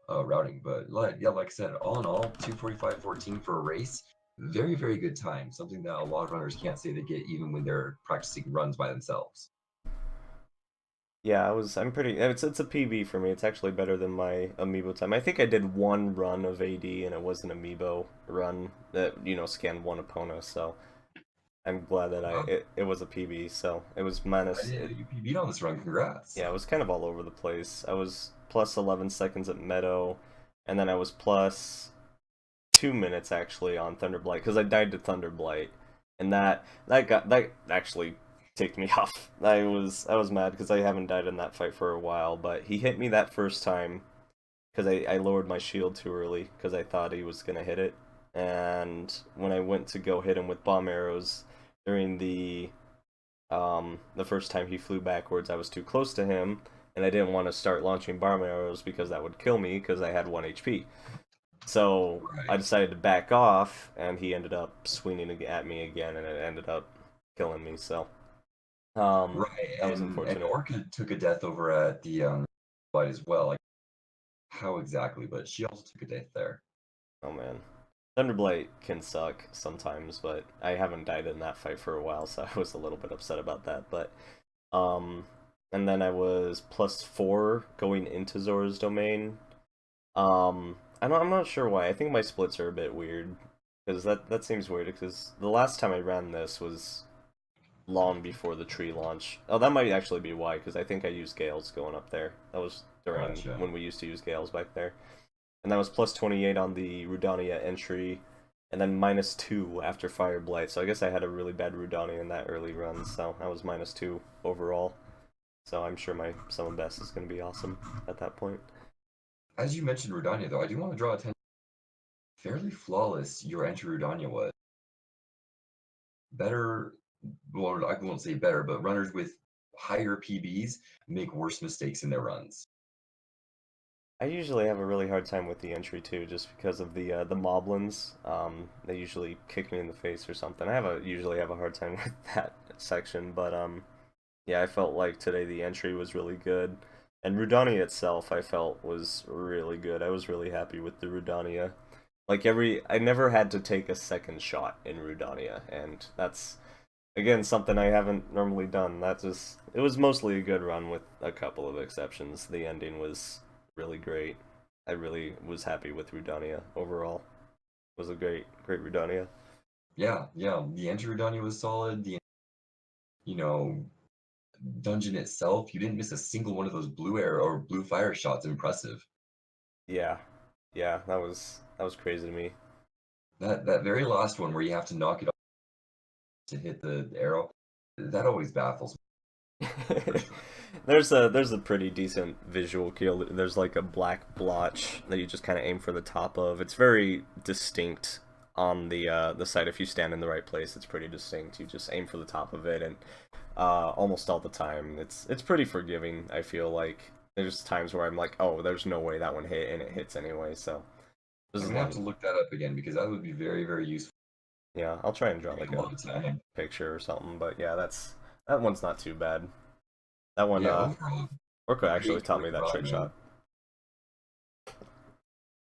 routing, but yeah, like I said, all in all, 2:45.14 for a race. Very, very good time. Something that a lot of runners can't say they get even when they're practicing runs by themselves. Yeah, I'm pretty. It's a PB for me. It's actually better than my amiibo time. I think I did one run of AD, and it was an amiibo run that scanned one opponent. So I'm glad that Wow, it was a PB. So it was I minus. didn't know you PB'd on this run. Congrats. Yeah, it was kind of all over the place. I was plus 11 seconds at Meadow, and then I was plus 2 minutes actually on Thunderblight because I died to Thunderblight, and that actually ticked me off. I was mad because I haven't died in that fight for a while, but he hit me that first time because I lowered my shield too early because I thought he was gonna hit it, and when I went to go hit him with bomb arrows during the first time he flew backwards, I was too close to him, and I didn't want to start launching bomb arrows because that would kill me because I had 1 HP. So I Right. decided to back off, and he ended up swinging at me again, and it ended up killing me. So Right, that was and unfortunate. Orca took a death over at the fight as well. Like how exactly, but she also took a death there. Oh man, Thunderblight can suck sometimes, but I haven't died in that fight for a while, so I was a little bit upset about that. But um, and then I was +4 going into Zora's domain. I'm not sure why. I think my splits are a bit weird because that seems weird because the last time I ran this was long before the tree launch. Oh, that might actually be why, because I think I used Gales going up there. That was during Gotcha. when we used to use Gales back there. And that was +28 on the Rudania entry, and then -2 after Fire Blight. So I guess I had a really bad Rudania in that early run, so I was -2 overall. So I'm sure my summon best is going to be awesome at that point. As you mentioned Rudania, though, I do want to draw attention. Fairly flawless your entry Rudania was. Better, well, I won't say better, but runners with higher PBs make worse mistakes in their runs. I usually have a really hard time with the entry too, just because of the moblins. They usually kick me in the face or something. Usually have a hard time with that section, but yeah, I felt like today the entry was really good, and Rudania itself I felt was really good. I was really happy with the Rudania. Like I never had to take a second shot in Rudania, and that's again something I haven't normally done. It was mostly a good run with a couple of exceptions. The ending was really great. I really was happy with Rudania overall. It was a great Rudania. Yeah, yeah. The entry Rudania was solid. The you know dungeon itself, you didn't miss a single one of those blue air or blue fire shots. Impressive. Yeah, yeah, that was crazy to me. That very last one where you have to knock it off to hit the arrow, that always baffles me for sure. There's a pretty decent visual kill. There's like a black blotch that you just kind of aim for the top of. It's very distinct on the side. If you stand in the right place, it's pretty distinct. You just aim for the top of it, and almost all the time, it's pretty forgiving. I feel like there's times where I'm like, oh, there's no way that one hit, and it hits anyway. So just I'm as gonna have long, to look that up again because that would be very, very useful. yeah, I'll try and draw A like a lot of time. picture or something. But yeah, that one's not too bad. That one, Yeah, overall, Orca actually great, taught great me that run, trick man. shot.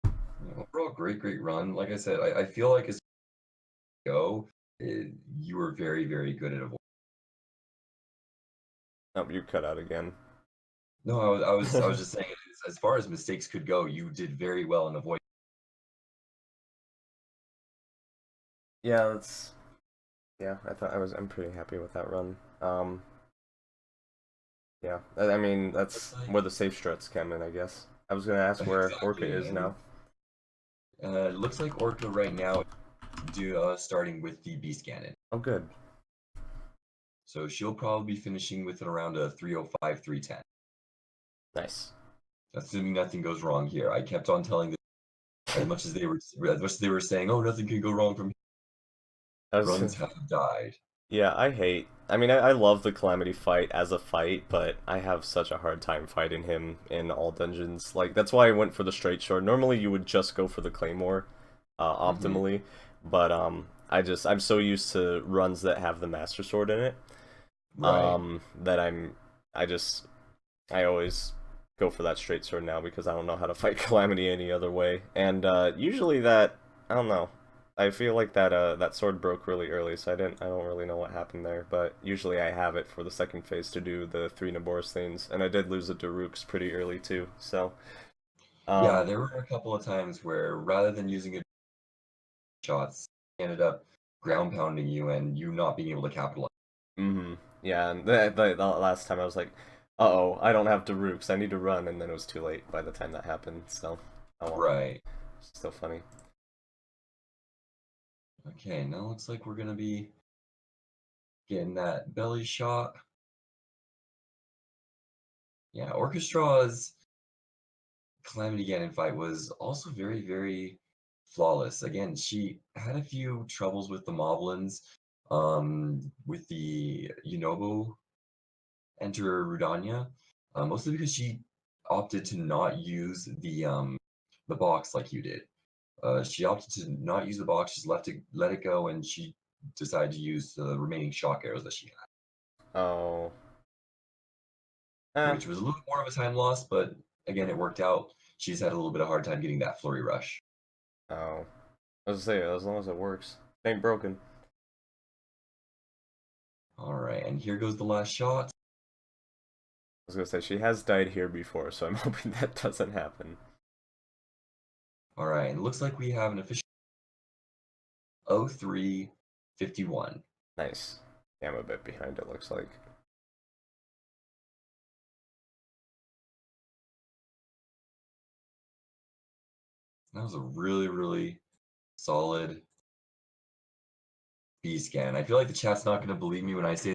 Yeah, overall, great, great run. Like I said, I feel like as you go, you were very, very good at avoiding. Oh, you cut out again. No, I was just saying, as far as mistakes could go, you did very well in avoiding. Yeah, yeah. I'm pretty happy with that run. Yeah. I mean Looks that's like where the safe struts come in, I guess. I was gonna ask where Orca exactly, is and now. looks like Orca right now starting with the Beast Cannon. Oh, good. So she'll probably be finishing with it around a 305, 310. Nice. assuming nothing goes wrong here. I kept on telling them as much as they were saying, "Oh, nothing can go wrong from here." Runs have died. Yeah, I mean, I love the Calamity fight as a fight, but I have such a hard time fighting him in all dungeons. Like, that's why I went for the straight sword. Normally, you would just go for the Claymore, optimally, but, I'm so used to runs that have the Master Sword in it, Right. that I always go for that straight sword now because I don't know how to fight Calamity any other way. And, usually that, I don't know. I feel like that sword broke really early, so I don't really know what happened there. But usually I have it for the second phase to do the 3 Naboris, and I did lose it to Rooks pretty early too. So, Yeah, there were a couple of times where rather than using it shots, he ended up ground pounding you and you not being able to capitalize. yeah, and the last time I was like, uh-oh, I don't have Daruk's, I need to run, and then it was too late by the time that happened. So, oh well. Right. Still funny. Okay, now looks like we're gonna be getting that belly shot. Yeah, Orchestra's Calamity Ganon fight was also very, very flawless. Again, she had a few troubles with the Moblins, with the Yunobo enter Rudanya, mostly because she opted to not use the box like you did. She opted to not use the box, just let it go, and she decided to use the remaining shock arrows that she had, Oh. which was a little more of a time loss, but again, it worked out. She just had a little bit of hard time getting that flurry rush. Oh. I was gonna say, as long as it works. It ain't broken. Alright, and here goes the last shot. I was gonna say, she has died here before, so I'm hoping that doesn't happen. Alright, and it looks like we have an official 0351. Nice. Yeah, I'm a bit behind, it looks like. That was a really, really solid B scan. I feel like the chat's not going to believe me when I say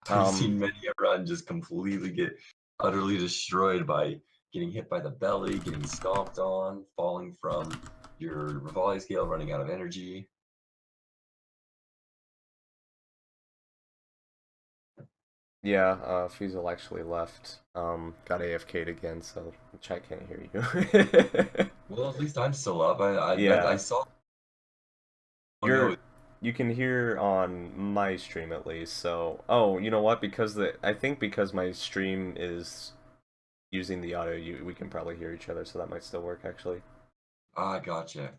I've seen many a run just completely get utterly destroyed by getting hit by the belly, getting stomped on, falling from your Rivali scale, running out of energy. Yeah, Fiesel actually left. Got AFK'd again, so the chat can't hear you. Well, at least I'm still up. I Yeah. saw. You can hear on my stream at least. So, oh, you know what? I think because my stream is using the audio, we can probably hear each other, so that might still work actually. Ah, gotcha.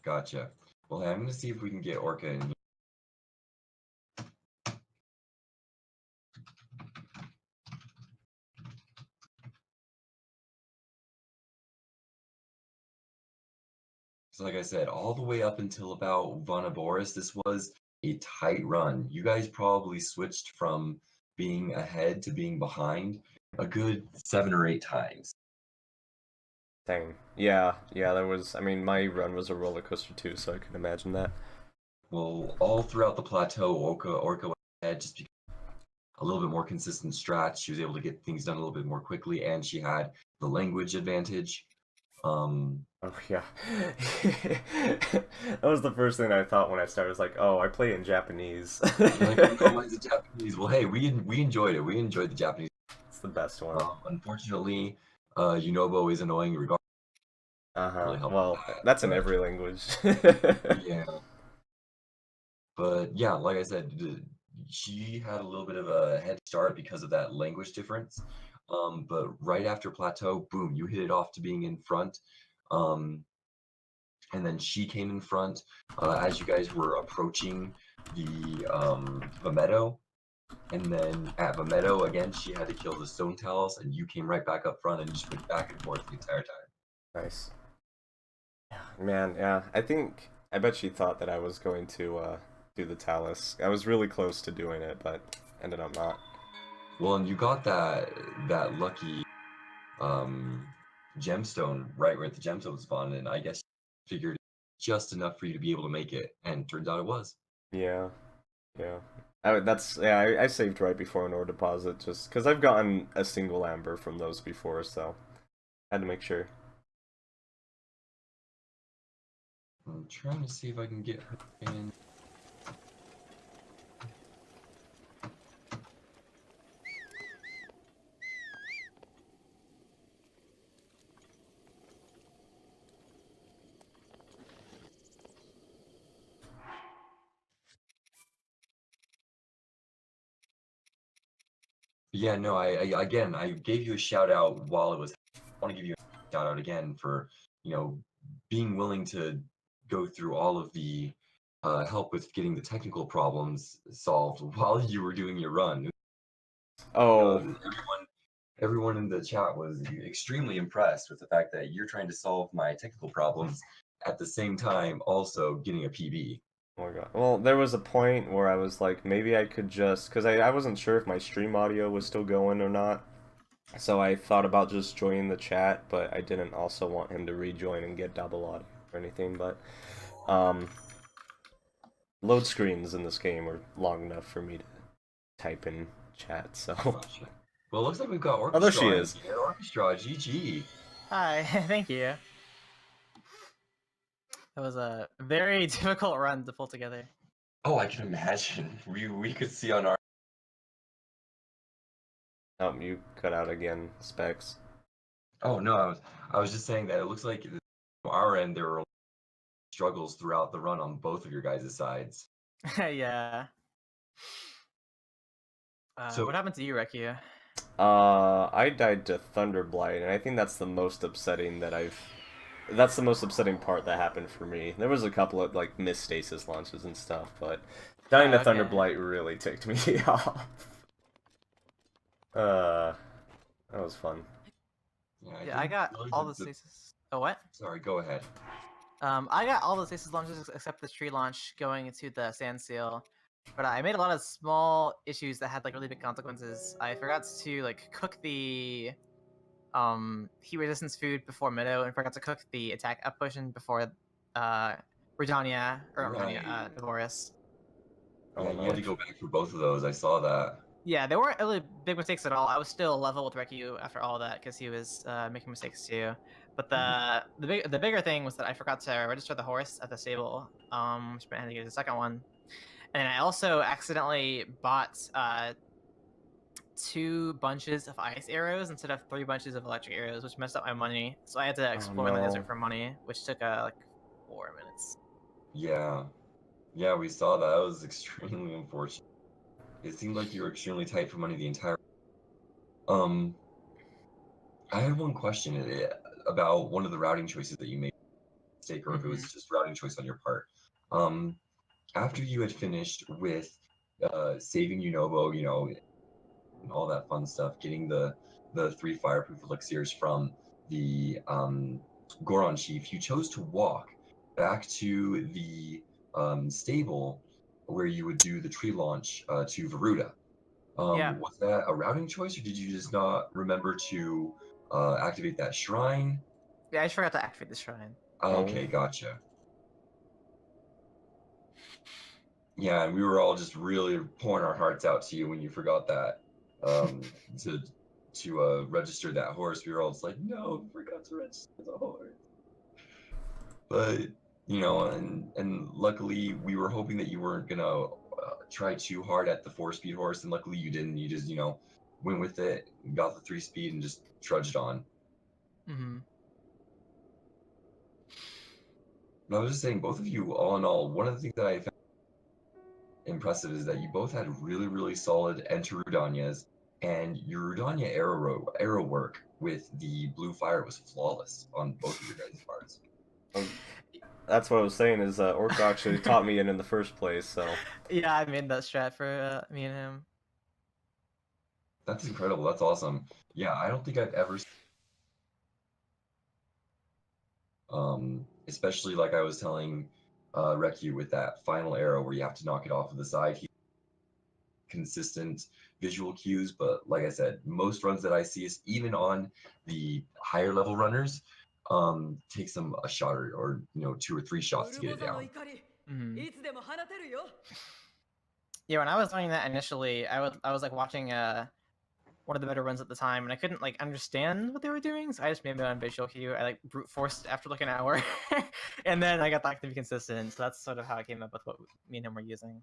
Well, hey, I'm gonna see if we can get Orca in here. So like I said, all the way up until about Vonaboris, this was a tight run. You guys probably switched from being ahead to being behind a good 7 or 8 times. Dang. Yeah, that was, I mean, my run was a roller coaster too, so I can imagine that. Well, all throughout the plateau, Orca went ahead just because a little bit more consistent strats. She was able to get things done a little bit more quickly, and she had the language advantage. Oh yeah. That was the first thing I thought when I started. I was like, oh, I play in Japanese. Like, oh, mine's the Japanese. Well, hey, we enjoyed it. We enjoyed the Japanese. It's the best one. Unfortunately, Yunobo is annoying regardless. Really Well, that's in every language. Yeah. But yeah, like I said, she had a little bit of a head start because of that language difference. But right after Plateau, boom, you hit it off to being in front. And then she came in front as you guys were approaching the Vamedo. And then at Vamedo, again, she had to kill the Stone Talus, and you came right back up front and just went back and forth the entire time. Nice. Man, yeah. I bet she thought that I was going to do the Talus. I was really close to doing it, but ended up not. Well, and you got that lucky gemstone right where the gemstone spawned, and I guess you figured just enough for you to be able to make it, and turns out it was. Yeah. I saved right before an ore deposit just because I've gotten a single amber from those before, so I had to make sure. I'm trying to see if I can get her in. Yeah, no, again, I gave you a shout out while it was. I want to give you a shout out again for, being willing to go through all of the help with getting the technical problems solved while you were doing your run. Oh, Everyone in the chat was extremely impressed with the fact that you're trying to solve my technical problems at the same time also getting a PB. oh my god. Well, there was a point where I was like, maybe I could just, because I wasn't sure if my stream audio was still going or not. So I thought about just joining the chat, but I didn't also want him to rejoin and get double audio or anything, but load screens in this game are long enough for me to type in chat, so. Gotcha. Well, it looks like we've got Orchestra. Oh, there she is. Here. Orchestra, GG. Hi, thank you. That was a very difficult run to pull together. Oh, I can imagine. We could see on our. Oh, you cut out again, Specs. Oh no, I was just saying that it looks like our end there were struggles throughout the run on both of your guys' sides. Yeah. So what happened to you, Rekyuus? I died to Thunderblight, and I think that's the most upsetting that's the most upsetting part that happened for me. There was a couple of, like, missed stasis launches and stuff, but dying to Thunderblight really ticked me off. That was fun. Yeah, I got all the stasis. Oh, what? Sorry, go ahead. I got all the stasis launches except the tree launch going into the sand seal. But I made a lot of small issues that had like really big consequences. I forgot to like cook the heat resistance food before Meadow, and forgot to cook the attack up potion before Redania or Devoris. Yeah, you had to go back for both of those. I saw that. Yeah, they weren't really big mistakes at all. I was still level with Rekyuus after all that because he was making mistakes too. But the bigger thing was that I forgot to register the horse at the stable, which meant I had to get the second one. And I also accidentally bought 2 bunches of ice arrows instead of 3 bunches of electric arrows, which messed up my money. So I had to explore the desert for money, which took like 4 minutes. Yeah, we saw that. That was extremely unfortunate. It seemed like you were extremely tight for money the entire. I had one question about one of the routing choices that you made, mistake, or if it was just routing choice on your part. After you had finished with saving Unobo, and all that fun stuff, getting the 3 fireproof elixirs from the Goron chief, you chose to walk back to the stable where you would do the tree launch to Veruda. Was that a routing choice, or did you just not remember to activate that shrine? Yeah, I just forgot to activate the shrine. Okay, gotcha. Yeah, and we were all just really pouring our hearts out to you when you forgot that to register that horse. We were all just like, no, we forgot to register the horse. But and luckily we were hoping that you weren't gonna try too hard at the 4-speed horse, and luckily you didn't. You just went with it, got the 3-speed, and just trudged on. But I was just saying, both of you, all in all, one of the things that I found impressive is that you both had really, really solid enter Rudanias, and your Rudania arrow work with the blue fire was flawless on both of your guys' parts. That's what I was saying, is Orc actually taught me in the first place, so. Yeah, I made that strat for me and him. That's incredible. That's awesome. Yeah, I don't think I've ever especially like I was telling Rekyuus with that final arrow where you have to knock it off of the side. Consistent visual cues, but like I said, most runs that I see is even on the higher level runners takes them a shot or 2 or 3 shots to get it down. Yeah, when I was doing that initially, I was like watching one of the better runs at the time, and I couldn't like understand what they were doing, so I just made my own visual cue. I like brute forced after like an hour, and then I got back to be consistent. So that's sort of how I came up with what me and him were using.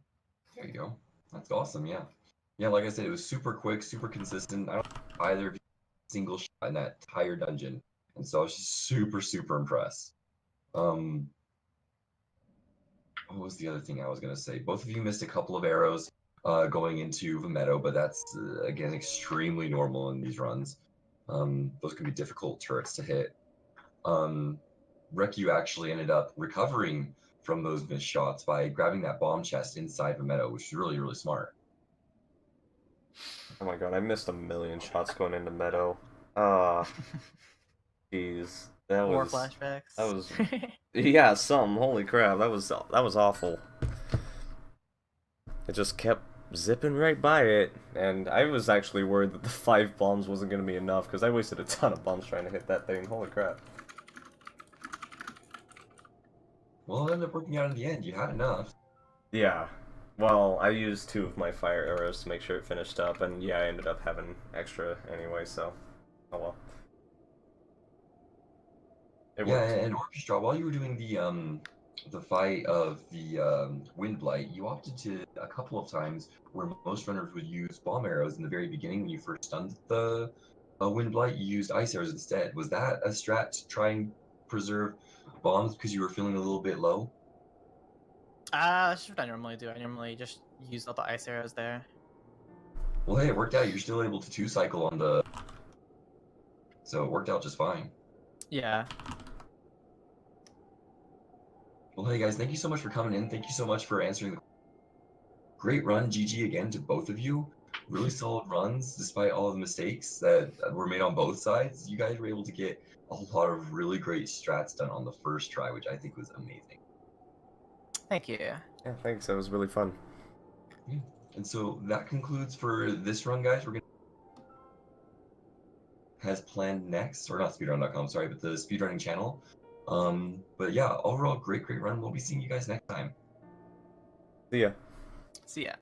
There you go. That's awesome. Yeah. Yeah. Like I said, it was super quick, super consistent. I don't think either of you single shot in that entire dungeon, and so I was just super impressed. Um, what was the other thing I was gonna say? Both of you missed a couple of arrows going into the meadow, but that's again extremely normal in these runs. Those can be difficult turrets to hit. Rekyuus actually ended up recovering from those missed shots by grabbing that bomb chest inside the meadow, which is really smart. Oh my god, I missed a million shots going into Meadow. Ah, jeez, that War was flashbacks. that was yeah, some holy crap, that was awful. It just kept zipping right by it, and I was actually worried that the 5 bombs wasn't gonna be enough because I wasted a ton of bombs trying to hit that thing. Holy crap. Well, it ended up working out in the end. You had enough. Yeah. Well, I used 2 of my fire arrows to make sure it finished up, and yeah, I ended up having extra anyway, so oh well. It Yeah, worked. and Orchestra, while you were doing the fight of the Wind Blight, you opted to a couple of times where most runners would use bomb arrows in the very beginning when you first stunned the Wind Blight. You used ice arrows instead. Was that a strat to try and preserve bombs because you were feeling a little bit low? That's what I normally do. I normally just use all the ice arrows there. Well, hey, it worked out. You're still able to 2-cycle on the, so it worked out just fine. Yeah. Well, hey guys, thank you so much for coming in. Thank you so much for answering the great run. GG again to both of you. Really solid runs despite all of the mistakes that were made on both sides. You guys were able to get a lot of really great strats done on the first try, which I think was amazing. Thank you. Yeah, thanks, that was really fun. Yeah. And so that concludes for this run, guys. We're gonna has planned next, or not speedrun.com, sorry, but the speedrunning channel. But yeah, overall great run. We'll be seeing you guys next time. See ya. See ya.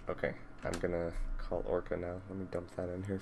Okay, I'm gonna call Orca now. Let me dump that in here